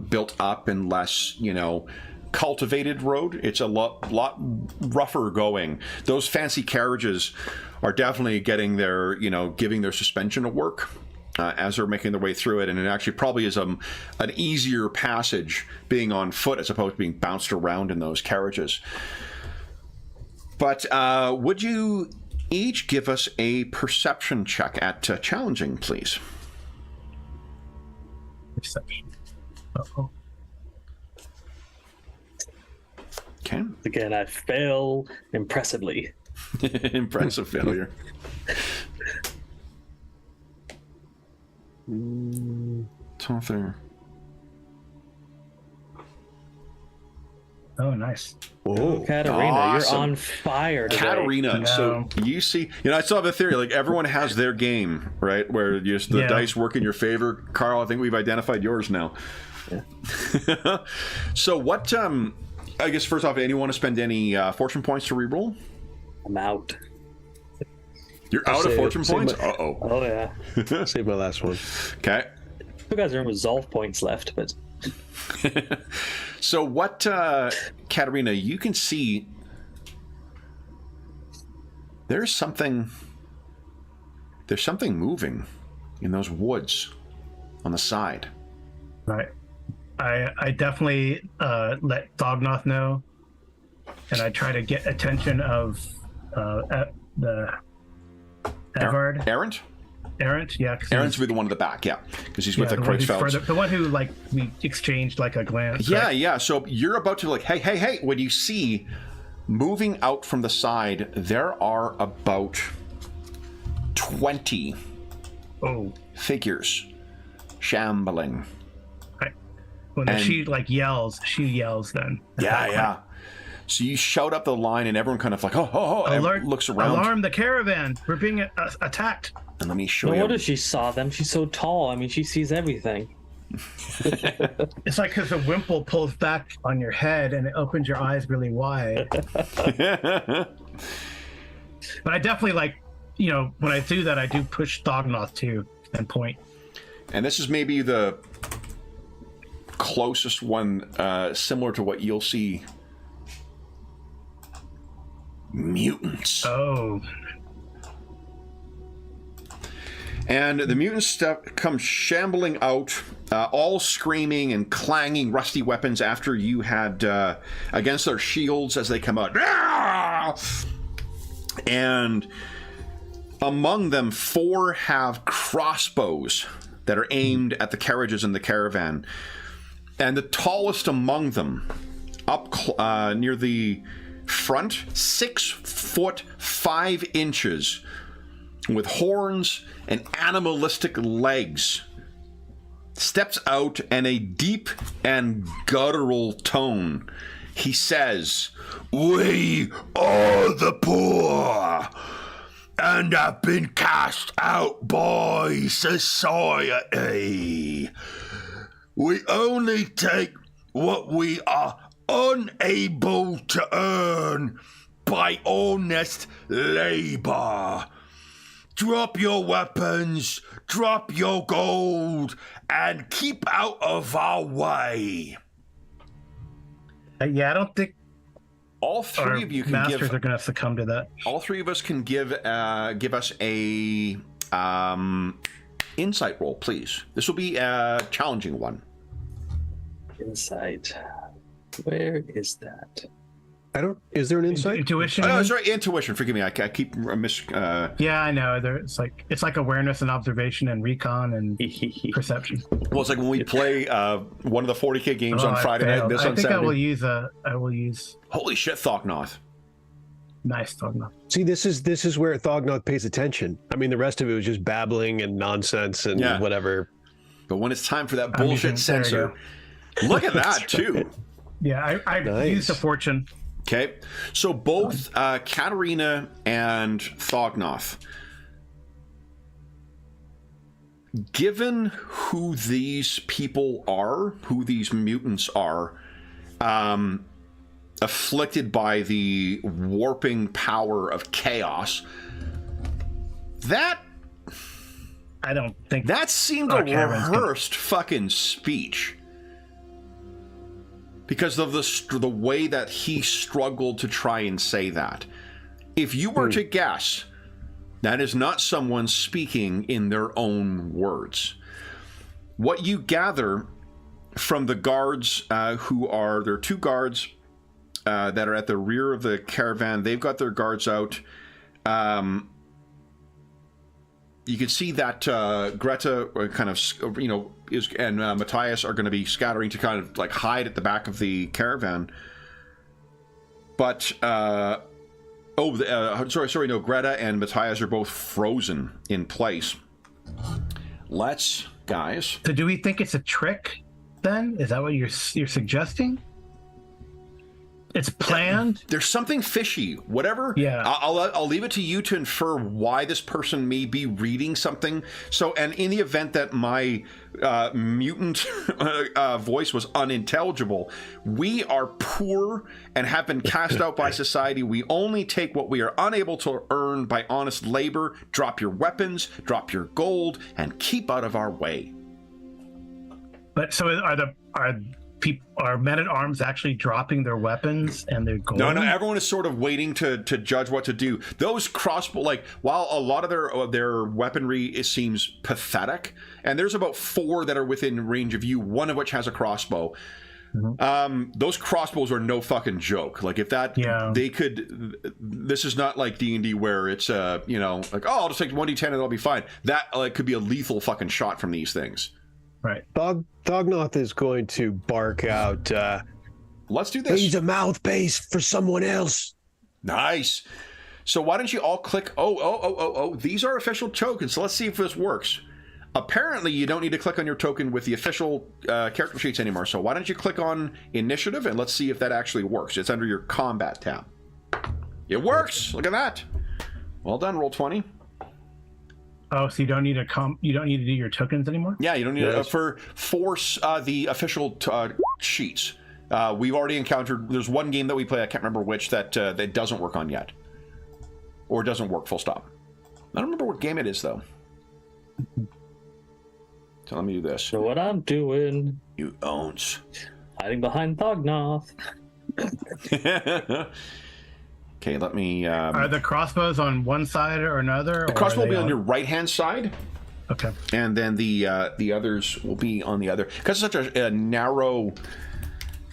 built up and less, cultivated road. It's a lot rougher going. Those fancy carriages are definitely getting their, giving their suspension a work. as they're making their way through it, and it actually probably is an easier passage being on foot as opposed to being bounced around in those carriages. But would you each give us a perception check at challenging, please? Perception. Uh-oh. Okay. Again, I fail impressively. Impressive failure. Top there. Oh, nice. Oh, Katarina, awesome. you're on fire today. Katarina, No. so you see, I still have a theory, like everyone has their game, right? Where just the dice work in your favor. Carl, I think we've identified yours now. Yeah. So what, I guess first off, anyone want to spend any fortune points to reroll? I'm out. You're out of fortune points? Uh-oh. Oh, yeah. save my last one. Okay. You guys are resolve points left, but... So what, Katarina, you can see there's something moving in those woods on the side. Right. I definitely let Thognoth know, and I try to get attention of the Evard. Errant? Errant, yeah. Errant's be the one in the back, yeah, because he's with the one who's Kreuzfelds. further- the one who we exchanged a glance. Yeah, right? yeah. So you're about to hey, when you see moving out from the side, there are about 20 figures shambling. Right. When she yells then. Yeah. So you shout up the line, and everyone kind of Alert, looks around. Alarm the caravan. We're being attacked. And let me show No you. wonder she saw them. She's so tall. I mean, she sees everything. It's like because a wimple pulls back on your head and it opens your eyes really wide. But I definitely when I do that, I do push Thognoth too and point. And this is maybe the closest one, similar to what you'll see. Mutants. Oh. And the mutants come shambling out, all screaming and clanging rusty weapons after you had against their shields as they come out. And among them, 4 have crossbows that are aimed at the carriages in the caravan. And the tallest among them, up near the front, 6 foot 5 inches, with horns and animalistic legs, steps out in a deep and guttural tone. He says, "We are the poor, and have been cast out by society. We only take what we are unable to earn by honest labor. Drop your weapons, drop your gold, and keep out of our way." Yeah, I don't think All three of you can masters give. are going to succumb to that. All three of us can give us a insight roll, please. This will be a challenging one. Insight. Where is that? Is there an insight? Intuition. Oh, sorry, intuition. Forgive me. I keep Yeah, I know. It's like awareness and observation and recon and perception. Well, it's like when we play one of the 40K games on I Friday night. failed. This I on think Saturday. I will use Holy shit, Thognoth. nice Thognoth. See, this is where Thognoth pays attention. I mean, the rest of it was just babbling and nonsense and whatever. But when it's time for that I'm bullshit using- there you sensor, look at that too. Yeah, I Nice. used a fortune. Okay, so both Katarina and Thognoth, given who these people are, who these mutants are, afflicted by the warping power of chaos, that I don't think seemed a rehearsed fucking speech. Because of the way that he struggled to try and say that. If you were to guess, That is not someone speaking in their own words. What you gather from the guards there are 2 guards that are at the rear of the caravan. They've got their guards out. You can see that Greta kind of, and Matthias are going to be scattering to kind of like hide at the back of the caravan. But, Greta and Matthias are both frozen in place. Guys. So do we think it's a trick then? Is that what you're suggesting? It's planned. There's something fishy. Whatever. Yeah. I'll leave it to you to infer why this person may be reading something. So, and in the event that my mutant voice was unintelligible, we are poor and have been cast out by society. We only take what we are unable to earn by honest labor. Drop your weapons, drop your gold, and keep out of our way. But so are men-at-arms actually dropping their weapons and their gold? No, everyone is sort of waiting to judge what to do. Those crossbow, while a lot of their weaponry seems pathetic, and there's about 4 that are within range of you, one of which has a crossbow. Mm-hmm. Those crossbows are no fucking joke. Like, if that, they could, this is not like D&D where it's, I'll just take 1d10 and it'll be fine. That could be a lethal fucking shot from these things. Right. Thognoth is going to bark out, let's do this. He's a mouthpiece for someone else. Nice. So why don't you all click, these are official tokens, so let's see if this works. Apparently you don't need to click on your token with the official character sheets anymore, so why don't you click on initiative and let's see if that actually works. It's under your combat tab. It works. Look at that. Well done, roll 20. Oh, so you don't need you don't need to do your tokens anymore? Yeah, you don't need to for the official sheets. We've already encountered. There's one game that we play. I can't remember which that doesn't work on yet, or doesn't work. Full stop. I don't remember what game it is though. So let me do this. So what I'm doing? You owns. Hiding behind Thognoth. Okay, let me... are the crossbows on one side or another? The crossbow will be on your right-hand side. Okay. And then the others will be on the other. Because it's such a narrow...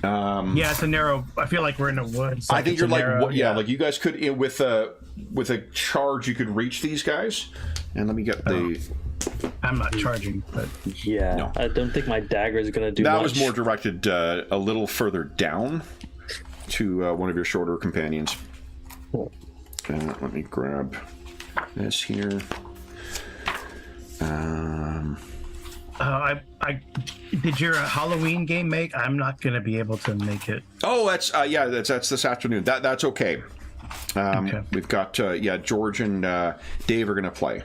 yeah, it's a narrow... I feel like we're in the woods. I think you're like you guys could, with a charge, you could reach these guys. And let me get the... I'm not charging, but... Yeah, no. I don't think my dagger is going to do much. That was more directed a little further down to one of your shorter companions. Cool. Let me grab this here. I did your Halloween game make? I'm not going to be able to make it. Oh, that's this afternoon. That's okay. Okay. We've got George and Dave are going to play.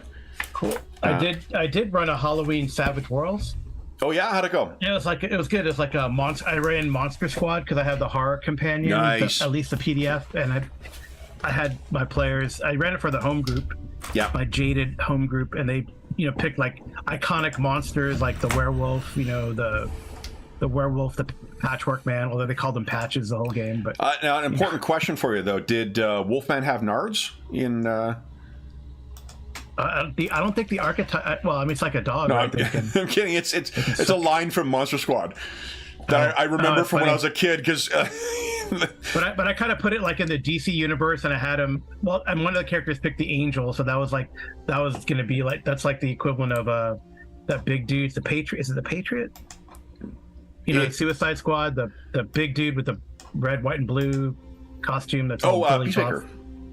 Cool. I did run a Halloween Savage Worlds. Oh yeah, how'd it go? Yeah, it was good. It's like a monster. I ran Monster Squad because I have the horror companion, nice. At least the PDF, and I had my players. I ran it for the home group. Yeah. My jaded home group, and they picked like iconic monsters like the werewolf. The werewolf, the patchwork man. Although they called them patches the whole game. But now an important question for you though: did Wolfman have nards in? I don't think the archetype. Well, I mean, it's like a dog. No, right? I'm kidding. It's a line from Monster Squad that I remember from when I was a kid. Because, but I kind of put it like in the DC universe, and I had him. Well, and one of the characters picked the Angel, so that was going to be like that's like the equivalent of that big dude, the Patriot. Is it the Patriot? The Suicide Squad, the big dude with the red, white, and blue costume. That's Peacemaker.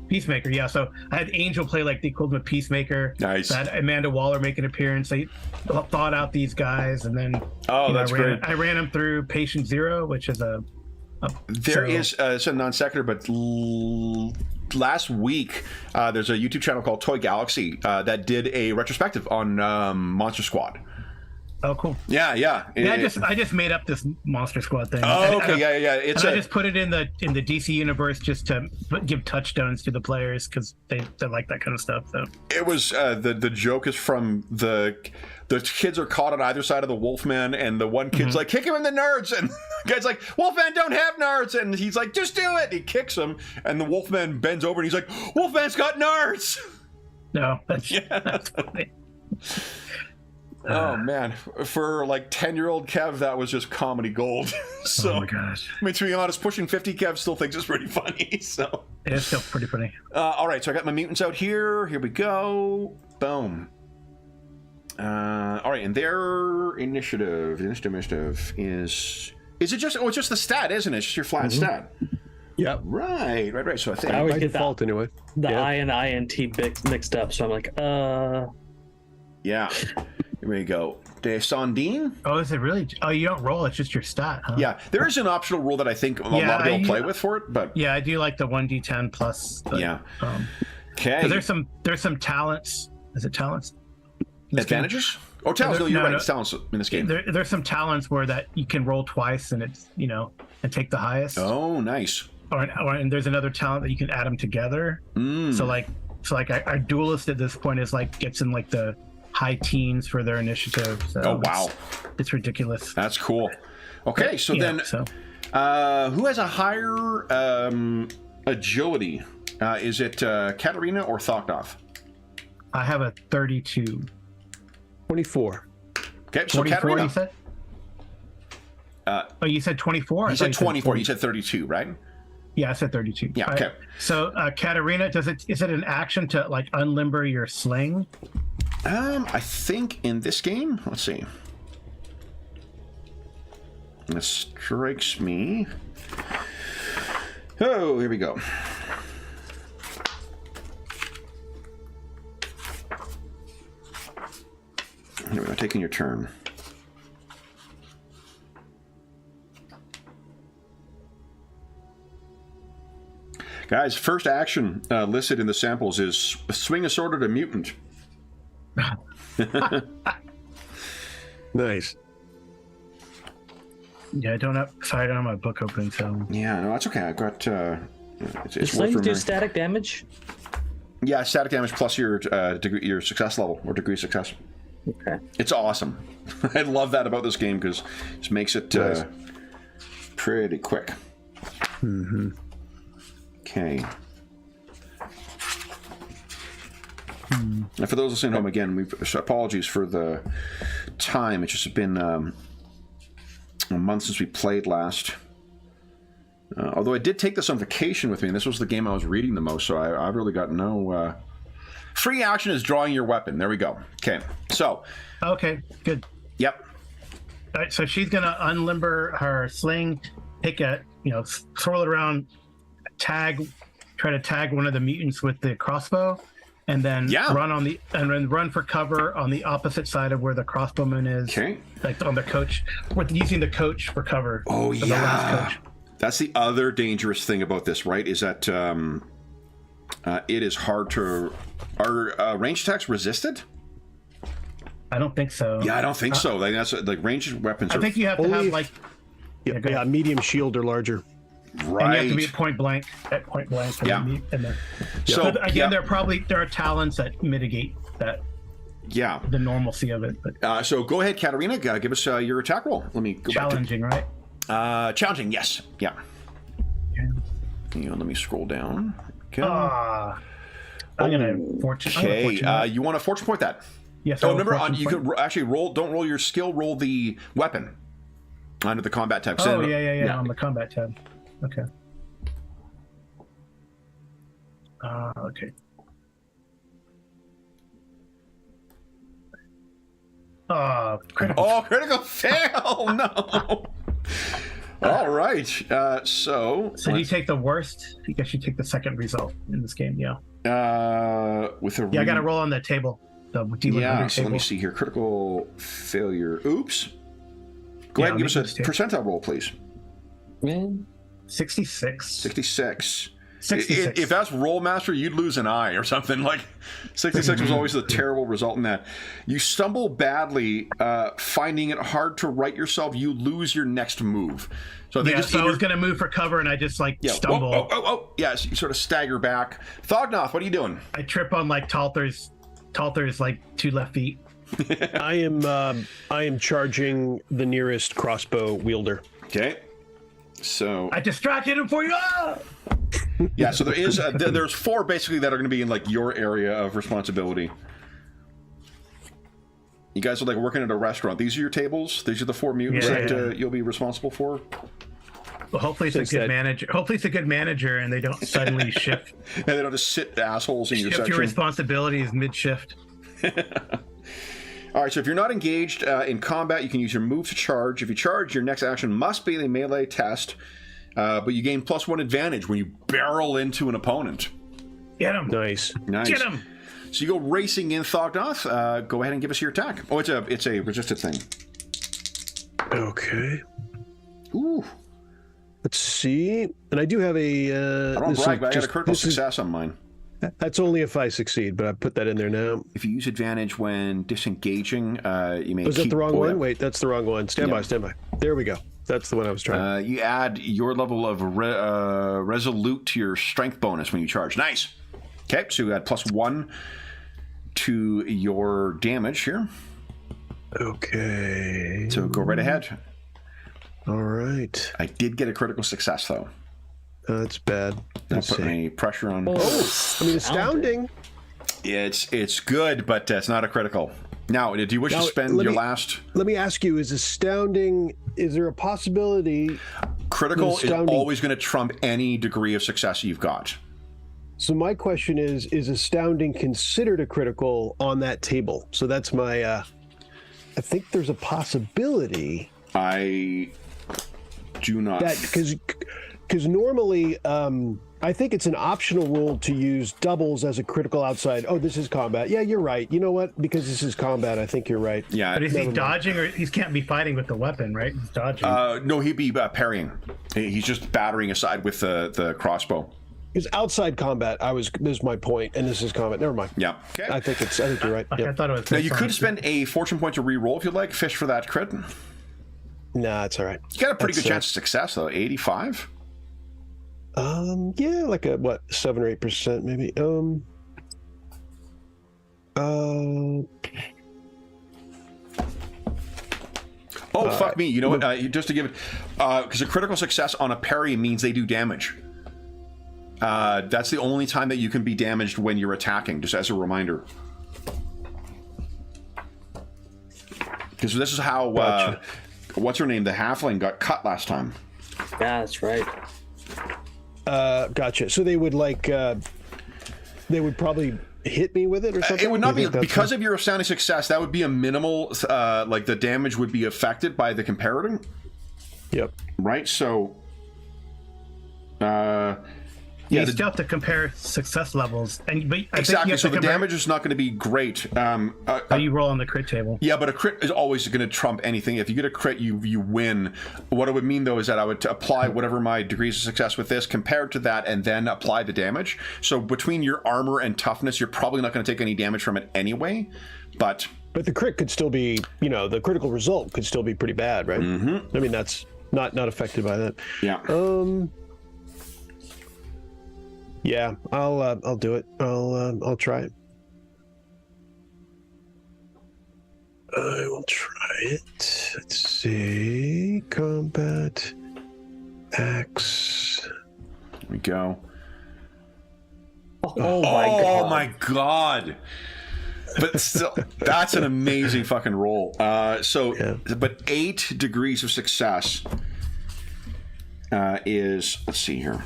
Peacemaker, yeah. So I had Angel play like the equivalent of Peacemaker. Nice. I had Amanda Waller make an appearance. I thought out these guys, and then that's great. I ran them through Patient Zero, which is it's a non sequitur, but last week there's a YouTube channel called Toy Galaxy that did a retrospective on Monster Squad. Oh, cool. Yeah. I just made up this Monster Squad thing. Oh, okay, yeah. I just put it in the DC universe just to give touchstones to the players because they like that kind of stuff. So it was the joke is from the kids are caught on either side of the Wolfman, and the one kid's like, kick him in the nerds, and the guy's like, Wolfman don't have nards, and he's like, just do it. He kicks him, and the Wolfman bends over, and he's like, Wolfman's got nards. No, that's funny. Oh man, for like 10-year-old Kev, that was just comedy gold. So, oh my gosh. I mean, to be honest, pushing 50, Kev still thinks it's pretty funny. So It's still pretty funny. all right, so I got my mutants out here. Here we go. Boom. All right, and their initiative is it just? Oh, it's just the stat, isn't it? It's just your flat stat. Yep. Right. So I think I always By get default, anyway. the Yeah. I and INT mixed up, so I'm like, yeah. Here we go. Descendine. Oh, is it really? Oh, you don't roll. It's just your stat, huh? Yeah, there is an optional rule that I think a lot of people play with for it, but Yeah, I do like the 1d10 plus. But, yeah. Because Okay. there's some talents. Is it talents? In this game? Advantages? Oh, talents. No, you're No, right. no. It's talents in this game. There's some talents where that you can roll twice and it's and take the highest. Oh, nice. And there's another talent that you can add them together. So like our duelist at this point is like gets in like the high teens for their initiative. So Oh, wow. it's ridiculous. That's cool. Okay, so Yeah, then so who has a higher agility? Is it Katarina or Thoknoth? I have a 32. 24. Okay, so 24, Katarina. you said? Oh, you said 24? You said 24. You said 32, right? Yeah, I said 32. Yeah, All right. okay. So, Katarina, is it an action to like unlimber your sling? I think in this game, let's see. This strikes me. Oh, here we go. Here we go, taking your turn. Guys, first action listed in the samples is swing a sword at a mutant. Nice. Yeah, I don't have my book open, so Yeah, no, that's okay. I've got. It's does worth slings do remembering. static damage? Yeah, static damage plus your your success level or degree of success. Okay. It's awesome. I love that about this game because it just makes it Nice. pretty quick. Mm-hmm. Okay. And for those listening home, again, apologies for the time. It's just been a month since we played last. Although I did take this on vacation with me, and this was the game I was reading the most, so I've really got no... Free action is drawing your weapon. There we go. Okay, so... okay, good. Yep. All right, so she's gonna unlimber her sling, take swirl it around, try to tag one of the mutants with the crossbow, and then run for cover on the opposite side of where the crossbowman is. Okay. Like on the coach, using the coach for cover. Oh, for the last coach. That's the other dangerous thing about this, right? Is that it is hard to... Are range attacks resisted? I don't think so. Yeah, I don't think so. Like that's like ranged weapons. I think you have to have like medium shield or larger. Right. And you have to be at point blank. Yeah. So again, there are talents that mitigate that. Yeah. The normalcy of it. But so go ahead, Katarina. Give us your attack roll. Let me go challenging, back to... right? Challenging, yes. Yeah. Let me scroll down. Okay. I'm gonna fortune. Okay. You want to fortune point that? Yes. Oh, remember, you could actually roll. Don't roll your skill. Roll the weapon under the combat tab. Oh, yeah. On the combat tab. Okay. Okay. Critical. Oh, critical fail! No. All right. So you take the worst. I guess you take the second result in this game. Yeah. With a I got to roll on the table. So let me see here. Critical failure. Oops. Go ahead and give us a percentile roll, please. 66. 66. 66. If that's Rollmaster, you'd lose an eye or something. Like 66 was always the terrible result in that. You stumble badly, finding it hard to right yourself. You lose your next move. So I was going to move for cover, and I just stumble. Oh. Yes, you sort of stagger back. Thognoth, what are you doing? I trip on like Talther's like 2 left feet. I am charging the nearest crossbow wielder. Okay. So I distracted him for you. Yeah, so there is there's 4 basically that are going to be in like your area of responsibility. You guys are like working at a restaurant. These are your tables. These are the 4 mutants that you'll be responsible for. Well, hopefully it's a good manager. Hopefully it's a good manager, and they don't suddenly shift. And they don't just sit assholes in your shift section. your responsibilities mid-shift. All right, so if you're not engaged in combat, you can use your move to charge. If you charge, your next action must be the melee test, but you gain +1 advantage when you barrel into an opponent. Get him! Nice. Get him! So you go racing in, Thognoth. Go ahead and give us your attack. Oh, it's a resisted thing. Okay. Ooh. Let's see. And I do have a... I don't brag, but I got a critical success on mine. That's only if I succeed, but I put that in there now. If you use advantage when disengaging, you may Was that the wrong one? Wait, that's the wrong one. Stand by. There we go. That's the one I was trying. You add your level of resolute to your strength bonus when you charge. Nice. Okay, so you add +1 to your damage here. Okay. So go right ahead. All right. I did get a critical success, though. That's bad. Not putting any pressure on. Oh, I mean, astounding. It's good, but it's not a critical. Now, do you wish to spend your last? Let me ask you: is astounding? Is there a possibility? Critical is always going to trump any degree of success you've got. So my question is astounding considered a critical on that table? So that's my. I think there's a possibility. I do not. That because normally I think it's an optional rule to use doubles as a critical outside. Oh, this is combat. Yeah, you're right. You know what? Because this is combat, I think you're right. Yeah. But is he dodging, or he can't be fighting with the weapon, right? He's dodging. No, he'd be parrying. He's just battering aside with the crossbow. Because outside combat, this is my point, and this is combat. Never mind. Yeah. Okay. I think you're right. Okay, Yep. I thought it was. Now you could spend a fortune point to re-roll if you'd like. Fish for that crit. Nah, it's all right. You got a pretty good chance of success though. 85. Yeah, like a 7 or 8% maybe. Oh, fuck me. You know what? Just to give it, because a critical success on a parry means they do damage. That's the only time that you can be damaged when you're attacking, just as a reminder. Because this is how, what's her name? The halfling got cut last time. Yeah, that's right. Gotcha. So they would they would probably hit me with it or something? It would not be, because of your astounding success, that would be a minimal, like the damage would be affected by the comparator. Yep. Right? So, you still have to compare success levels, and exactly. So the damage is not going to be great. You roll on the crit table. Yeah, but a crit is always going to trump anything. If you get a crit, you win. What it would mean though is that I would apply whatever my degrees of success with this compared to that, and then apply the damage. So between your armor and toughness, you're probably not going to take any damage from it anyway. But the crit could still be, the critical result could still be pretty bad, right? Mm-hmm. I mean, that's not affected by that. Yeah. Yeah, I'll do it. I'll try it. I will try it. Let's see. Combat. Axe. Here we go. Oh my god. Oh my god. But still, that's an amazing fucking roll. But 8 degrees of success is, let's see here.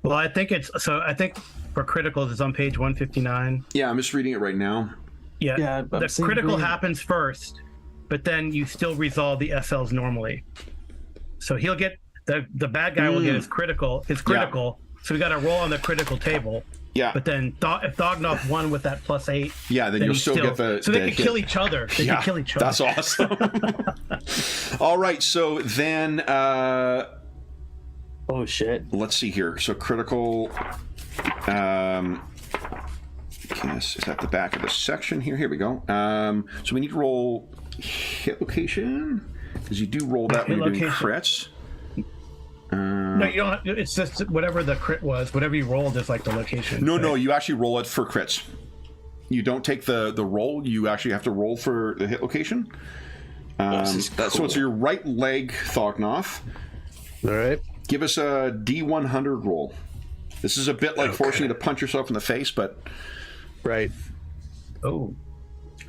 Well, I think for criticals, it's on page 159. Yeah, I'm just reading it right now. Yeah, the critical happens first, but then you still resolve the SLs normally. So he'll get the bad guy will get his critical. So we got to roll on the critical table. Yeah. But then if Thognoth won with that +8, then you'll still get the. So they can kill each other. They can kill each other. That's awesome. All right, so then. Oh shit. Let's see here. So critical. Yes, is at the back of the section here. Here we go. So we need to roll hit location because you do roll that when you're doing crits. No, you don't. It's just whatever the crit was. Whatever you rolled is like the location. No, you actually roll it for crits. You don't take the roll. You actually have to roll for the hit location. Cool. So it's your right leg, Thognoth. All right. Give us a D100 roll. This is a bit like forcing you to punch yourself in the face, but... Right. Oh.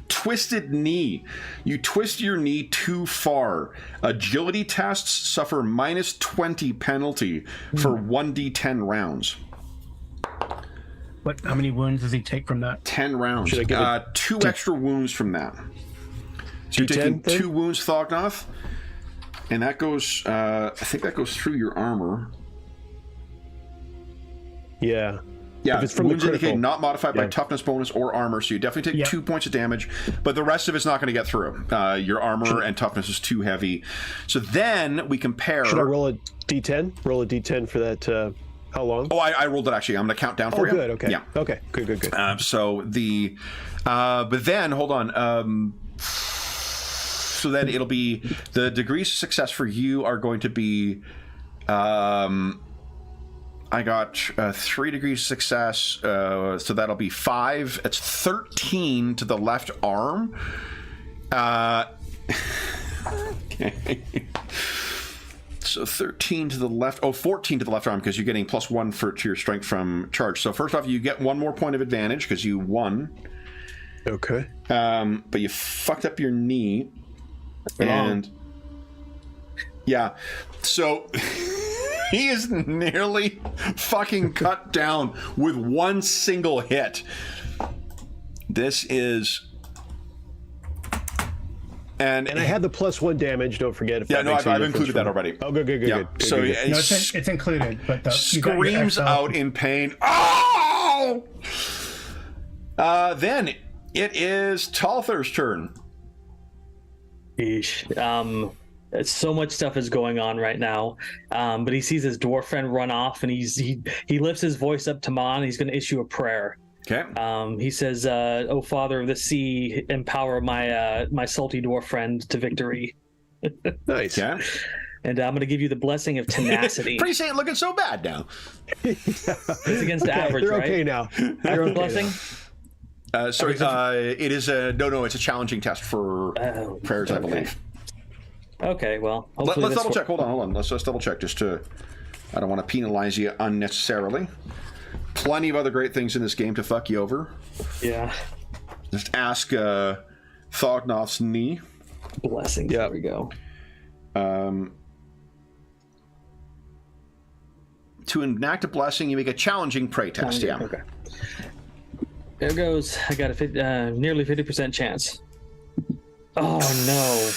Twisted knee. You twist your knee too far. Agility tests suffer -20 penalty for 1d10 rounds. How many wounds does he take from that? 10 rounds. Should I give it 2 extra wounds from that. So you're taking 2 wounds, Thognoth, and that goes, I think that goes through your armor. Yeah. Yeah, if it's from wounds the indicate critical. not modified by toughness bonus or armor, so you definitely take 2 points of damage, but the rest of it's not going to get through. Your armor and toughness is too heavy. So then we compare... Should I roll a d10? Roll a d10 for that, how long? Oh, I rolled it actually. I'm going to count down for you. Oh, good, okay. Yeah. Okay, good. So the... but then, hold on. So then it'll be... The degrees of success for you are going to be... I got 3 degrees of success, so that'll be 5. It's 13 to the left arm. Okay. So 13 to the left. Oh, 14 to the left arm because you're getting +1 to your strength from charge. So first off, you get 1 more point of advantage because you won. Okay. But you fucked up your knee. And yeah, so he is nearly fucking cut down with 1 single hit. This is... And I had the +1 damage, don't forget. If that makes I've a included that already. Oh, good. Yeah. So No, it's included, but screams out in pain. Oh! Then it is Talther's turn. Eesh. So much stuff is going on right now, but he sees his dwarf friend run off, and he lifts his voice up to Mon. He's going to issue a prayer. Okay. He says, "O Father of the Sea, empower my salty dwarf friend to victory." Nice. Okay. And I'm going to give you the blessing of tenacity. Pretty ain't looking so bad now. It's against average, they're right? okay now. Your own blessing. Sorry, it is a no. It's a challenging test for prayers, I believe. Okay, well, Let's double check. Hold on. Let's just double check just to... I don't want to penalize you unnecessarily. Plenty of other great things in this game to fuck you over. Yeah. Just ask Thognoth's knee. Blessing. Yeah. There we go. To enact a blessing, you make a challenging pray test. Yeah. Okay. There goes. I got a nearly 50% chance. Oh no.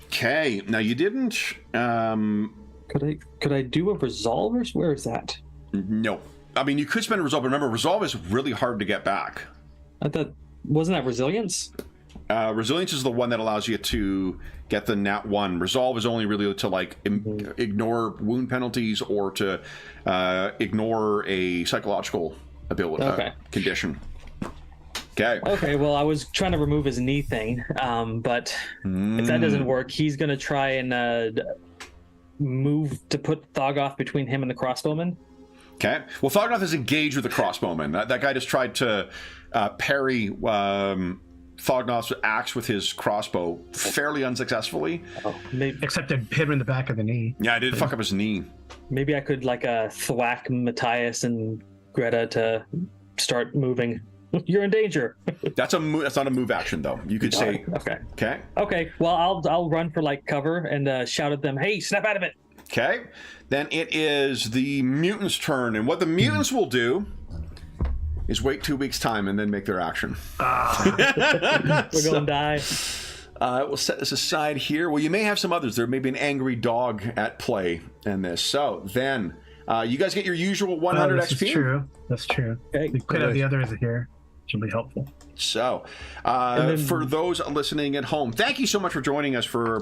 Okay. Now you didn't. Could I do a resolve, or where is that? No. I mean, you could spend a resolve, but remember, resolve is really hard to get back. I thought, wasn't that resilience? Resilience is the one that allows you to get the nat 1. Resolve is only really to ignore wound penalties or to ignore a psychological ability condition. Okay. Okay. Well, I was trying to remove his knee thing, but if that doesn't work, he's gonna try and move to put Thognoth between him and the crossbowman. Okay. Well, Thognoth is engaged with the crossbowman. That guy just tried to parry Thognoth's axe with his crossbow fairly unsuccessfully. Oh, except it hit him in the back of the knee. Yeah, I did fuck up his knee. Maybe I could thwack Matthias and Greta to start moving. You're in danger. That's not a move action though. You could say okay. Okay. Well, I'll run for cover and shout at them. Hey, snap out of it. Okay. Then it is the mutants' turn, and what the mutants will do is wait 2 weeks' time and then make their action. We're gonna die. We'll set this aside here. Well, you may have some others. There may be an angry dog at play in this. So then, you guys get your usual 100 XP. That's true. Okay. We could have the others here, which will be helpful. So, for those listening at home, thank you so much for joining us for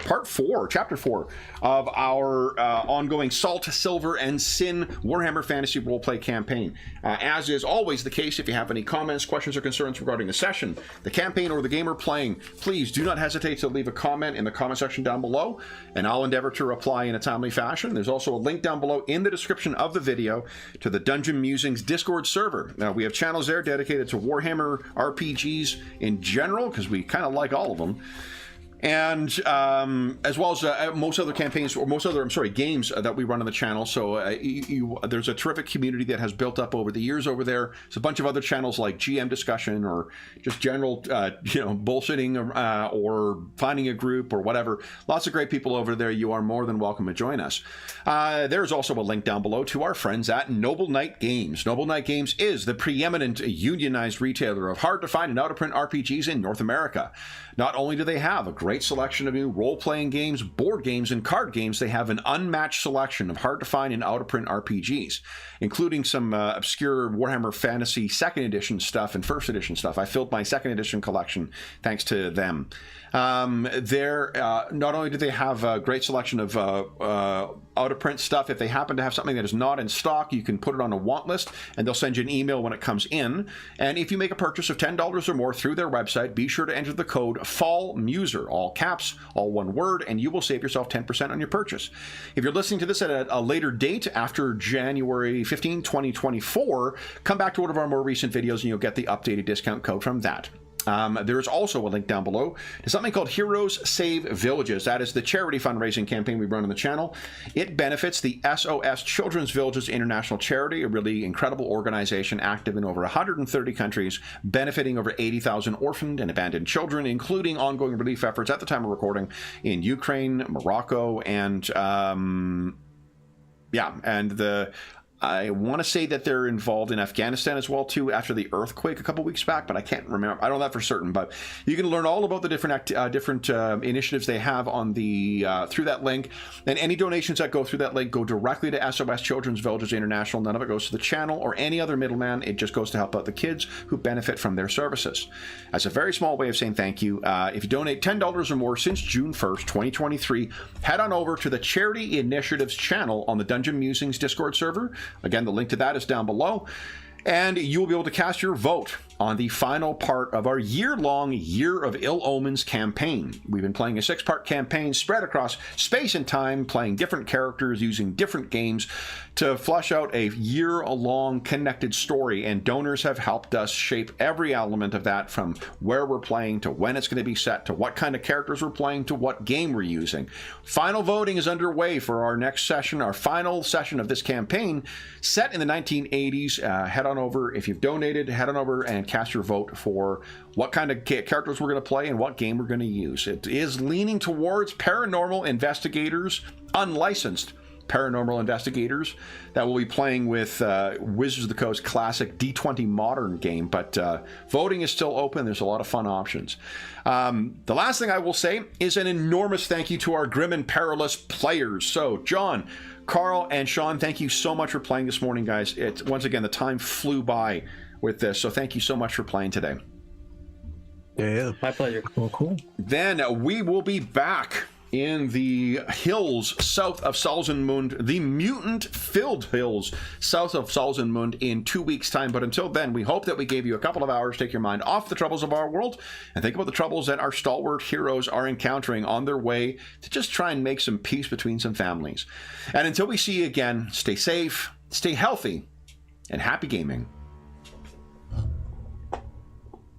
chapter 4 of our ongoing Salt, Silver, and Sin Warhammer Fantasy Roleplay campaign. As is always the case, if you have any comments, questions, or concerns regarding the session, the campaign, or the game we're playing, please do not hesitate to leave a comment in the comment section down below, and I'll endeavor to reply in a timely fashion. There's also a link down below in the description of the video to the Dungeon Musings Discord server. Now, we have channels there dedicated to Warhammer RPGs in general, because we kind of like all of them, and as well as most other games that we run on the channel. So there's a terrific community that has built up over the years over there. There's a bunch of other channels like GM discussion, or just general bullshitting, or finding a group or whatever. Lots of great people over there. You are more than welcome to join us. There's also a link down below to our friends at Noble Knight Games. Noble Knight Games is the preeminent unionized retailer of hard to find and out of print RPGs in North America. Not only do they have a great selection of new role-playing games, board games, and card games, they have an unmatched selection of hard-to-find and out-of-print RPGs, including some obscure Warhammer Fantasy 2nd Edition stuff and 1st Edition stuff. I filled my 2nd Edition collection thanks to them. Not only do they have a great selection of out-of-print stuff, if they happen to have something that is not in stock, you can put it on a want list, and they'll send you an email when it comes in. And if you make a purchase of $10 or more through their website, be sure to enter the code FALLMUSER, all caps, all one word, and you will save yourself 10% on your purchase. If you're listening to this at a later date, after January 15, 2024, come back to one of our more recent videos and you'll get the updated discount code from that. There is also a link down below to something called Heroes Save Villages. That is the charity fundraising campaign we run on the channel. It benefits the SOS Children's Villages International Charity, a really incredible organization active in over 130 countries, benefiting over 80,000 orphaned and abandoned children, including ongoing relief efforts at the time of recording in Ukraine, Morocco, and I want to say that they're involved in Afghanistan as well, too, after the earthquake a couple weeks back, but I can't remember. I don't know that for certain, but you can learn all about the different initiatives they have on the through that link. And any donations that go through that link go directly to SOS Children's Villages International. None of it goes to the channel or any other middleman. It just goes to help out the kids who benefit from their services. As a very small way of saying thank you, if you donate $10 or more since June 1st, 2023, head on over to the Charity Initiatives channel on the Dungeon Musings Discord server. Again, the link to that is down below, and you will be able to cast your vote on the final part of our year-long Year of Ill Omens campaign. We've been playing a 6-part campaign spread across space and time, playing different characters, using different games to flesh out a year-long connected story, and donors have helped us shape every element of that, from where we're playing to when it's going to be set to what kind of characters we're playing to what game we're using. Final voting is underway for our next session, our final session of this campaign, set in the 1980s. Head on over, if you've donated, head on over and cast your vote for what kind of characters we're going to play and what game we're going to use. It is leaning towards paranormal investigators, unlicensed paranormal investigators, that will be playing with Wizards of the Coast classic D20 modern game, but voting is still open. There's a lot of fun options. The last thing I will say is an enormous thank you to our Grim and Perilous players. So John, Carl, and Sean, thank you so much for playing this morning, guys. Once again, the time flew by with this, so thank you so much for playing today. Yeah. My pleasure. Cool. Then we will be back in the hills south of Salzenmund, the mutant-filled hills south of Salzenmund, in 2 weeks' time. But until then, we hope that we gave you a couple of hours to take your mind off the troubles of our world and think about the troubles that our stalwart heroes are encountering on their way to just try and make some peace between some families. And until we see you again, stay safe, stay healthy, and happy gaming.